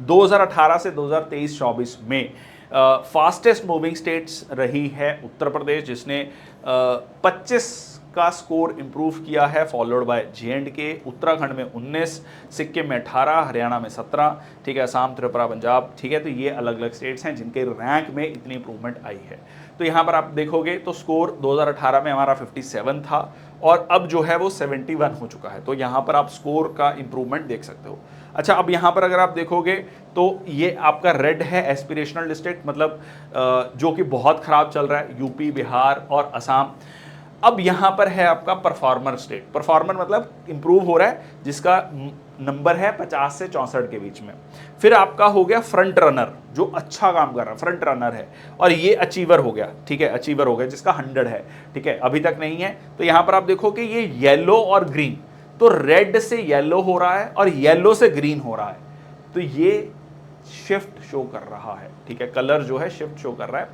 2018 से 2023-24 में फास्टेस्ट मूविंग स्टेट्स रही है उत्तर प्रदेश, जिसने 25 का स्कोर इंप्रूव किया है, फॉलोड बाय J&K, उत्तराखंड में 19, सिक्किम में 18, हरियाणा में 17, ठीक है, असम, त्रिपुरा, पंजाब, ठीक है। तो ये अलग अलग स्टेट्स हैं जिनके रैंक में इतनी इंप्रूवमेंट आई है। तो यहाँ पर आप देखोगे तो स्कोर 2018 में हमारा 57 था, और अब जो है वो 71 हो चुका है। तो यहाँ पर आप स्कोर का इंप्रूवमेंट देख सकते हो। अच्छा, अब यहाँ पर अगर आप देखोगे तो ये आपका रेड है एस्पिरेशनल डिस्ट्रिक्ट, मतलब जो कि बहुत खराब चल रहा है, यूपी, बिहार और असम। अब यहाँ पर है आपका परफॉर्मर स्टेट, परफॉर्मर मतलब इंप्रूव हो रहा है, जिसका नंबर है 50 से 64 के बीच में। फिर आपका हो गया फ्रंट रनर, जो अच्छा काम कर रहा है, फ्रंट रनर है, और ये अचीवर हो गया, ठीक है, अचीवर हो गया जिसका 100 है, ठीक है, अभी तक नहीं है। तो यहाँ पर आप देखो कि ये येलो और ग्रीन, तो रेड से येलो हो रहा है और येलो से ग्रीन हो रहा है, तो ये शिफ्ट शो कर रहा है, ठीक है, कलर जो है शिफ्ट शो कर रहा है।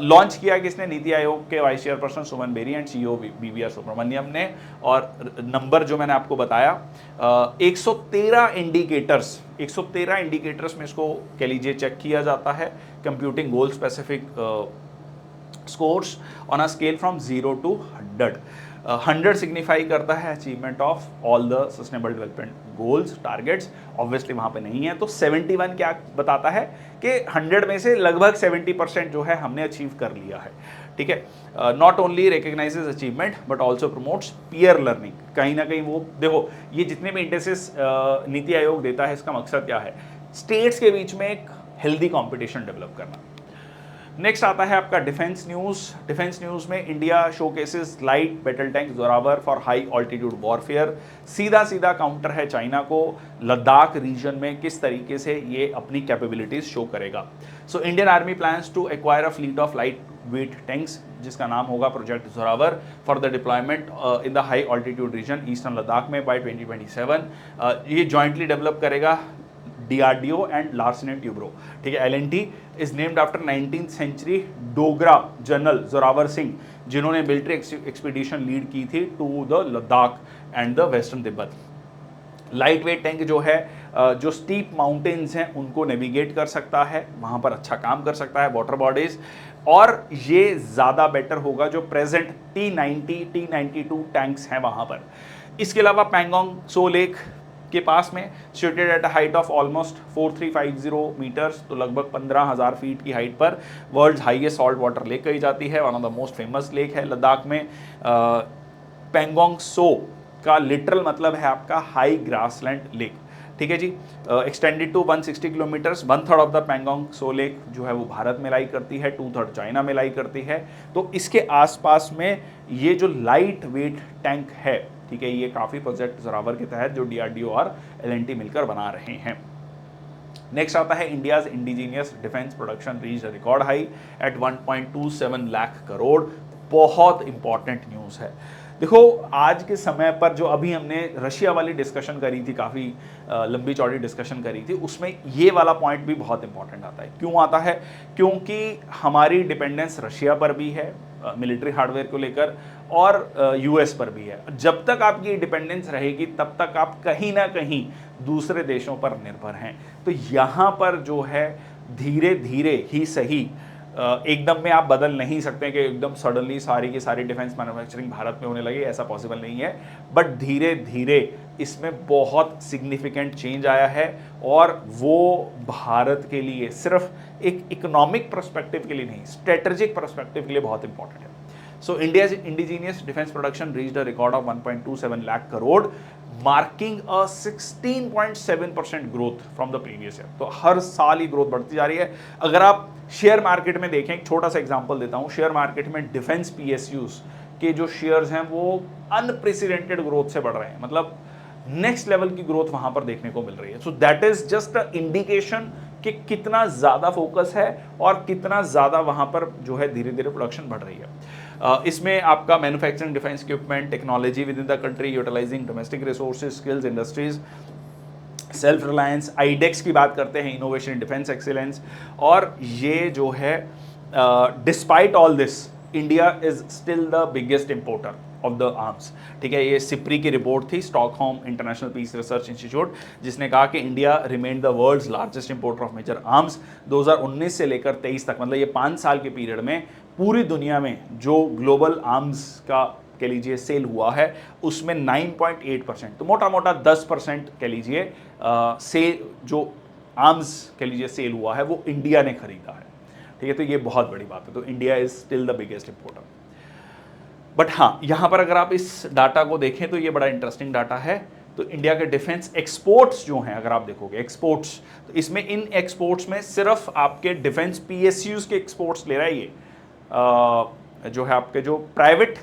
लॉन्च किया किसने, नीति आयोग के vice chairperson Suman Bery and CEO BVR Subrahmanyam ने। और नंबर जो मैंने आपको बताया, 113 इंडिकेटर्स में इसको कह लीजिए चेक किया जाता है, computing goal specific scores on a scale from 0 to 100। 100 signify करता है achievement of all the sustainable development goals, targets, obviously वहाँ पे नहीं है। तो 71 क्या बताता है कि 100 में से लगभग 70% जो है हमने अचीव कर लिया है, ठीक है। Not only recognises achievement but also promotes peer learning. कहीं ना कहीं वो देखो, ये जितने भी इंडेक्सेस नीति आयोग देता है, इसका मकसद क्या है, स्टेट्स के बीच में एक हेल्दी कॉम्पिटिशन डेवलप करना। नेक्स्ट आता है आपका डिफेंस न्यूज़। डिफेंस न्यूज़ में India showcases light battle tank Zorawar for high altitude warfare. सीधा सीधा काउंटर है चाइना को लद्दाख रीजन में किस तरीके से ये अपनी कैपेबिलिटीज शो करेगा। So Indian army plans to acquire a fleet of light weight tanks जिसका नाम होगा project Zorawar for the deployment in the high altitude region eastern Ladakh में बाय 2027। ये जॉइंटली डेवलप करेगा DRDO and Larsen and Toubro. ठीक है, LNT is named after 19th century Dogra general Zorawar Singh जिन्होंने military expedition lead की थी to the Ladakh and the western Tibet. Light wait tank जो है जो स्टीप माउंटेन्स हैं उनको नेविगेट कर सकता है, वहाँ पर अच्छा काम कर सकता है वाटर बॉडीज, और ये ज़्यादा बेटर होगा जो प्रेजेंट T90 T92 टैंक्स हैं वहाँ पर। इसके अलावा पैंगोंग सो लेक के पास में situated at a height of almost 4350 metres, तो लगभग 15,000 फीट की हाइट पर world highest salt water lake कही जाती है, one of the most famous lake है लद्दाख में। पैंगोंग सो का लिटरल मतलब है आपका हाई ग्रासलैंड लेक। ठीक है जी, extended to 160 kilometres. 1/3 of the Pangong Tso lake जो है वो भारत में लाई करती है, 2/3 चाइना में लाई करती है। तो इसके आसपास में ये जो लाइट वेट टैंक है, ठीक है, ये काफ़ी प्रोजेक्ट जोरावर के तहत जो DRDO और LNT मिलकर बना रहे हैं। नेक्स्ट आता है India's indigenous defence production reach record high at 1.27 lakh crore. बहुत इंपॉर्टेंट न्यूज़ है। देखो आज के समय पर जो अभी हमने रशिया वाली डिस्कशन करी थी, काफ़ी लंबी चौड़ी डिस्कशन करी थी, उसमें ये वाला पॉइंट भी बहुत इंपॉर्टेंट आता है। क्यों आता है? क्योंकि हमारी डिपेंडेंस रशिया पर भी है मिलिट्री हार्डवेयर को लेकर, और US पर भी है। जब तक आपकी डिपेंडेंस रहेगी तब तक आप कहीं ना कहीं दूसरे देशों पर निर्भर हैं। तो यहाँ पर जो है धीरे धीरे ही सही, एकदम में आप बदल नहीं सकते कि एकदम सडनली सारी की सारी डिफेंस मैन्युफैक्चरिंग भारत में होने लगे, ऐसा पॉसिबल नहीं है। बट धीरे धीरे इसमें बहुत सिग्निफिकेंट चेंज आया है, और वो भारत के लिए सिर्फ एक इकोनॉमिक पर्सपेक्टिव के लिए नहीं, स्ट्रेटेजिक पर्सपेक्टिव के लिए बहुत इंपॉर्टेंट है। सो India's indigenous defence production reached a record of 1.27 lakh crore, marking a 16.7% growth from the previous year. तो हर साल ही ग्रोथ बढ़ती जा रही है। अगर आप शेयर मार्केट में देखें, एक छोटा सा एग्जांपल देता हूं, शेयर मार्केट में डिफेंस PSUs के जो शेयर्स हैं वो अनप्रेसिडेंटेड ग्रोथ से बढ़ रहे हैं, मतलब नेक्स्ट लेवल की ग्रोथ वहां पर देखने को मिल रही है। So that is just a indication कि कितना ज्यादा फोकस है और कितना ज्यादा वहां पर जो है धीरे धीरे प्रोडक्शन बढ़ रही है। इसमें आपका manufacturing defence equipment technology within the country utilising domestic resources skills industries self reliance, iDEX की बात करते हैं, इनोवेशन इन डिफेंस एक्सीलेंस। और ये जो है despite all this India is still the biggest importer of the arms. ठीक है, ये सिप्री की रिपोर्ट थी, Stockholm International Peace Research Institute, जिसने कहा कि India remain the world's largest importer of major arms. 2019 से लेकर 23 तक, मतलब ये 5 साल के पीरियड में पूरी दुनिया में जो ग्लोबल आर्म्स का कह लीजिए सेल हुआ है उसमें 9.8%, तो मोटा मोटा 10% कह लीजिए से जो आर्म्स कह लीजिए सेल हुआ है वो इंडिया ने खरीदा है। ठीक है, तो ये बहुत बड़ी बात है। तो India is still the biggest importer. But हाँ, यहाँ पर अगर आप इस डाटा को देखें तो ये बड़ा इंटरेस्टिंग डाटा है। तो इंडिया के डिफेंस एक्सपोर्ट्स जो हैं, अगर आप देखोगे एक्सपोर्ट्स, तो इसमें इन एक्सपोर्ट्स में सिर्फ आपके डिफेंस PSUs के एक्सपोर्ट्स ले रहा है ये, जो है आपके जो प्राइवेट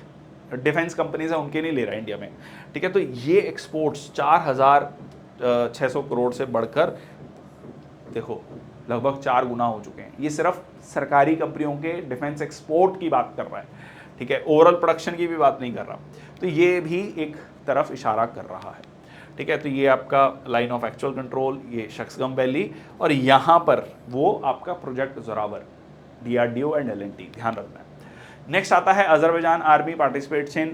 डिफेंस कंपनीज है उनके नहीं ले रहा है इंडिया में। ठीक है, तो ये एक्सपोर्ट्स 4,600 करोड़ से बढ़कर देखो लगभग 4 गुना हो चुके हैं। ये सिर्फ सरकारी कंपनियों के डिफेंस एक्सपोर्ट की बात कर रहा है। ठीक है, ओवरऑल प्रोडक्शन की भी बात नहीं कर रहा। तो ये भी एक तरफ इशारा कर रहा है। ठीक है, तो ये आपका लाइन ऑफ एक्चुअल कंट्रोल, ये शक्सगम वैली, और यहाँ पर वो आपका project Zorawar, DRDO and LNT, ध्यान रखना है। नेक्स्ट आता है अजरबैजान आर्मी पार्टिसिपेट्स इन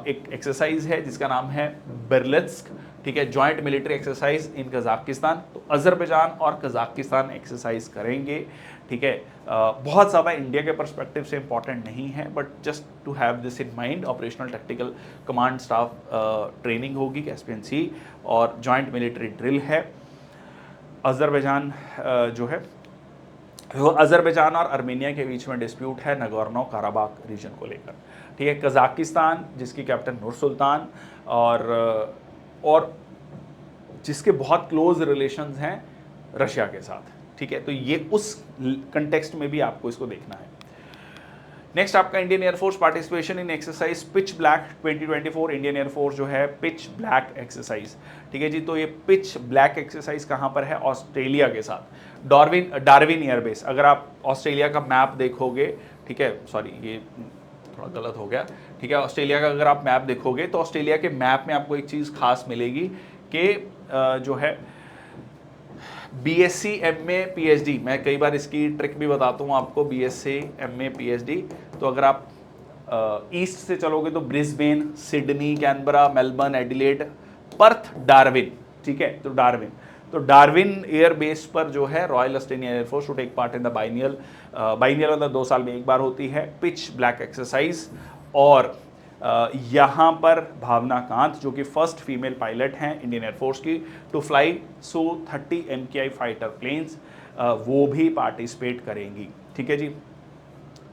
एक एक्सरसाइज है जिसका नाम है बेरलित्स्क। ठीक है, joint military exercise in Kazakhstan. तो अजरबैजान और कजाकिस्तान एक्सरसाइज करेंगे। ठीक है, बहुत ज़्यादा इंडिया के पर्सपेक्टिव से इंपॉर्टेंट नहीं है, but just to have this in mind. Operational tactical command staff training होगी कैस्पियन सी, और जॉइंट मिलिट्री ड्रिल है। अजरबैजान जो है वो अजरबैजान और आर्मेनिया के बीच में डिस्प्यूट है नगोर्नो काराबाख रीजन को लेकर। ठीक है, कजाकिस्तान जिसकी कैप्टन नूर सुल्तान और जिसके बहुत क्लोज रिलेशंस हैं रशिया के साथ। ठीक है, तो ये उस कंटेक्स्ट में भी आपको इसको देखना है। नेक्स्ट आपका Indian air force participation in exercise pitch black 2024। Indian air force जो है पिच ब्लैक एक्सरसाइज, ठीक है जी। तो ये पिच ब्लैक एक्सरसाइज कहाँ पर है? ऑस्ट्रेलिया के साथ, डार्विन एयरबेस। अगर आप ऑस्ट्रेलिया का मैप देखोगे, ठीक है, सॉरी ये थोड़ा गलत हो गया, ठीक है, ऑस्ट्रेलिया का अगर आप मैप देखोगे तो ऑस्ट्रेलिया के मैप में आपको एक चीज़ खास मिलेगी कि जो है BSc MA PhD, मैं कई बार इसकी ट्रिक भी बताता हूँ आपको, BSc MA PhD। तो अगर आप ईस्ट से चलोगे तो Brisbane, Sydney, Canberra, Melbourne, Adelaide, Perth, Darwin, ठीक है। तो डार्विन एयर बेस पर जो है royal Australian air force to take part in the biennial मतलब 2 साल में एक बार होती है पिच ब्लैक एक्सरसाइज। और यहाँ पर भावना कांत जो कि फर्स्ट फीमेल पायलट हैं इंडियन एयरफोर्स की to fly Su-30 MKI fighter planes, वो भी पार्टिसिपेट करेंगी, ठीक है जी।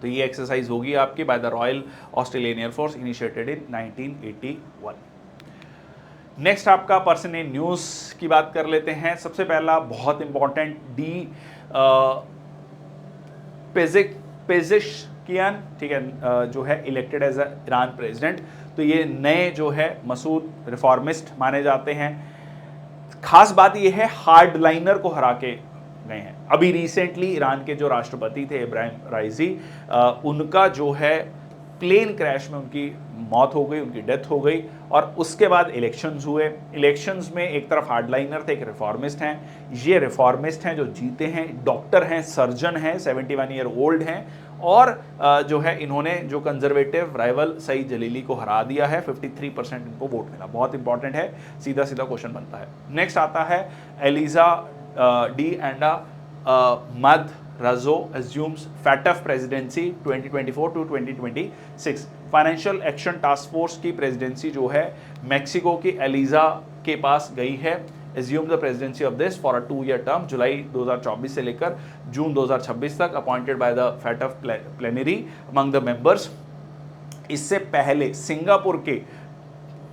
तो ये एक्सरसाइज होगी आपकी by the royal Australian air force, initiated in 1981। Next आपका पर्सन इन न्यूज़ की बात कर लेते हैं। सबसे पहला बहुत इंपॉर्टेंट, पेज़ेश्कियान, ठीक है, जो है इलेक्टेड एज ईरान प्रेसिडेंट। तो ये नए जो है मसूद रिफॉर्मिस्ट माने जाते हैं। खास बात ये है हार्ड लाइनर को हरा के गए हैं। अभी रिसेंटली ईरान के जो राष्ट्रपति थे इब्राहिम राइजी, उनका जो है प्लेन क्रैश में उनकी मौत हो गई, उनकी डेथ हो गई। और उसके बाद इलेक्शंस हुए। इलेक्शंस में एक तरफ हार्डलाइनर थे, एक रिफॉर्मिस्ट हैं। ये रिफॉर्मिस्ट हैं जो जीते हैं, डॉक्टर हैं, सर्जन हैं, 71 ईयर ओल्ड हैं। और जो है इन्होंने जो कंजर्वेटिव राइवल सईद जलीली को हरा दिया है, 53% इनको वोट मिला। बहुत इंपॉर्टेंट है, सीधा सीधा क्वेश्चन बनता है। नेक्स्ट आता है Elisa de Anda Madrazo Razo assumes FATF presidency 2024 to 2026। Financial action task force की प्रेसिडेंसी जो है मैक्सिको की एलिजा के पास गई है। Assume the presidency of this for a 2-year term, जुलाई 2024 से लेकर जून 2026 तक, appointed by the FATF plenary among the members. इससे पहले सिंगापुर के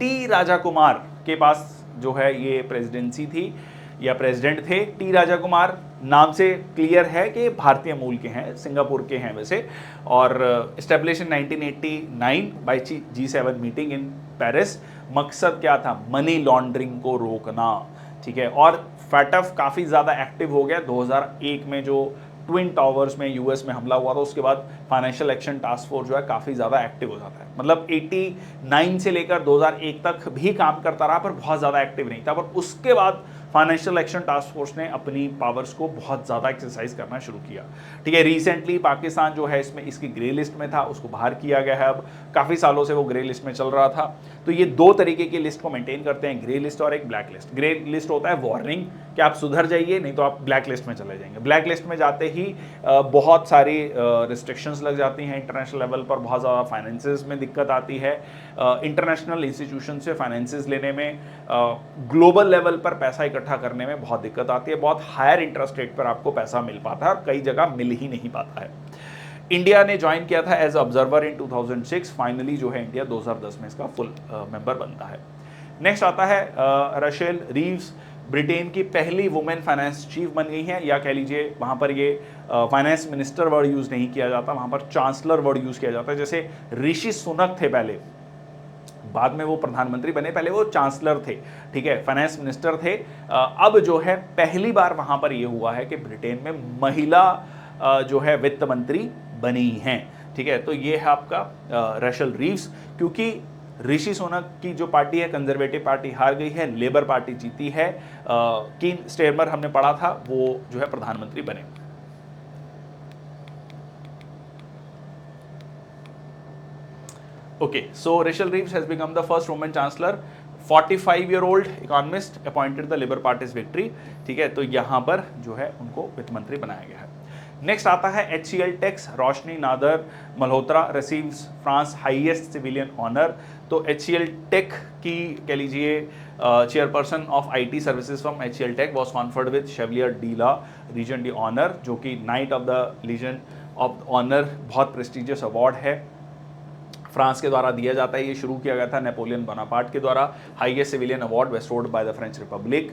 टी राजा कुमार के पास जो है ये प्रेसिडेंसी थी या प्रेसिडेंट थे। टी राजा कुमार नाम से क्लियर है कि भारतीय मूल के हैं, सिंगापुर के हैं वैसे। और establish in 1989 by G7 meeting in Paris. मकसद क्या था? मनी लॉन्ड्रिंग को रोकना, ठीक है। और फैटफ काफ़ी ज़्यादा एक्टिव हो गया 2001 में जो ट्विन टावर्स में यूएस में हमला हुआ था, उसके बाद फाइनेंशियल एक्शन टास्क फोर्स जो है काफ़ी ज़्यादा एक्टिव हो जाता है। मतलब 89 से लेकर 2001 तक भी काम करता रहा पर बहुत ज़्यादा एक्टिव नहीं था। पर उसके बाद फाइनेंशियल एक्शन टास्क फोर्स ने अपनी पावर्स को बहुत ज़्यादा एक्सरसाइज करना शुरू किया, ठीक है। रिसेंटली पाकिस्तान जो है इसमें इसकी ग्रे लिस्ट में था, उसको बाहर किया गया है। अब काफ़ी सालों से वो ग्रे लिस्ट में चल रहा था। तो ये 2 तरीके की लिस्ट को मेंटेन करते हैं, ग्रे लिस्ट और एक ब्लैक लिस्ट। ग्रे लिस्ट होता है वार्निंग कि आप सुधर जाइए, नहीं तो आप ब्लैक लिस्ट में चले जाएंगे। ब्लैक लिस्ट में जाते ही बहुत सारी रिस्ट्रिक्शंस लग जाती हैं इंटरनेशनल लेवल पर, बहुत ज़्यादा फाइनेंसेस में दिक्कत आती है। इंटरनेशनल इंस्टीट्यूशन से फाइनेंसेस लेने में, ग्लोबल लेवल पर पैसा इकट्ठा करने में बहुत दिक्कत आती है। बहुत हायर इंटरेस्ट रेट पर आपको पैसा मिल पाता है और कई जगह मिल ही नहीं पाता है। इंडिया ने ज्वाइन किया था एज ऑब्जर्वर इन 2006। फाइनली जो है इंडिया 2010 में इसका फुल मेंबर बनता है। नेक्स्ट आता है रशेल रीव्स, ब्रिटेन की पहली वुमेन फाइनेंस चीफ बन गई हैं, या कह लीजिए वहाँ पर ये फाइनेंस मिनिस्टर वर्ड यूज़ नहीं किया जाता, वहाँ पर चांसलर वर्ड यूज़ किया जाता है। जैसे ऋषि सुनक थे पहले, बाद में वो प्रधानमंत्री बने, पहले वो चांसलर थे, ठीक है, फाइनेंस मिनिस्टर थे। अब जो है पहली बार वहाँ पर ये हुआ है कि ब्रिटेन में महिला जो है वित्त मंत्री बनी हैं, ठीक है। तो ये है आपका रशेल रीव्स। क्योंकि ऋषि सुनक की जो पार्टी है कंजर्वेटिव पार्टी हार गई है, लेबर पार्टी जीती है, कीन स्टेरमर हमने पढ़ा था, वो जो है प्रधानमंत्री बने। Okay, so Rachel Reeves has become the first woman chancellor, 45-year-old economist appointed the Labour Party's victory, ठीक है। तो यहाँ पर जो है उनको वित्त मंत्री बनाया गया है। नेक्स्ट आता है HCL tech, Roshni Nadar Malhotra receives France highest civilian honour. तो HCL टेक की कह लीजिए chairperson of IT services from HCL tech was conferred with Chevalier de la Legion de Honneur, जो कि knight of the legion of honour बहुत prestigious award है, France के द्वारा दिया जाता है। ये शुरू किया गया था नेपोलियन बोनापार्ट के द्वारा। Highest civilian award bestowed by the French republic.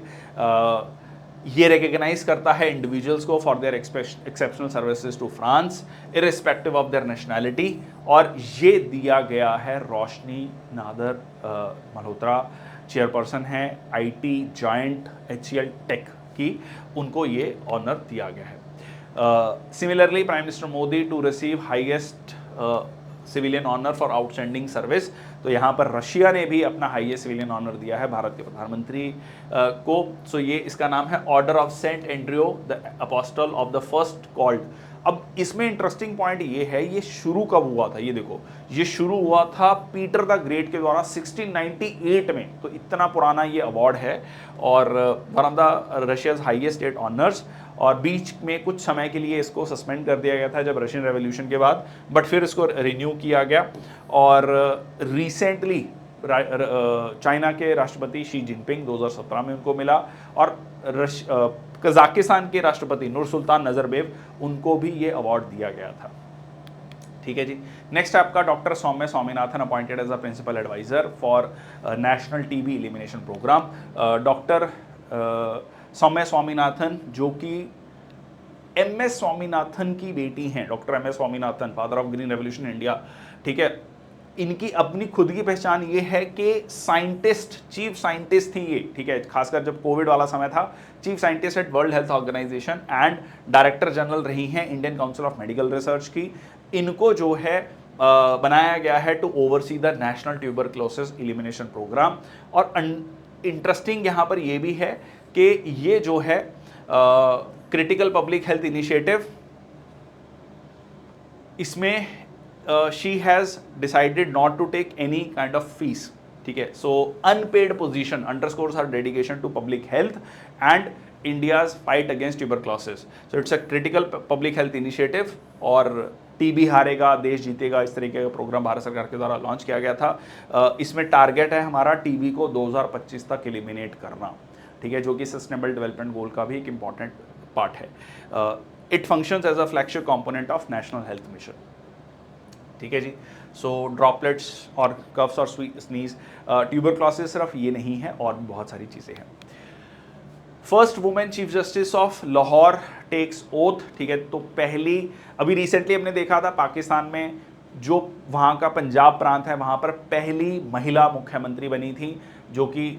ये रिकग्नाइज करता है इंडिविजुअल्स को for their exceptional services to France irrespective of their nationality. और ये दिया गया है रोशनी नादर मल्होत्रा, चेयरपर्सन है आईटी जॉइंट HCL टेक की, उनको ये ऑनर दिया गया है। Similarly prime minister Modi to receive highest civilian honour for outstanding service. तो यहाँ पर रशिया ने भी अपना हाईएस्ट सिविलियन ऑनर दिया है भारत के प्रधानमंत्री को। सो ये इसका नाम है order of saint Andrew the apostle of the first called. अब इसमें इंटरेस्टिंग पॉइंट ये है, ये शुरू कब हुआ था, ये देखो, ये शुरू हुआ था पीटर द ग्रेट के द्वारा 1698 में। तो इतना पुराना ये अवार्ड है और one of the Russia's highest state honours. और बीच में कुछ समय के लिए इसको सस्पेंड कर दिया गया था जब रशियन रेवोल्यूशन के बाद, बट फिर इसको रिन्यू किया गया। और रिसेंटली चाइना के राष्ट्रपति शी जिनपिंग 2017 में उनको मिला, और कजाकिस्तान के राष्ट्रपति नूरसुल्तान नजरबेव, उनको भी ये अवार्ड दिया गया था। ठीक है जी। नेक्स्ट आपका doctor Soumya Swaminathan appointed as a principal adviser for national TB elimination programme. Doctor Soumya Swaminathan जो कि MS स्वामीनाथन की बेटी हैं, doctor MS Swaminathan, father of green revolution India. ठीक है, इनकी अपनी खुद की पहचान ये है कि साइंटिस्ट, चीफ साइंटिस्ट थी ये। ठीक है, खासकर जब कोविड वाला समय था, chief scientist at world health organisation and director general रही हैं Indian council of medical research की। इनको जो है बनाया गया है to oversee the national tuberculosis elimination programme. और इंटरेस्टिंग यहाँ पर ये भी है कि ये जो है क्रिटिकल पब्लिक हेल्थ इनिशिएटिव, इसमें she has decided not to take any kind of fees. ठीक है, so unpaid position underscores her dedication to public health and India's fight against tuberculosis. So it's a critical public health initiative और TB हारेगा देश जीतेगा, इस तरीके का programme Bharat सरकार के द्वारा लॉन्च किया गया था। इसमें टारगेट है हमारा टीबी को 2025 तक एलिमिनेट करना। ठीक है, जो कि सस्टेनेबल डेवलपमेंट गोल का भी एक इंपॉर्टेंट पार्ट है। It functions as a flagship component of national health mission. ठीक है जी। सो ड्रॉपलेट्स और कफ्स और स्नीज, ट्यूबरक्लोसिस सिर्फ ये नहीं है, और भी बहुत सारी चीज़ें हैं। First women chief justice of Lahore takes oath. ठीक है, तो पहली, अभी रिसेंटली हमने देखा था पाकिस्तान में जो वहाँ का पंजाब प्रांत है, वहाँ पर पहली महिला मुख्यमंत्री बनी थी, जो कि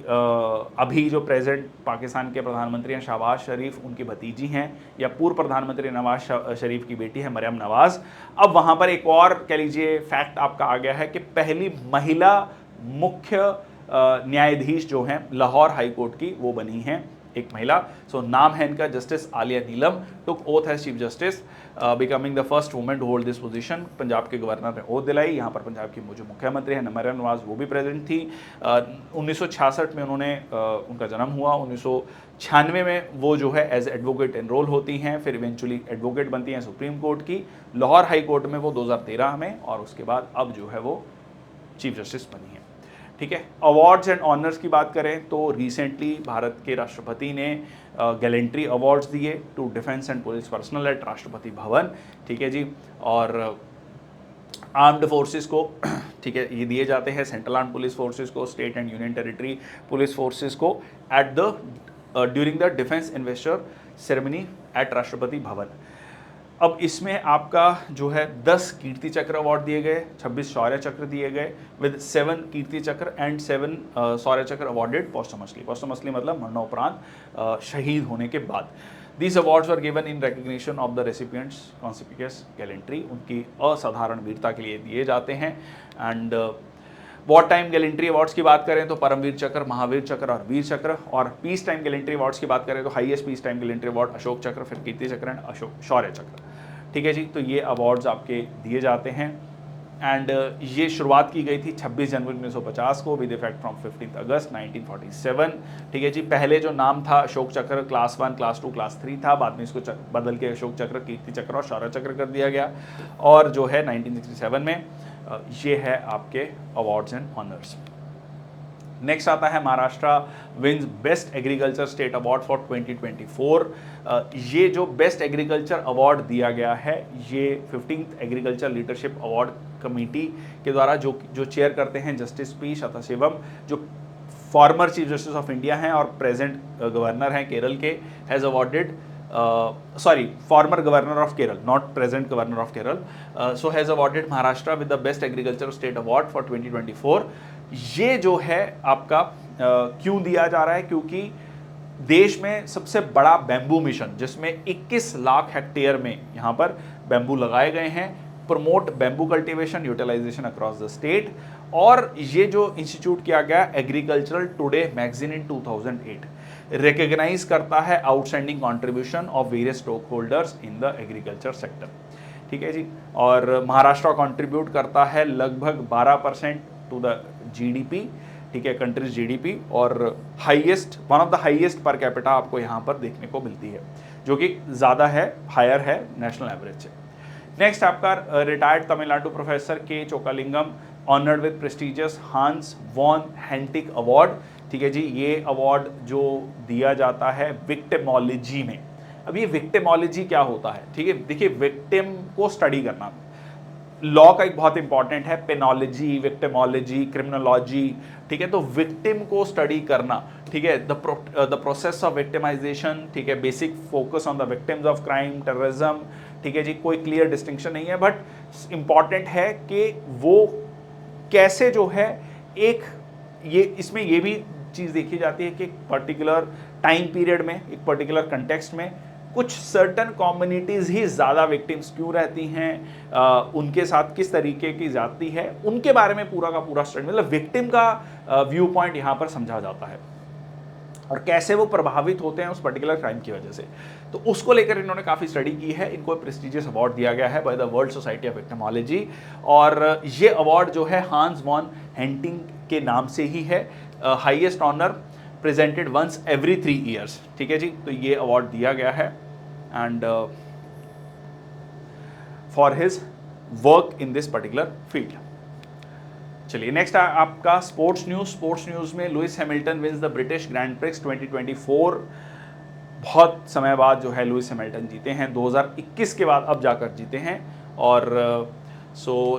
अभी जो प्रेजेंट पाकिस्तान के प्रधानमंत्री हैं शहबाज शरीफ, उनकी भतीजी हैं, या पूर्व प्रधानमंत्री नवाज शरीफ की बेटी है मरियम नवाज। अब वहाँ पर एक और कह लीजिए फैक्ट आपका आ गया है कि पहली महिला मुख्य न्यायाधीश जो हैं लाहौर हाई कोर्ट की, वो बनी हैं एक महिला। सो नाम है इनका justice Aalia Neelum, took oath as chief justice, becoming the first women to hold this position. Punjab के गवर्नर ने ओथ दिलाई। यहाँ पर पंजाब की जो मुख्यमंत्री हैं मरियम नवाज, वो भी प्रेजेंट थी। 1966 में उन्होंने उनका जन्म हुआ। 1996 में वो जो है एज एडवोकेट एनरोल होती हैं, फिर इवेंचुअली एडवोकेट बनती हैं सुप्रीम कोर्ट की। लाहौर हाई कोर्ट में वो 2013 में, और उसके बाद अब जो है वो चीफ जस्टिस बनी है। ठीक है, अवार्ड्स एंड ऑनर्स की बात करें तो रिसेंटली भारत के राष्ट्रपति ने गैलेंट्री अवार्ड्स दिए to defence and police personnel at Rashtrapati Bhavan. ठीक है जी, और आर्म्ड फोर्सेस को, ठीक है, ये दिए जाते हैं सेंट्रल आर्म्ड पुलिस फोर्सेस को, state and union territory police forces को at the during the defence investiture ceremony at Rashtrapati Bhavan. अब इसमें आपका जो है 10 कीर्ति चक्र अवार्ड दिए गए, 26 शौर्य चक्र दिए गए, विद 7 कीर्ति चक्र एंड 7 शौर्य चक्र अवार्डेड पोस्टमसली। पोस्टमसली मतलब मरणोपरांत, शहीद होने के बाद। These awards were given in recognition of the recipients' conspicuous gallantry, उनकी असाधारण वीरता के लिए दिए जाते हैं। And war time gallantry awards की बात करें तो परमवीर चक्र, महावीर चक्र और वीर चक्र। और पीस टाइम गैलेंट्री अवार्ड्स की बात करें तो highest peace time gallantry award Ashok चक्र, फिर कीर्ति चक्र एंड अशोक शौर्य चक्र। ठीक है जी, तो ये अवार्ड्स आपके दिए जाते हैं। एंड ये शुरुआत की गई थी 26 जनवरी 1950 को विद इफेक्ट फ्रॉम 15 अगस्त 1947। ठीक है जी, पहले जो नाम था अशोक चक्र क्लास 1, क्लास 2, क्लास 3 था, बाद में इसको बदल के अशोक चक्र, कीर्ति चक्र और शौर्य चक्र कर दिया गया। और जो है 1967 में ये है आपके अवार्ड्स एंड ऑनर्स। नेक्स्ट आता है Maharashtra wins best agriculture state award for 2024। ये जो बेस्ट एग्रीकल्चर अवार्ड दिया गया है, ये 15th agriculture leadership award committee के द्वारा जो चेयर करते हैं जस्टिस पी शतशिवम, जो former chief justice of India हैं और प्रेजेंट गवर्नर हैं केरल के, has awarded former governor of Kerala, not present governor of Kerala, so has awarded Maharashtra with the best agriculture state award for 2024. ये जो है आपका क्यों दिया जा रहा है? क्योंकि देश में सबसे बड़ा बैम्बू मिशन जिसमें 21 लाख हेक्टेयर में यहाँ पर बैम्बू लगाए गए हैं, promote bamboo cultivation utilisation across the state, और ये जो इंस्टीट्यूट किया गया agricultural today magazine in 2008 recognise करता है outstanding contribution of various stock holders in the agriculture sector. ठीक है जी, और महाराष्ट्र कंट्रीब्यूट करता है लगभग 12% टू द जीडीपी, ठीक है, कंट्रीज जीडीपी, और highest, one of the highest per capita आपको यहाँ पर देखने को मिलती है, जो कि ज़्यादा है, हायर है नेशनल एवरेज से। नेक्स्ट आपका retired Tamil Nadu professor K Chokalingam honoured with prestigious Hans von Hentig award. ठीक है जी, ये अवार्ड जो दिया जाता है विक्टिमोलॉजी में। अब ये विक्टिमोलॉजी क्या होता है? ठीक है, देखिए विक्टिम को स्टडी करना लॉ का एक बहुत इंपॉर्टेंट है, पेनोलॉजी, विक्टिमोलॉजी, क्रिमिनोलॉजी। ठीक है, तो विक्टिम को स्टडी करना, ठीक है, द प्रोसेस ऑफ विक्टिमाइजेशन, ठीक है, basic focus on the victims of crime, terrorism. ठीक है जी, कोई क्लियर डिस्टिंक्शन नहीं है, बट इंपॉर्टेंट है कि वो कैसे जो है एक ये इसमें ये भी चीज़ देखी जाती है कि एक पर्टिकुलर टाइम पीरियड में, एक पर्टिकुलर कंटेक्स्ट में कुछ सर्टन कम्युनिटीज़ ही ज़्यादा विक्टिम्स क्यों रहती हैं, उनके साथ किस तरीके की जाती है, उनके बारे में पूरा का पूरा स्टडी, मतलब विक्टिम का व्यू पॉइंट यहाँ पर समझा जाता है और कैसे वो प्रभावित होते हैं उस पर्टिकुलर क्राइम की वजह से। तो उसको लेकर इन्होंने काफ़ी स्टडी की है। इनको प्रेस्टिजियस अवार्ड दिया गया है by the world society of victimology, और ये अवार्ड जो है हांस वॉन हेंटिंग के नाम से ही है, highest honour presented once every 3 years. ठीक है जी, तो ये अवार्ड दिया गया है and for his work in this particular field. चलिए नेक्स्ट आपका स्पोर्ट्स न्यूज़। स्पोर्ट्स न्यूज़ में Lewis Hamilton wins the British Grand Prix 2024। बहुत समय बाद जो है लुइस हैमिल्टन जीते हैं, 2021 के बाद अब जाकर जीते हैं, और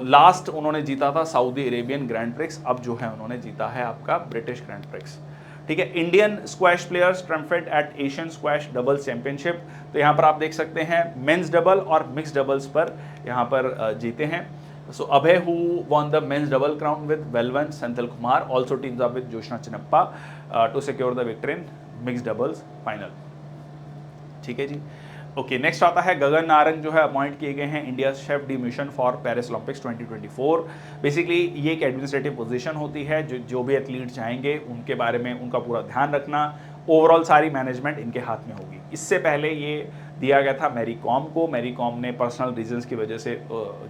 लास्ट उन्होंने जीता था सऊदी अरेबियन ग्रैंड प्रिक्स, अब जो है उन्होंने जीता है आपका ब्रिटिश ग्रैंड प्रिक्स। ठीक है, Indian squash players triumphed at Asian squash doubles championship. तो यहाँ पर आप देख सकते हैं मेंस डबल और मिक्स डबल्स पर यहाँ पर जीते हैं। So Abhay, who won the men's double crown with Velvan Senthil Kumar, also teams up with Joshna Chinappa to secure the victory in mixed doubles final. ठीक है जी, ओके। नेक्स्ट आता है गगन नारंग, जो है अपॉइंट किए गए हैं India chef D mission for Paris Olympics 2024। Basically ये एक एडमिनिस्ट्रेटिव पोजीशन होती है, जो भी एथलीट जाएंगे उनके बारे में उनका पूरा ध्यान रखना, ओवरऑल सारी मैनेजमेंट इनके हाथ में होगी। इससे पहले ये दिया गया था मैरी कॉम को। मैरी कॉम ने पर्सनल रीजंस की वजह से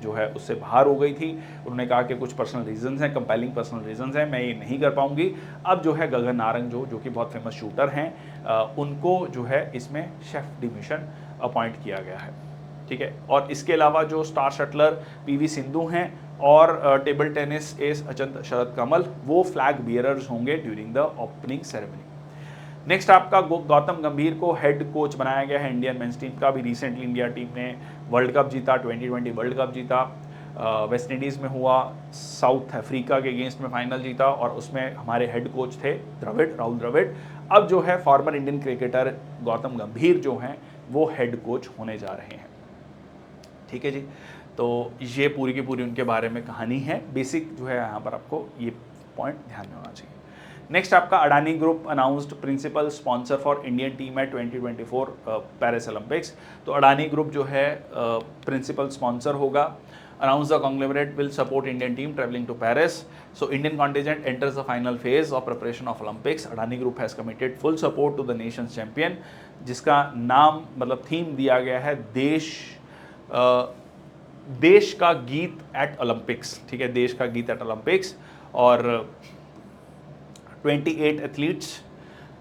जो है उससे बाहर हो गई थी। उन्होंने कहा कि कुछ पर्सनल रीजंस हैं, कंपेलिंग पर्सनल रीजंस हैं, मैं ये नहीं कर पाऊंगी। अब जो है गगन नारंग जो कि बहुत फेमस शूटर हैं, उनको जो है इसमें शेफ डी मिशन अपॉइंट किया गया है। ठीक है, और इसके अलावा जो स्टार शटलर पीवी सिंधु हैं और टेबल टेनिस एस अचंत शरद कमल, वो फ्लैग बियरर्स होंगे during the opening ceremony. Next आपका गौतम गंभीर को हेड कोच बनाया गया है इंडियन मेंस टीम का। भी रिसेंटली इंडिया टीम ने वर्ल्ड कप जीता, 2020 वर्ल्ड कप जीता, वेस्ट इंडीज़ में हुआ, साउथ अफ्रीका के अगेंस्ट में फाइनल जीता, और उसमें हमारे हेड कोच थे राहुल द्रविड़। अब जो है फॉर्मर इंडियन क्रिकेटर गौतम गंभीर जो हैं वो हेड कोच होने जा रहे हैं। ठीक है जी, तो ये पूरी की पूरी उनके बारे में कहानी है। बेसिक जो है यहाँ पर आपको ये पॉइंट ध्यान में होना चाहिए। नेक्स्ट आपका Adani group announced principal sponsor for Indian team at 2024 Paris Olympics. तो अडानी ग्रुप जो है प्रिंसिपल स्पॉन्सर होगा। Announce the conglomerate will support Indian team travelling to Paris. So Indian contingent enters the final phase of preparation of Olympics. Adani group has committed full support to the nation's champion, जिसका नाम मतलब theme दिया गया है देश का गीत eight Olympics. ठीक है, देश का गीत एट ओलंपिक्स, और 28 एथलीट्स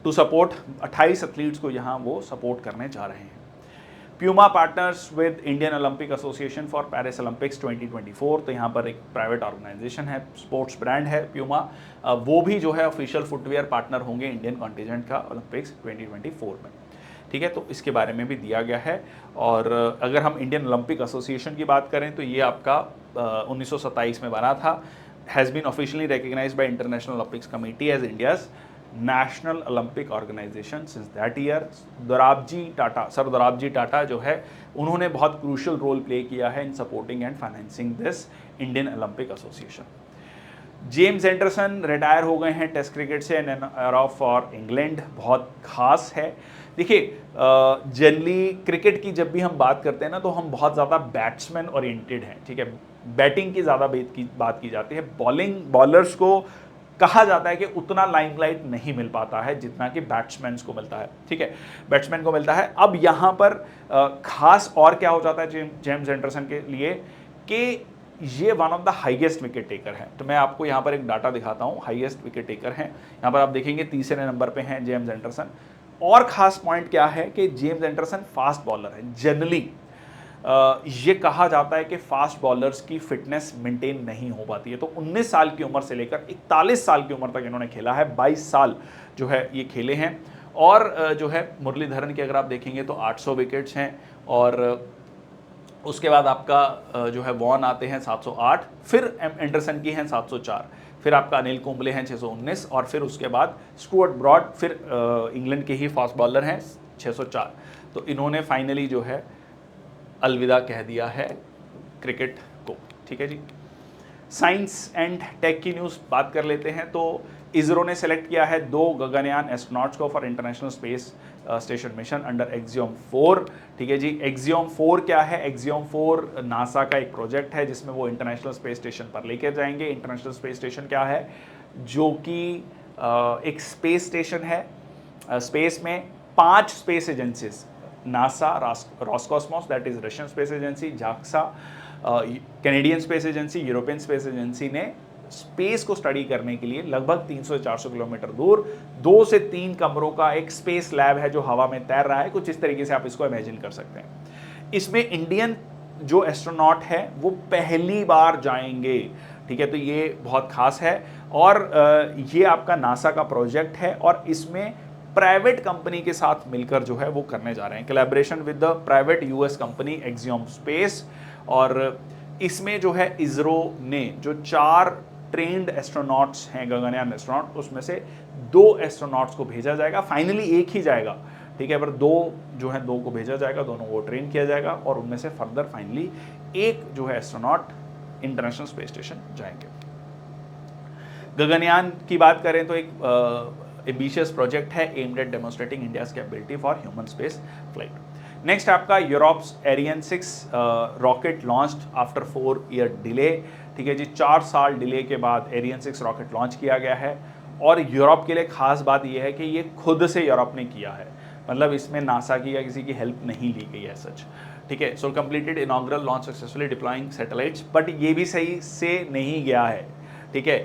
टू सपोर्ट, 28 एथलीट्स को यहाँ वो सपोर्ट करने जा रहे हैं। Puma partners with Indian Olympic association for Paris Olympics 2024। तो यहाँ पर एक प्राइवेट ऑर्गेनाइजेशन है, स्पोर्ट्स ब्रांड है प्यूमा, वो भी जो है ऑफिशियल फुटवेयर पार्टनर होंगे इंडियन कॉन्टिजेंट का ओलंपिक्स 2024 में। ठीक है, तो इसके बारे में भी दिया गया है। और अगर हम इंडियन ओलंपिक एसोसिएशन की बात करें तो ये आपका 1927 में बना था। has been officially recognized by International Olympics Committee as India's national Olympic organisation since that year. Dorabji Tata, sir Dorabji Tata जो है उन्होंने बहुत क्रूशियल रोल प्ले किया है in supporting and financing this Indian Olympic Association. James Anderson retire हो गए हैं test cricket से एंड एरा फॉर इंग्लैंड, बहुत खास है। देखिए जनरली क्रिकेट की जब भी हम बात करते हैं ना तो हम बहुत ज़्यादा बैट्समैन ओरिएंटेड हैं, ठीक है, बैटिंग की ज़्यादा बात की जाती है। बॉलर्स को कहा जाता है कि उतना लाइमलाइट नहीं मिल पाता है जितना कि बैट्समैन को मिलता है, ठीक है, बैट्समैन को मिलता है। अब यहाँ पर खास और क्या हो जाता है जेम्स एंडरसन के लिए कि ये one of the highest wicket taker हैं। तो मैं आपको यहाँ पर एक डाटा दिखाता हूँ, हाईएस्ट विकेट टेकर हैं यहाँ पर आप देखेंगे तीसरे नंबर पे हैं जेम्स एंडरसन। और ख़ास पॉइंट क्या है कि जेम्स एंडरसन फास्ट बॉलर है। जनरली ये कहा जाता है कि फास्ट बॉलर्स की फिटनेस मेंटेन नहीं हो पाती है, तो 19 साल की उम्र से लेकर 41 साल की उम्र तक इन्होंने खेला है, 22 साल जो है ये खेले हैं। और जो है मुरलीधरन की अगर आप देखेंगे तो 800 विकेट्स हैं, और उसके बाद आपका जो है वॉन आते हैं 708, फिर एंडरसन की हैं 704, फिर आपका अनिल कुंबले हैं 619, और फिर उसके बाद स्टुअर्ट ब्रॉड, फिर इंग्लैंड के ही फास्ट बॉलर हैं 604। तो इन्होंने फाइनली जो है अलविदा कह दिया है क्रिकेट को, ठीक है जी। साइंस एंड टेक की न्यूज़ बात कर लेते हैं। तो इसरो ने सेलेक्ट किया है 2 गगनयान एस्ट्रोनॉट्स को for international space station mission under axiom 4, ठीक है जी। एक्सियोम 4 क्या है? एक्सियोम 4 नासा का एक प्रोजेक्ट है जिसमें वो इंटरनेशनल स्पेस स्टेशन पर लेकर जाएंगे। इंटरनेशनल स्पेस स्टेशन क्या है? जो कि एक स्पेस स्टेशन है। स्पेस में 5 space agencies, NASA, Roscosmos that is Russian space agency, JAXA, Canadian space agency, European space agency ने स्पेस को स्टडी करने के लिए लगभग 300 से 400 किलोमीटर दूर 2 से 3 कमरों का एक स्पेस लैब है जो हवा में तैर रहा है। कुछ इस तरीके से आप इसको इमेजिन कर सकते हैं। इसमें इंडियन जो एस्ट्रोनॉट है वो पहली बार जाएंगे, ठीक है। तो ये बहुत खास है, और ये आपका नासा का प्रोजेक्ट है, और इसमें प्राइवेट कंपनी के साथ मिलकर जो है वो करने जा रहे हैं, collaboration with the private US company axiom space. और इसमें जो है इसरो ने जो 4 ट्रेंड एस्ट्रोनॉट्स हैं, गगनयान एस्ट्रोनॉट, उसमें से 2 एस्ट्रोनॉट्स को भेजा जाएगा। फाइनली एक ही जाएगा, ठीक है, पर 2 जो है 2 को भेजा जाएगा, दोनों को ट्रेन किया जाएगा, और उनमें से फर्दर फाइनली एक जो है एस्ट्रोनॉट इंटरनेशनल स्पेस स्टेशन जाएंगे। गगनयान की बात करें तो एक एम्बिशियस प्रोजेक्ट है aimed at demonstrating India's capability for human space flight. Next आपका Europe's Ariane 6 rocket launched after 4 year delay, ठीक है जी। 4 साल डिले के बाद एरियन 6 रॉकेट लॉन्च किया गया है, और यूरोप के लिए खास बात यह है कि ये खुद से यूरोप ने किया है, मतलब इसमें नासा की या किसी की हेल्प नहीं ली गई है सच, ठीक है। So completed inaugural launch successfully deploying satellites, but ये भी सही से नहीं गया है, ठीक है।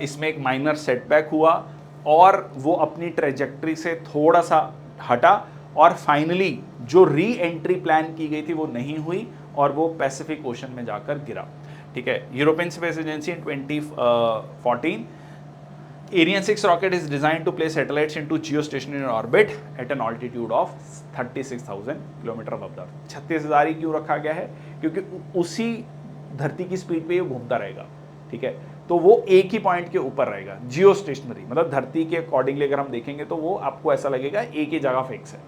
इसमें एक माइनर सेटबैक हुआ, और वो अपनी ट्रेजेक्ट्री से थोड़ा सा हटा, और फाइनली जो री एंट्री प्लान की गई थी वो नहीं हुई, और वो पैसिफिक ओशन में जाकर गिरा, ठीक है। European space agency in 2014 Ariane 6 rocket is designed to place satellites into geostationary orbit at an altitude of 36,000 kilometre above the earth। 36,000 ही क्यों रखा गया है? क्योंकि उसी धरती की स्पीड पे ये घूमता रहेगा, ठीक है। तो वो एक ही पॉइंट के ऊपर रहेगा, जियो स्टेशनरी, मतलब धरती के अकॉर्डिंगली अगर हम देखेंगे तो वो आपको ऐसा लगेगा एक ही जगह फिक्स है,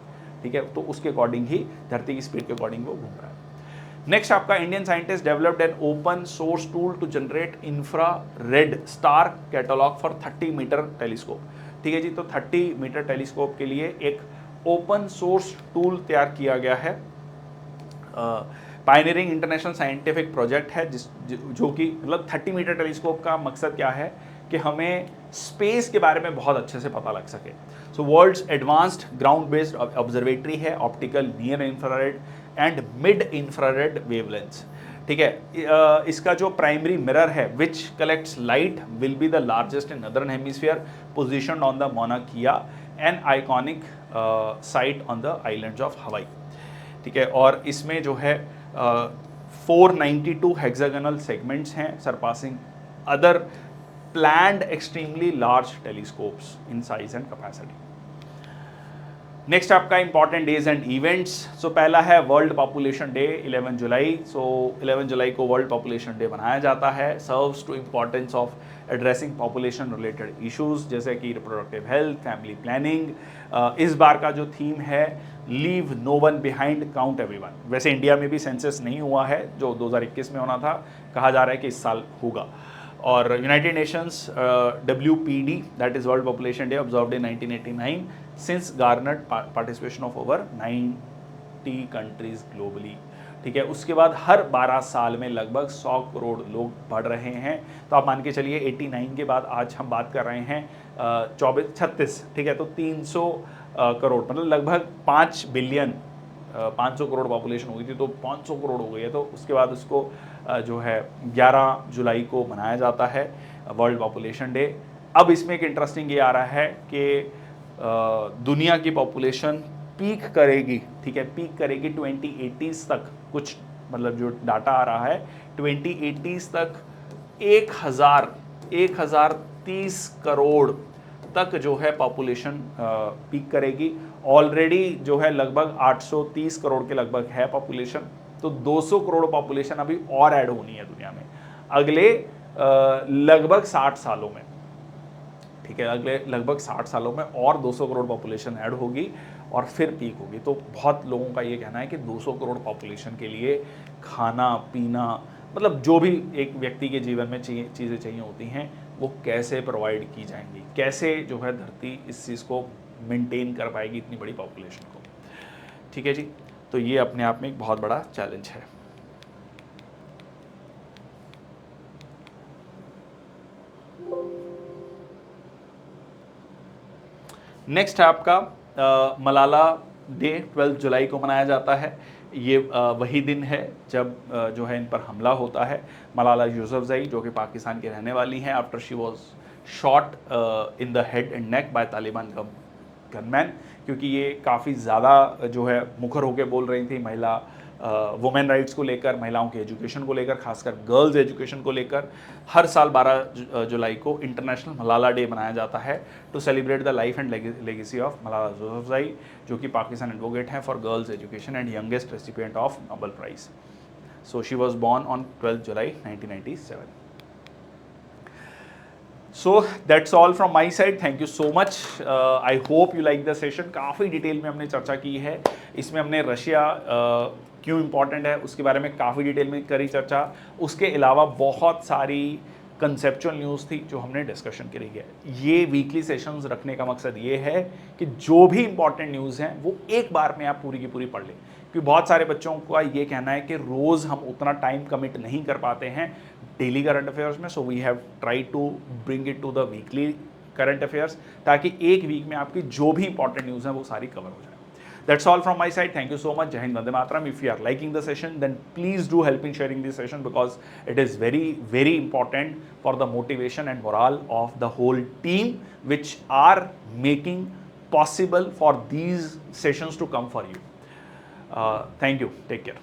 ठीक है। तो उसके अकॉर्डिंग ही, धरती की स्पीड के अकॉर्डिंग वो घूम रहा है। नेक्स्ट आपका Indian scientist developed an open source tool to generate infrared star catalogue for 30 metre telescope, ठीक है जी। तो 30 मीटर टेलीस्कोप के लिए एक ओपन सोर्स टूल तैयार किया गया है। पायनियरिंग इंटरनेशनल साइंटिफिक प्रोजेक्ट है जो कि मतलब 30 मीटर टेलीस्कोप का मकसद क्या है कि हमें स्पेस के बारे में बहुत अच्छे से पता लग सके। So world's advanced ground based observatory है, optical, near infrared and mid infrared wavelengths, ठीक है। इसका जो प्राइमरी मिरर है which collects light will be the largest in northern hemisphere, positioned on the Mauna Kea, an iconic site on the islands of Hawaii, ठीक है। और इसमें जो है 492 हेक्सागोनल सेगमेंट्स हैं, surpassing other planned extremely large telescopes in size and capacity. Next आपका important days and events. So पहला है वर्ल्ड पॉपुलेशन डे 11 जुलाई। सो 11 जुलाई को वर्ल्ड पॉपुलेशन डे मनाया जाता है। Serves to importance of addressing population related issues जैसे कि रिप्रोडक्टिव हेल्थ, फैमिली प्लानिंग। इस बार का जो थीम है leave no one behind, count everyone. वैसे इंडिया में भी सेंसस नहीं हुआ है जो 2021 में होना था, कहा जा रहा है कि इस साल होगा। और United Nations WPD that is world population day observed in 1989 since garnered participation of over 90 countries globally. ठीक है, उसके बाद हर 12 साल में लगभग 100 करोड़ लोग बढ़ रहे हैं। तो आप मान के चलिए 89 के बाद आज हम बात कर रहे हैं 36, ठीक है, तो 300 करोड़ मतलब लगभग 5 बिलियन 500 करोड़ पॉपुलेशन हो गई थी, तो 500 करोड़ हो गई है। तो उसके बाद उसको जो है 11 जुलाई को मनाया जाता है वर्ल्ड पॉपुलेशन डे। अब इसमें एक इंटरेस्टिंग ये आ रहा है कि दुनिया की पॉपुलेशन पीक करेगी, ठीक है, पीक करेगी 2080s तक। कुछ मतलब जो डाटा आ रहा है 2080s तक 1030 करोड़ तक जो है पॉपुलेशन पीक करेगी। ऑलरेडी जो है लगभग 830 करोड़ के लगभग है पॉपुलेशन, तो 200 करोड़ पॉपुलेशन अभी और ऐड होनी है दुनिया में अगले लगभग 60 सालों में। ठीक है, अगले लगभग 60 सालों में और 200 करोड़ पॉपुलेशन ऐड होगी और फिर पीक होगी। तो बहुत लोगों का ये कहना है कि 200 करोड़ पॉपुलेशन के लिए खाना पीना मतलब जो भी एक व्यक्ति के जीवन में चीज़ें चाहिए होती हैं वो कैसे प्रोवाइड की जाएंगी, कैसे जो है धरती इस चीज़ को मेंटेन कर पाएगी इतनी बड़ी पॉपुलेशन को। ठीक है जी, तो ये अपने आप में एक बहुत बड़ा चैलेंज है। नेक्स्ट है आपका मलाला डे 12 जुलाई को मनाया जाता है। ये वही दिन है जब जो है इन पर हमला होता है। मलाला यूसुफजई जो कि पाकिस्तान की रहने वाली हैं, after she was shot in the head and neck by Taliban gunman, क्योंकि ये काफ़ी ज़्यादा जो है मुखर होकर बोल रही थी महिला वुमेन राइट्स को लेकर, महिलाओं के एजुकेशन को लेकर, खासकर गर्ल्स एजुकेशन को लेकर। हर साल 12 जुलाई को इंटरनेशनल मलाला डे मनाया जाता है to celebrate the life and legacy of Malala Yousafzai, जो कि पाकिस्तान एडवोकेट हैं for girls education and youngest recipient of Nobel prize. So she was born on 12 July 1997। So that's all from my side. Thank you so much. I hope you like the session. काफ़ी detail में हमने चर्चा की है। इसमें हमने Russia क्यों important है उसके बारे में काफ़ी डिटेल में करी चर्चा। उसके अलावा बहुत सारी कंसेप्चुअल न्यूज़ थी जो हमने डिस्कशन करी है। ये वीकली सेशंस रखने का मकसद ये है कि जो भी इंपॉर्टेंट न्यूज़ हैं वो एक बार में आप पूरी की पूरी पढ़ लें, क्योंकि बहुत सारे बच्चों का ये कहना है कि रोज़ हम उतना टाइम कमिट नहीं कर पाते हैं डेली करंट अफेयर्स में। So we have try to bring it to the weekly current affairs, ताकि एक वीक में आपकी जो भी इंपॉर्टेंट न्यूज़ है वो सारी कवर हो जाए। That's all from my side. Thank you so much. Jai Hind, Vande Mataram. If you are liking the session, then please do help in sharing this session, because it is very, very important for the motivation and morale of the whole team, which are making possible for these sessions to come for you. Thank you. Take care.